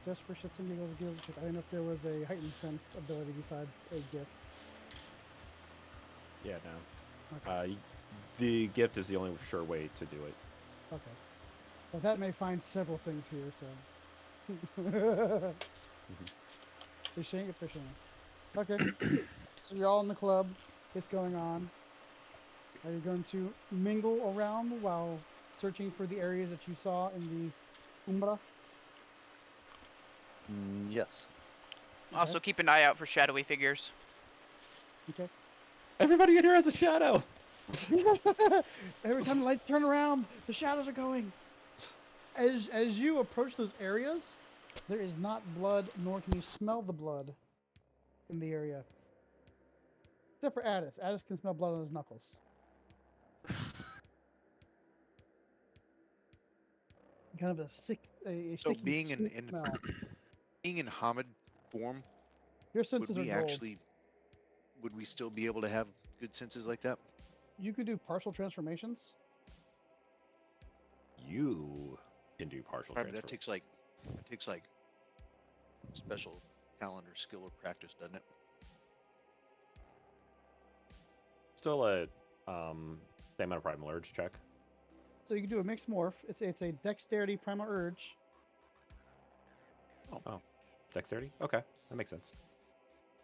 Just for shits and giggles and shit. I didn't know if there was a heightened sense ability besides a gift. Yeah, no. Okay. The gift is the only sure way to do it. Okay. Well, that may find several things here, so. They're sharing if they're sharing. Okay. So you're all in the club. It's going on. Are you going to mingle around while searching for the areas that you saw in the Umbra? Yes. Also, keep an eye out for shadowy figures. Okay. Everybody in here has a shadow. Every time the lights turn around, the shadows are going. As you approach those areas, there is not blood, nor can you smell the blood in the area. Except for Addis. Addis can smell blood on his knuckles. Kind of a So sticky being sweet smell. being in Hamid form, Your would senses are we dulled. actually would we still be able to have good senses like that? You could do partial transformations. You can do partial Probably transfer. that takes like special talent or skill or practice, doesn't it? Still a same amount of primal urge check. So you can do a mixed morph. It's a dexterity primal urge. Oh, dexterity. Okay, that makes sense.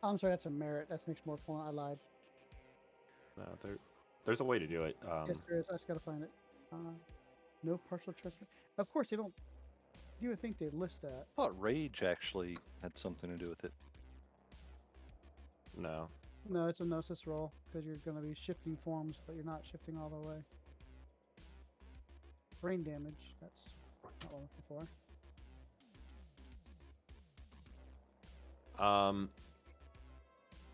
I'm sorry, that's a merit. That's mixed morph. Hold on, I lied. No, there's a way to do it. Yes, there is. I just gotta find it. No partial transfer. Of course, they don't. You would think they'd list that. I thought rage actually had something to do with it. No. No, it's a gnosis roll because you're gonna be shifting forms, but you're not shifting all the way. Brain damage. That's not what I'm looking for.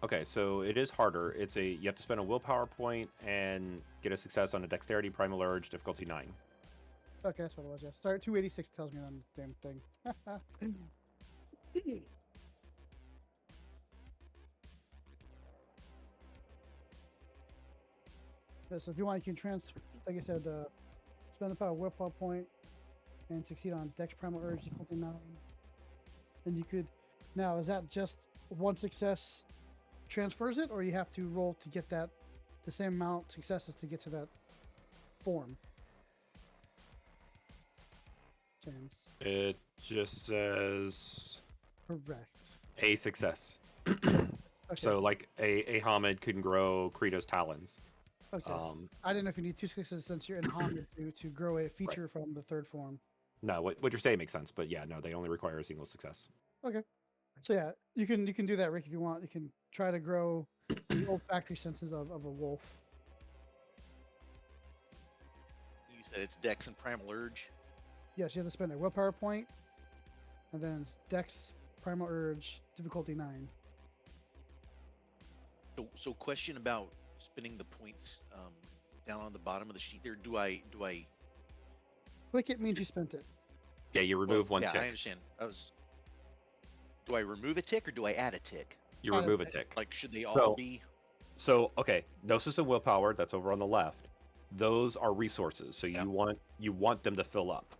Okay, so it is harder. You have to spend a willpower point and get a success on a dexterity primal urge difficulty 9. Okay, that's what it was. Yes. Sorry, 286 tells me on the damn thing. Yeah, so if you want, you can like I said, spend a power willpower point and succeed on Dex Primal Urge difficulty 9. And you could. Now, is that just one success transfers it, or you have to roll to get that the same amount successes to get to that form? James. It just says Correct. a success. Okay. So, like, a Hamid can grow Credo's talons. Okay. I didn't know if you need 2 successes since you're in Hamid to grow a feature from the third form. No, what you're saying makes sense, but yeah, no, they only require a single success. Okay. So yeah, you can do that, Rick, if you want. You can try to grow the olfactory senses of a wolf. You said it's Dex and Primal Urge. Yes, you have to spend a willpower point, and then it's Dex Primal Urge difficulty 9. So question about spinning the points down on the bottom of the sheet there. Do I Click it means you spent it. Yeah, you remove one yeah, tick. I understand. Do I remove a tick or do I add a tick? You Add a remove a tick. tick. Like, should they So- all be? So, okay, Gnosis and Willpower, that's over on the left. Those are resources, so Yeah. you want them to fill up.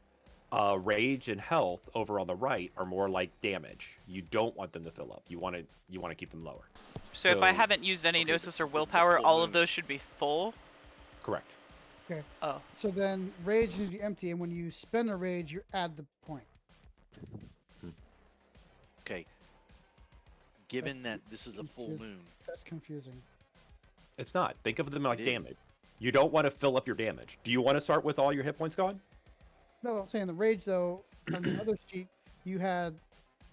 Rage and Health over on the right are more like damage. You don't want them to fill up. You want to keep them lower. So if I So- haven't used any okay, Gnosis this- or this is a willpower, full all of moon. those should be full. Correct. Oh. So then rage needs to be empty, and when you spend a rage, you add the point. Okay. Given that this is a full confusing. moon, That's confusing. It's not. Think of them like It is. damage. You don't want to fill up your damage. Do you want to start with all your hit points gone? No, I'm saying the rage though. On the other sheet, you had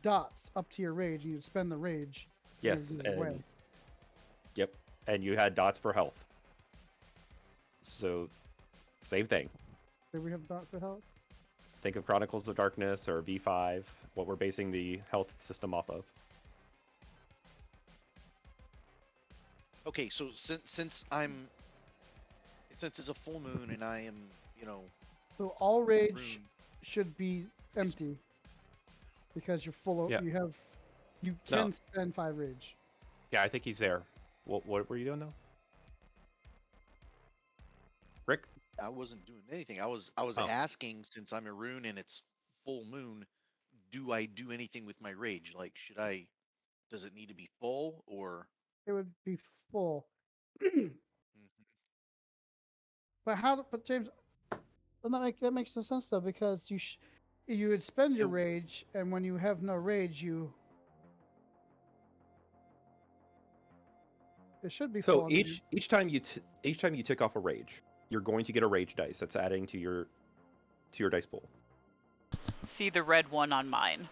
dots up to your rage, and you'd spend the rage. and Yes, it'd go away. and yep, and you had dots for health. So, same thing. Did we have dots for health? Think of Chronicles of Darkness or V5, what we're basing the health system off of. okay. So since it's a full moon and I am, So all rage room, should be empty because you're full of. Yeah. You can spend 5 rage. Yeah, I think he's there. What were you doing though? Rick? I wasn't doing anything. I was Oh. asking, since I'm a rune and it's full moon, do I do anything with my rage? Like, does it need to be full or? It would be full. Mhm. But James, that makes no sense though, because you would spend your rage, and when you have no rage, it should be So full. and then each time you tick off a rage, you're going to get a rage dice that's adding to your dice pool. See the red one on mine.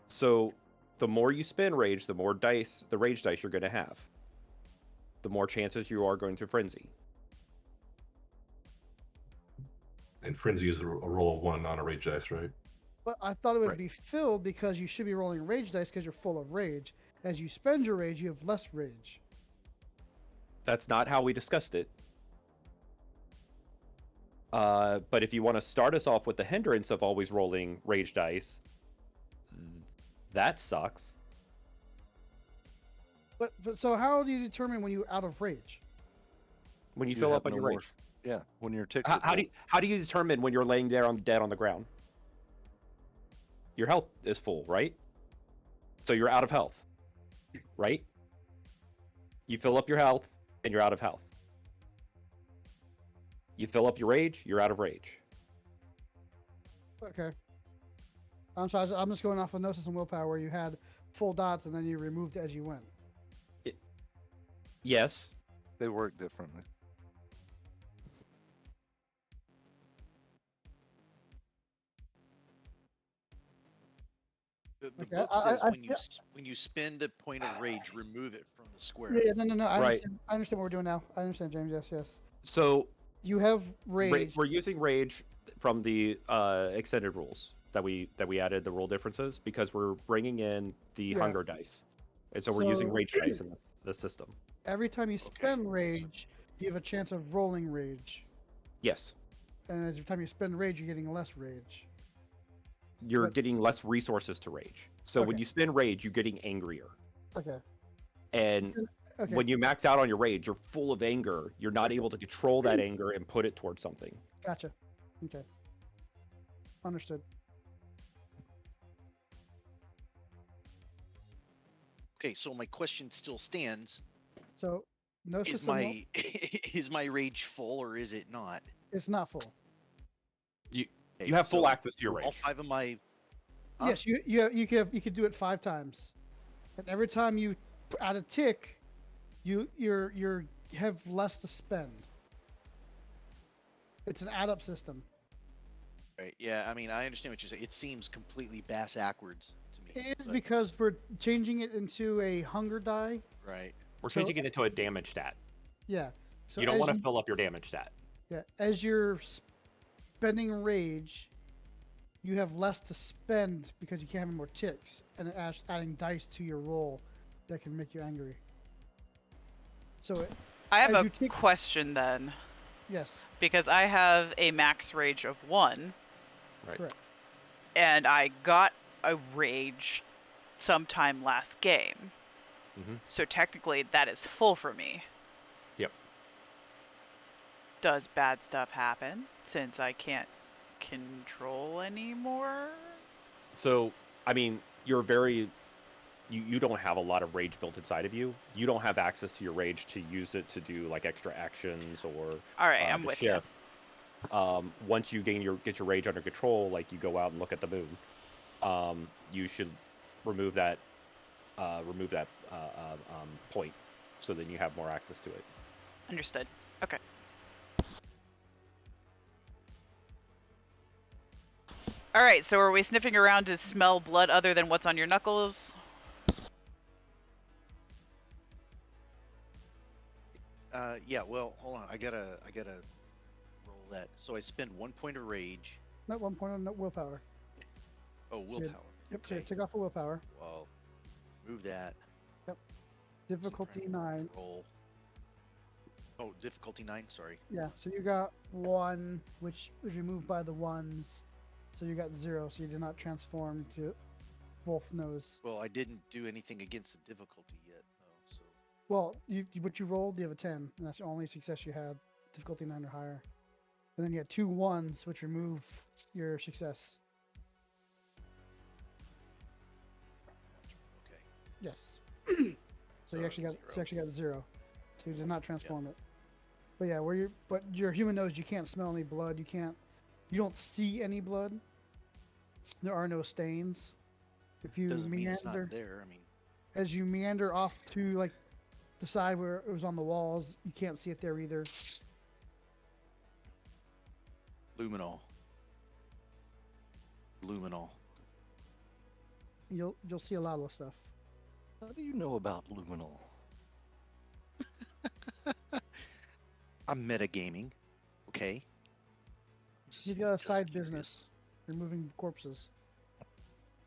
So the more you spend rage, the more the rage dice you're going to have. The more chances you are going to frenzy. And frenzy is a roll of 1 on a rage dice, right? But I thought it would Right. be filled because you should be rolling rage dice because you're full of rage. As you spend your rage, you have less rage. That's not how we discussed it. But if you want to start us off with the hindrance of always rolling rage dice, that sucks. But so how do you determine when you're out of rage? When you You fill have up on no your more- rage. Yeah, when your ticks How, are how do full. how do you determine when you're laying there dead on the ground? Your health is full, right? So you're out of health, right? You fill up your health, and you're out of health. You fill up your rage, you're out of rage. Okay. I'm sorry. I'm just going off of Gnosis and Willpower, where you had full dots and then you removed it as you went. Yes. They work differently. The Okay, book I- says I when you spend a point of rage, remove it from the square. Yeah, no. I Right. understand. I understand what we're doing now. I understand, James. Yes. So You have rage. we're using rage from the extended rules that we added the rule differences because we're bringing in the Yeah. hunger dice, and so we're using So- rage dice in the system. Every time you spend rage, you have a chance of rolling rage. Yes, And every time you spend rage, you're getting less rage. you're But- getting less resources to rage. So when Okay. you spend rage, you're getting angrier, Okay. and Okay. when you max out on your rage, you're full of anger. You're not able to control that anger and put it towards something. Gotcha. Okay. Understood. Okay, so my question still stands. So, Gnosis Is and my is my rage full or is it not? it's not full. Okay, You have full so access to your all rage. 5 of my Huh? Yes, you could do it 5 times, and every time you add a tick, you have less to spend. It's an add-up system. Right. Yeah, I mean, I understand what you're saying. It seems completely bass-ackwards to me. It is but- because we're changing it into a hunger die. right. We're So- changing it into a damage stat. Yeah. So You don't as want to fill up your damage stat. Yeah, as you're spending rage, you have less to spend because you can't have any more ticks, and adding dice to your roll that can make you angry. So, I have As a you take- question then, yes, because I have a max rage of 1, Right. correct. and I got a rage sometime last game. Mhm. So technically, that is full for me. Yep. Does bad stuff happen since I can't control anymore? So, I mean, you don't have a lot of rage built inside of you. You don't have access to your rage to use it to do like extra actions or All right, I'm to with shift. Once you get your rage under control, like you go out and look at the moon, you should remove that point, so then you have more access to it. Understood. Okay. All right, so are we sniffing around to smell blood other than what's on your knuckles? Yeah. Well, hold on. I gotta roll that. So I spend 1 point of rage. Not 1 point on willpower. Oh, So you- willpower. Yep, so Okay. take off the willpower. Well, move that. Difficulty 9. Roll. Oh, difficulty 9. Sorry. Yeah, so you got 1, which was removed by the 1s. So you got 0, so you did not transform to Wolf Nose. Well, I didn't do anything against the difficulty yet, though. So Well, what you rolled, you have a 10, and that's the only success you had. difficulty 9 or higher. And then you had 2 1s, which remove your success. Okay. Yes. So you actually got 0. So you did not transform it. But yeah, but your human knows you can't smell any blood. You don't see any blood. There are no stains. If you Doesn't mean it's meander, not there. I mean, as you meander off to like the side where it was on the walls, you can't see it there either. luminol. You'll see a lot of stuff. How do you know about luminol? I'm metagaming. Okay. He's got a Just side curious. business, removing corpses.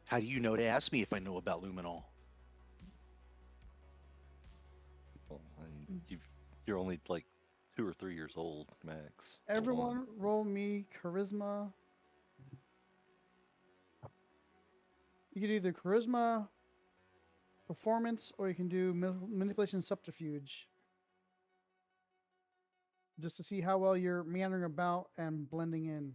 How do you know to ask me if I know about luminol? Well, I mean, you're only like 2 or 3 years old, max. Come on. Everyone, roll me charisma. You can do either charisma, performance, or you can do manipulation subterfuge. Just to see how well you're meandering about and blending in.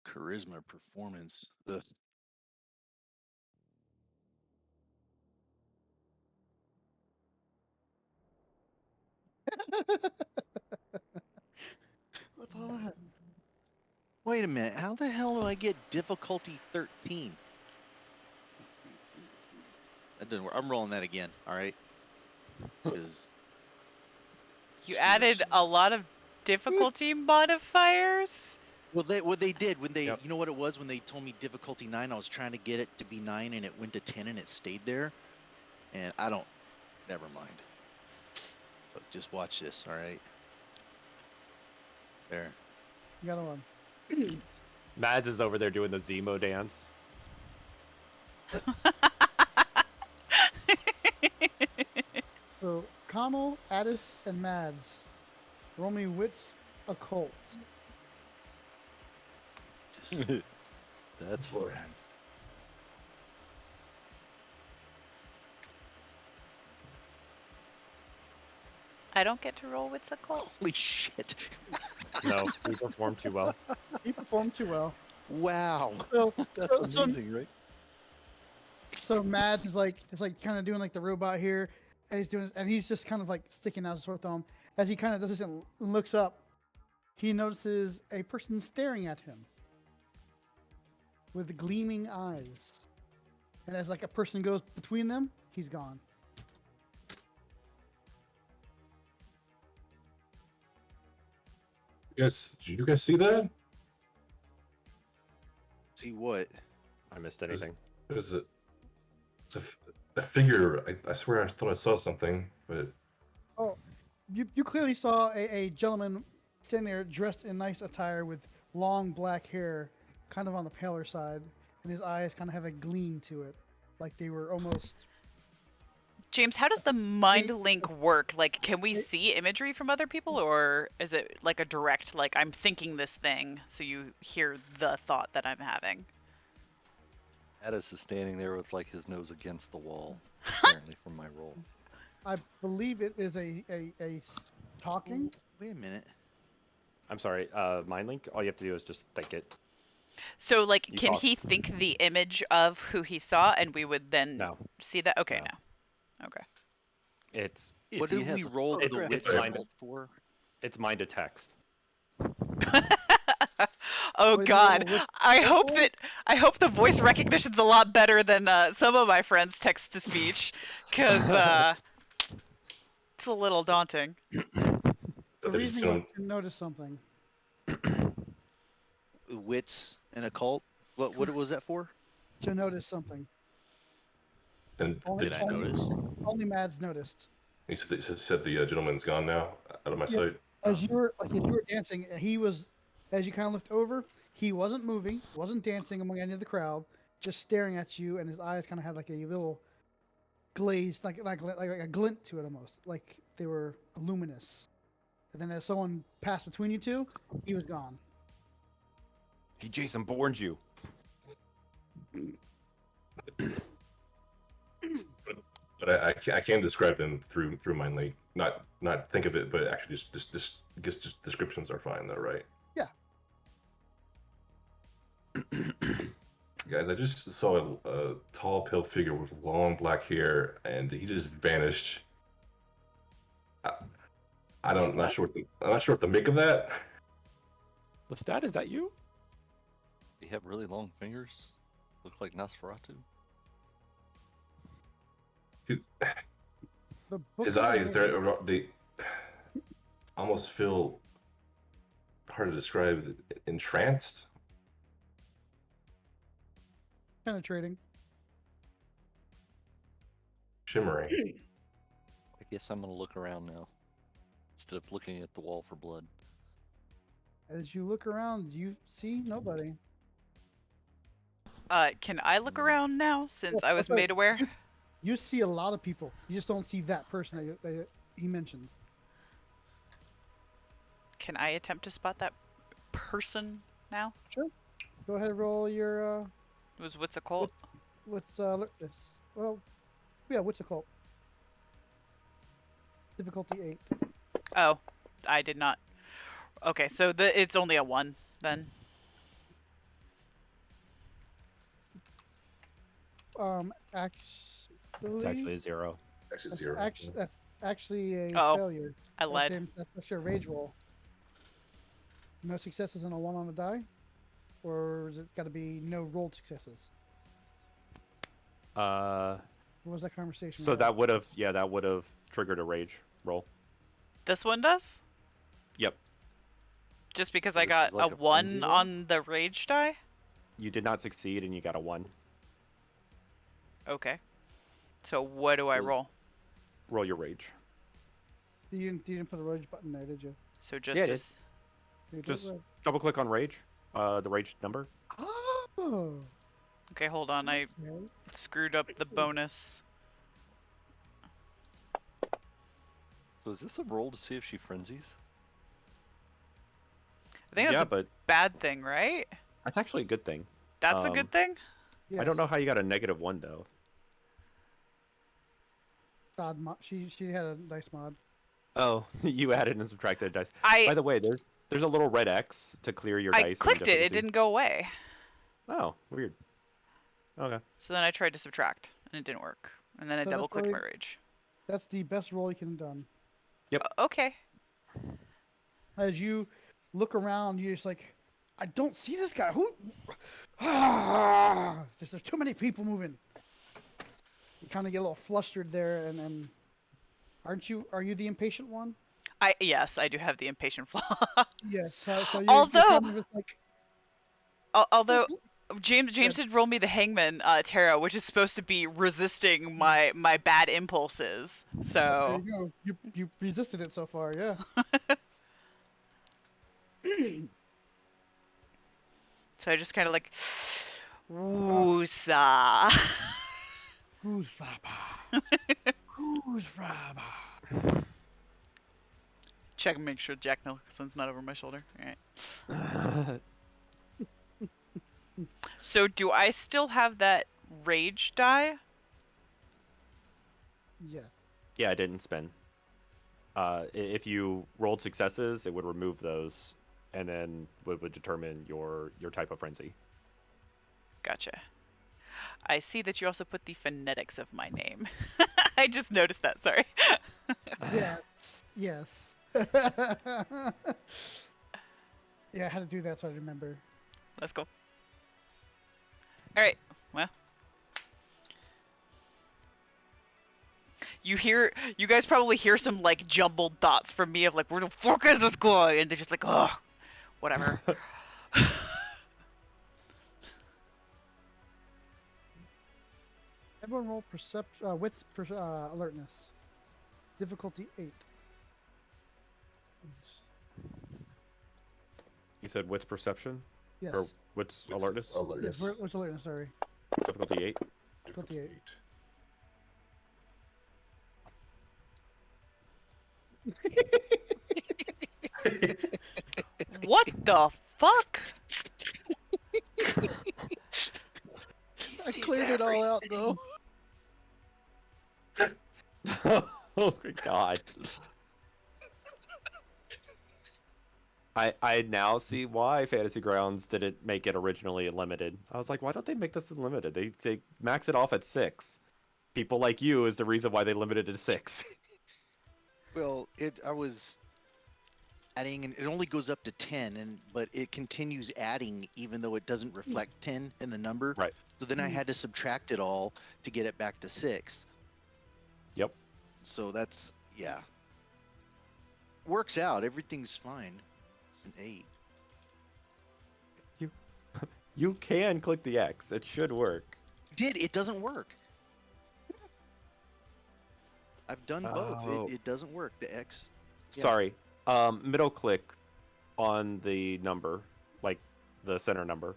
Charisma, performance. Ugh. What's all that? Wait a minute. How the hell do I get difficulty 13? That didn't work. I'm rolling that again. All right. Because You added a lot of difficulty modifiers. Well, what they did when they, Yep. you know what it was when they told me difficulty 9. I was trying to get it to be 9, and it went to 10, and it stayed there. And I don't. Never mind. But just watch this. All right. There. You got one. Mads is over there doing the Zemo dance. So Connell, Addis, and Mads. Roll me wits occult. Just, That's fun. I don't get to roll with occult. holy shit! No, we performed too well. He performed too well. Wow. So That's amazing, right? So Mads is like kind of doing like the robot here, and he's just kind of like sticking out his sore thumb. As he kind of does this and looks up, he notices a person staring at him with gleaming eyes. And as like a person goes between them, he's gone. Yes, did you guys see that? See what? I missed anything. It's a figure. I swear I thought I saw something, but Oh, you clearly saw a gentleman standing there dressed in nice attire with long black hair, kind of on the paler side, and his eyes kind of have a gleam to it, like they were almost. James, how does the mind link work? Like, can we see imagery from other people, or is it like a direct, like, I'm thinking this thing, so you hear the thought that I'm having? Addis is standing there with like his nose against the wall, apparently from my roll. I believe it is a talking. Wait a minute. I'm sorry, mind link? All you have to do is just think it. So, like, You can talk. he think the image of who he saw, and we would then No. see that? Okay, No. no. Okay. It's What If he did has we a roll the photographic wits It's mind- occult for? it's mind to text. Oh Wait, God! what's I that hope for? that the voice recognition's a lot better than some of my friends' text to speech, because it's a little daunting. The there's reason some- you can notice something. Wits and occult. What was that for? To notice something. and Only, Did I only- notice? Only Mads noticed. he said the gentleman's gone now, out of my Yeah. sight. As you were dancing, he was. As you kind of looked over, he wasn't moving, wasn't dancing among any of the crowd, just staring at you, and his eyes kind of had like a little glaze, like a glint to it almost, like they were luminous. And then as someone passed between you two, he was gone. He Jason Bourne's you. but I can describe them through mind link. Not think of it, but actually just descriptions are fine though, right? Yeah. Guys, I just saw a tall, pale figure with long black hair, and he just vanished. I'm not sure what to make of that. Lestat, is that you? They have really long fingers. Look like Nosferatu. The book His that I eyes, read- they almost feel hard to describe. Entranced. penetrating. Shimmering. I guess I'm gonna look around now instead of looking at the wall for blood. As you look around, you see nobody. Can I look around now since Yeah, I was that's right. made aware? You see a lot of people. You just don't see that person that he mentioned. Can I attempt to spot that person now? Sure. Go ahead and roll your What's a cult? what's this? Well, yeah, what's a cult? Difficulty 8. Oh, I did not. Okay, so it's only a 1 then. It's actually a 0. Actually, that's 0. that's actually a Oh, failure. I lied. That's your rage roll. No successes and a 1 on the die, or is it got to be no rolled successes? What was that conversation? So about? that would have triggered a rage roll. This one does? Yep. Just because So I this got is like a a frenzy 1 roll? on the rage die? You did not succeed, and you got a 1. Okay. So what do I So- roll? Roll your rage. You didn't put a rage button there, did you? So just Yeah, it as... You did? Just Right. double click on rage. The rage number. Oh. Okay, hold on. I Okay. screwed up the bonus. So is this a roll to see if she frenzies? I think that's Yeah, a but bad thing, right? that's actually a good thing. That's a good thing? I don't Yes, know how you got a -1 though. Odd she had a dice mod. Oh, you added and subtracted a dice. I By the way, there's a little red X to clear your I dice. in clicked it. It difficulty. didn't go away. Oh, weird. Okay. So then I tried to subtract, and it didn't work. And then I So that's double clicked my probably- rage. That's the best roll you can have done. Okay. As you look around, you're just like, I don't see this guy. Who? Ah! There's too many people moving. You kind of get a little flustered there, and are you the impatient one? Yes, I do have the impatient flaw. Yes. So you're Although- kind of just like, Although James did roll me the Hangman tarot, which is supposed to be resisting my bad impulses. there So you go. You resisted it so far, yeah. so I just kind of like, woosa. Who's Fraba? Who's Fraba? Check and make sure Jack Nicholson's not over my shoulder. All right. So do I still have that rage die? Yes. Yeah, I didn't spin. If you rolled successes, it would remove those, and then would determine your type of frenzy. Gotcha. I see that you also put the phonetics of my name. I just noticed that. Sorry. Yes. Yes. Yeah, I had to do that so I remember. Let's go. All right. Well, you guys probably hear some like jumbled thoughts from me of like, where the fuck is this guy? And they're just like, oh, whatever. Everyone roll alertness. Difficulty 8. You said wits perception Yes. or wits alertness? Yes, Alertness. what's alertness? Sorry. Difficulty 8. Difficulty 8. What the fuck? I cleared it all out though. Oh my god. I now see why Fantasy Grounds didn't make it originally limited. I was like, why don't they make this unlimited? They max it off at 6. People like you is the reason why they limited it to 6. Well, I was adding, and it only goes up to 10, but it continues adding even though it doesn't reflect 10 in the number. Right. So then I had to subtract it all to get it back to 6. Yep. So that's, yeah. Works out. Everything's fine. It's an 8. You can click the X. It should work. It doesn't work. I've done both. Oh. It doesn't work. The X. Yeah. Sorry. Middle click on the number, like the center number.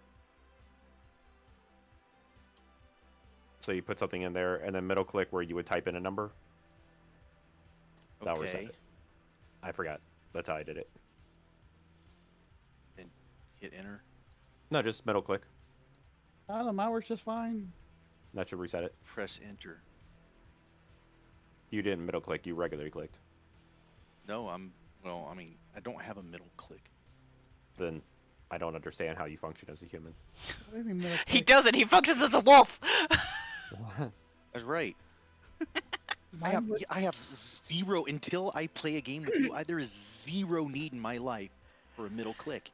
So you put something in there, and then middle click where you would type in a number. That was Okay. it. I forgot. That's how I did it. And hit enter. No, just middle click. I don't know, mine works just fine. That should reset it. Press enter. You didn't middle click. You regularly clicked. No, well, I mean, I don't have a middle click. Then I don't understand how you function as a human. What do you mean middle He click? doesn't. He functions as a wolf. That's right. Mine would- I have zero until I play a game with you. There is zero need in my life for a middle click.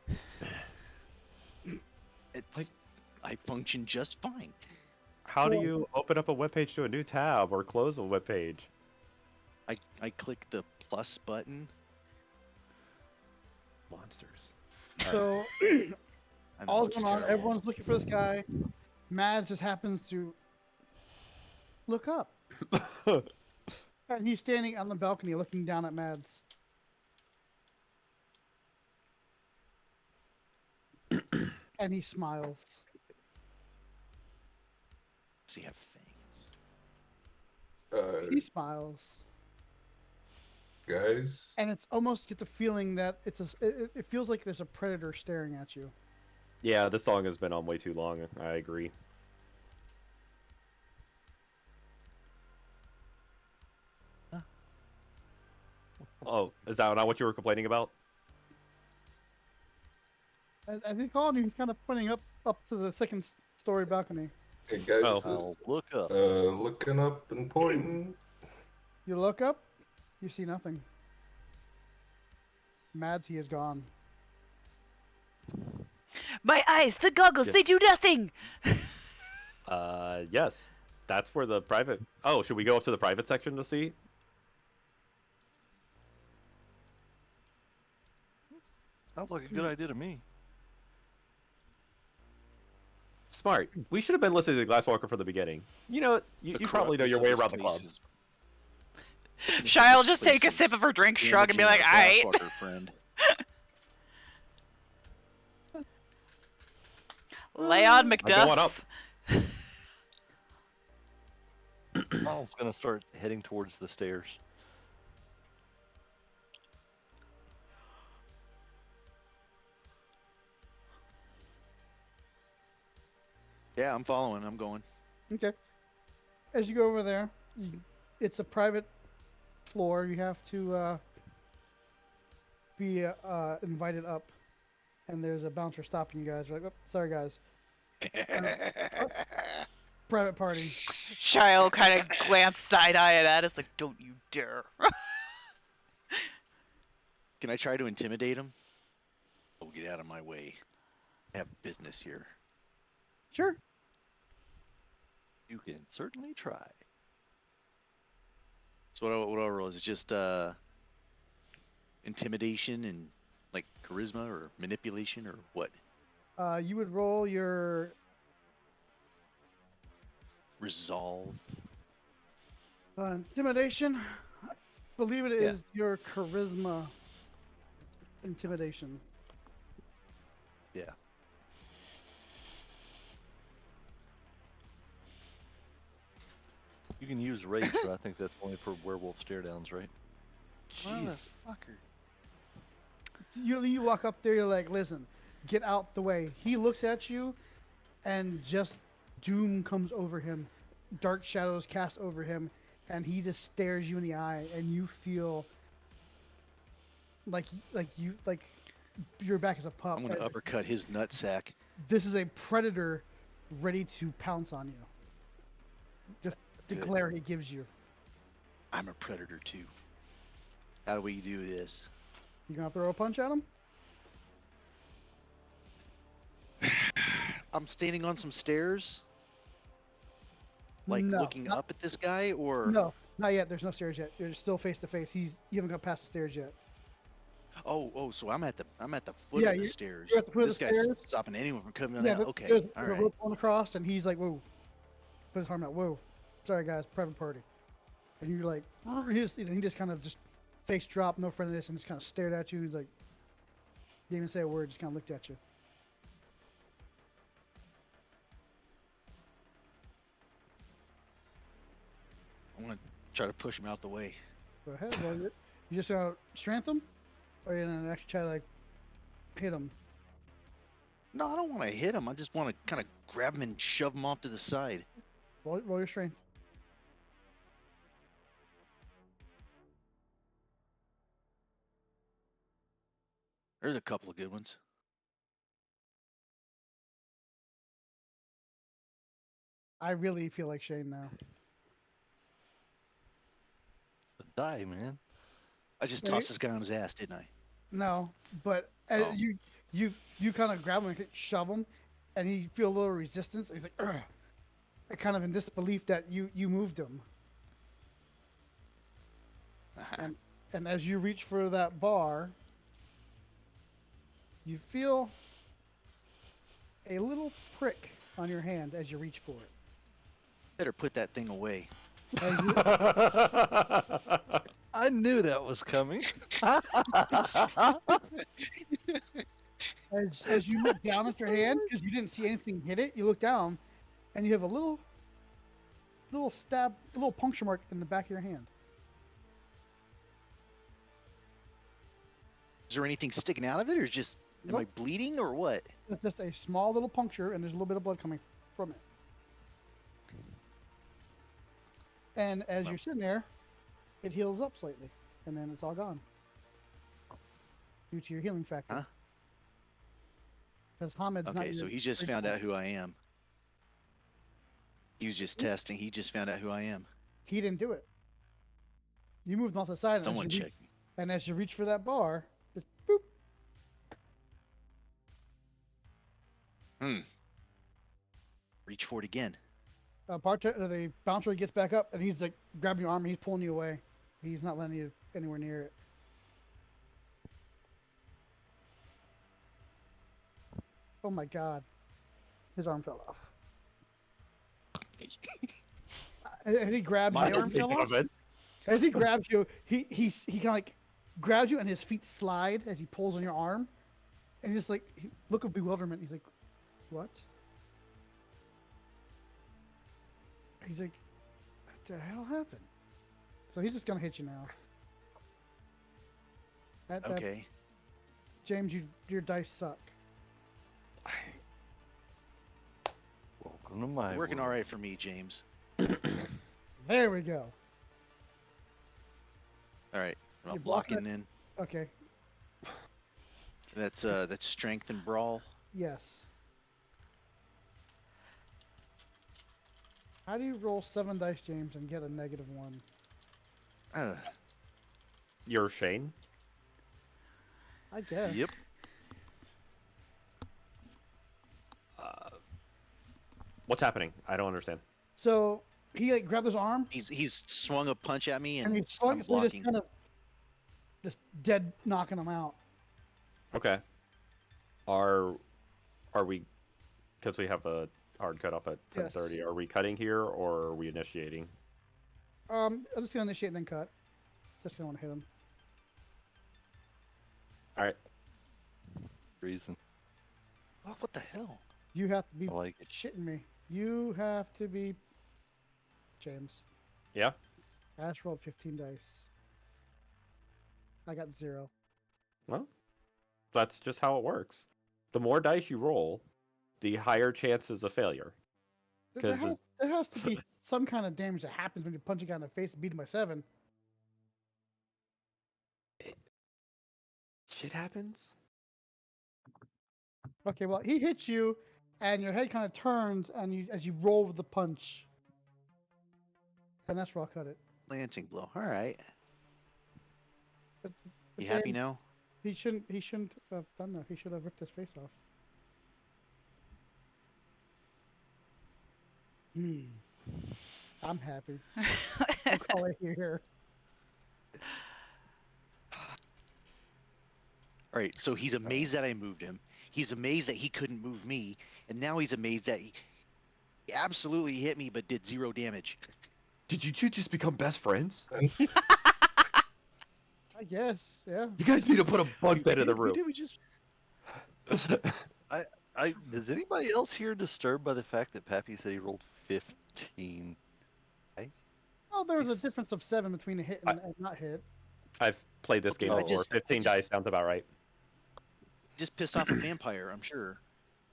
I function just fine. How do you open up a web page to a new tab or close a web page? I click the plus button. Monsters. So I know all's it's going on. terrible. Everyone's looking for this guy. Mads just happens to look up, and he's standing on the balcony looking down at Mads. And he smiles. Does he have fangs? He smiles, Guys, and it's almost get the feeling that it feels like there's a predator staring at you. Yeah, this song has been on way too long. I agree. Oh, is that not what you were complaining about? I think all of you is kind of pointing up to the second story balcony. hey guys, Oh. I'll look up. looking up and pointing. You look up, you see nothing. Mads, he is gone. My eyes, the goggles, Yeah. they do nothing. Yes. That's where the private... Oh, should we go up to the private section to see? Sounds like a good idea to me. Smart. We should have been listening to Glasswalker from the beginning. You know, you probably know your way around the club. Shy will just take a sip of her drink, shrug, and be like, "Aight." Friend. Leon I'm going up. McDuff. Ronald's gonna start heading towards the stairs. Yeah, I'm following. I'm going. Okay. As you go over there, it's a private floor. You have to be invited up, and there's a bouncer stopping you guys. You're like, oh, sorry guys, private party. Shy will kind of glance side-eye at us, like, "Don't you dare." Can I try to intimidate him? Oh, get out of my way. I have business here. Sure. You can certainly try. So what do I roll? Is it just intimidation and like charisma or manipulation or what? You would roll your Resolve. intimidation. I believe it is your charisma intimidation. Yeah. You can use rage, but I think that's only for werewolf stare downs, right? Motherfucker. You walk up there, you're like, listen, get out the way. He looks at you, and just doom comes over him. Dark shadows cast over him. and he just stares you in the eye, and you feel like your back is a pup. I'm gonna and uppercut his nutsack. This is a predator ready to pounce on you. Just the Good. glare he gives you. I'm a predator too. How do we do this? You gonna throw a punch at him? I'm standing on some stairs, like No, looking up at this guy, or No, not yet. There's no stairs yet. You're still face to face. You haven't got past the stairs yet. oh, so I'm at the foot Yeah, of the you're- stairs. you're at the foot of This the guy's stairs. stopping anyone from coming down. Yeah, there. but Okay, there's all a right. rope going across, and he's like, "Whoa!" Put his arm out. "Whoa, sorry guys, private party." And you're like, he just kind of just face dropped, no friend of this, and just kind of stared at you. He's like, didn't even say a word, just kind of looked at you. I'm gonna try to push him out the way. Go ahead. Well, you just gonna strength him, or you gonna actually try to like hit him? No, I don't want to hit him. I just want to kind of grab him and shove him off to the side. Roll your strength. There's a couple of good ones. I really feel like Shane now. It's the die, man. I just Right. tossed this guy on his ass, didn't I? No, but Oh. you kind of grab him and shove him, and you feel a little resistance. And he's like, "Ugh," and kind of in disbelief that you moved him. Uh-huh. And as you reach for that bar, you feel a little prick on your hand as you reach for it. Better put that thing away. And you- I knew that was coming. as you look down at your hand, because you didn't see anything hit it, you look down, and you have a little stab, a little puncture mark in the back of your hand. Is there anything sticking out of it, or just am I Nope. bleeding, or what? It's just a small little puncture, and there's a little bit of blood coming from it. And as you're sitting there, it heals up slightly, and then it's all gone due to your healing factor. Huh? Because Hamid's not. Okay, so your he just great found friend. out who I am. He was just testing. He just found out who I am. He didn't do it. You moved him off the side, and Someone as you checked me. and as you reach for that bar, just boop. Reach for it again. The bouncer gets back up, and he's like grabbing your arm, and he's pulling you away. He's not letting you anywhere near it. Oh my god, his arm fell off. And he grabs My you. arm fell off? As he grabs you, he kind of like grabs you, and his feet slide as he pulls on your arm, and he's just like look of bewilderment. He's like, "What?" He's like, "What the hell happened?" So he's just gonna hit you now. That's- Okay. James, your dice suck. Welcome to my Working all world. right for me, James. There we go. All right. I'm You block blocking it? then. Okay. That's strength and brawl. Yes. How do you roll 7 dice, James, and get a -1? Uh, You're Shane. I guess. Yep. What's happening? I don't understand. So he like grabbed his arm, he's swung a punch at me, and and he swung I'm it, so he just blocking. kind of just dead knocking him out. Okay. Are we? Because we have a hard cutoff at 10:30. Yes. Are we cutting here, or are we initiating? I'm just gonna initiate and then cut. Just gonna want to hit him. All right. Reason. Oh, what the hell? You have to be I like it. shitting me. You have to be James. Yeah. Ash rolled 15 dice. I got 0. Well, that's just how it works. The more dice you roll, the higher chances of failure. The 'Cause hell There has to be some kind of damage that happens when you punch a guy in the face and beat him by 7. Shit happens. Okay, well, he hits you, and your head kind of turns, and as you roll with the punch. And that's where I'll cut it. Lancing blow. All right. But You happy Dan, now? He shouldn't have done that. He should have ripped his face off. I'm happy. We'll call it here. All right. So he's amazed that I moved him. He's amazed that he couldn't move me, and now he's amazed that he absolutely hit me but did 0 damage. Did you two just become best friends? I guess, yeah. You guys need to put a bunk bed in the We room. did. We just. Is anybody else here disturbed by the fact that Pappy said he rolled 15? Well, there was a difference of 7 between a hit and not hit. I've played this game I before. just- 15 dice sounds about right. Just pissed off a vampire, I'm sure,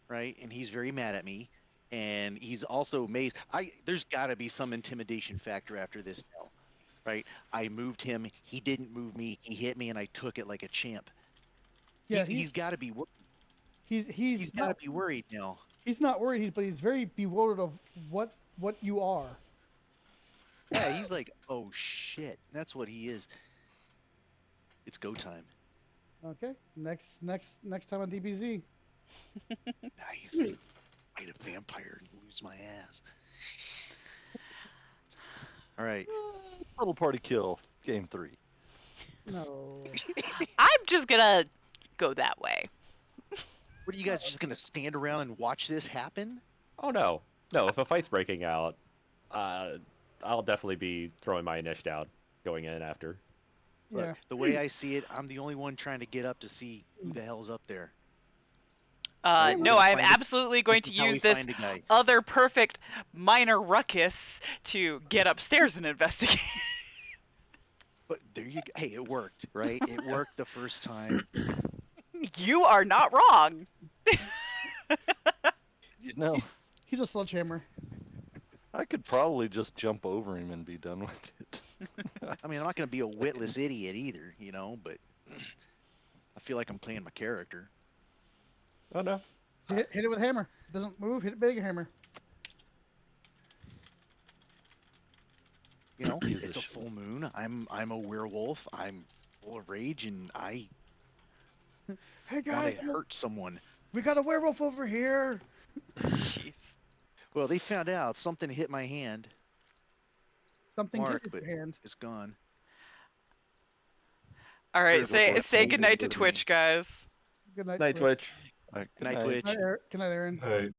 right? And he's very mad at me, and he's also amazed. There's got to be some intimidation factor after this now, right? I moved him, he didn't move me, he hit me, and I took it like a champ. Yeah, he's got to be. he's got to not, be worried now. he's not worried, but he's very bewildered of what you are. Yeah, he's like, oh shit, that's what he is. It's go time. Okay, next time on DBZ. Nice. Fight a vampire and lose my ass. All right. Little party kill, game 3. No. I'm just gonna go that way. What are you guys just gonna stand around and watch this happen? Oh no. No, if a fight's breaking out, I'll definitely be throwing my inish down, going in after. Look, Yeah. the way I see it, I'm the only one trying to get up to see who the hell's up there. No, gonna I'm find a- absolutely going to This is how use we this find a guy. other perfect minor ruckus to get upstairs and investigate. But there you go. Hey, it worked, right? It worked the first time. You are not wrong. You know, He's a sledgehammer. I could probably just jump over him and be done with it. I mean, I'm not gonna be a witless idiot either, you know, but I feel like I'm playing my character. Oh no. Hit it with a hammer. If it doesn't move, hit it bigger hammer. You know, He's it's a a full moon. I'm a werewolf. I'm full of rage, and I Hey want guys, to hurt someone. we got a werewolf over here. Jeez. Well, they found out something hit my hand. Something Mark, did hit but your hand. it's gone. All right, Weird say what say soldiers goodnight to live in. Twitch, guys. Good night. Night Twitch. All right, Good night, night. Twitch. Good night, Aaron. All right.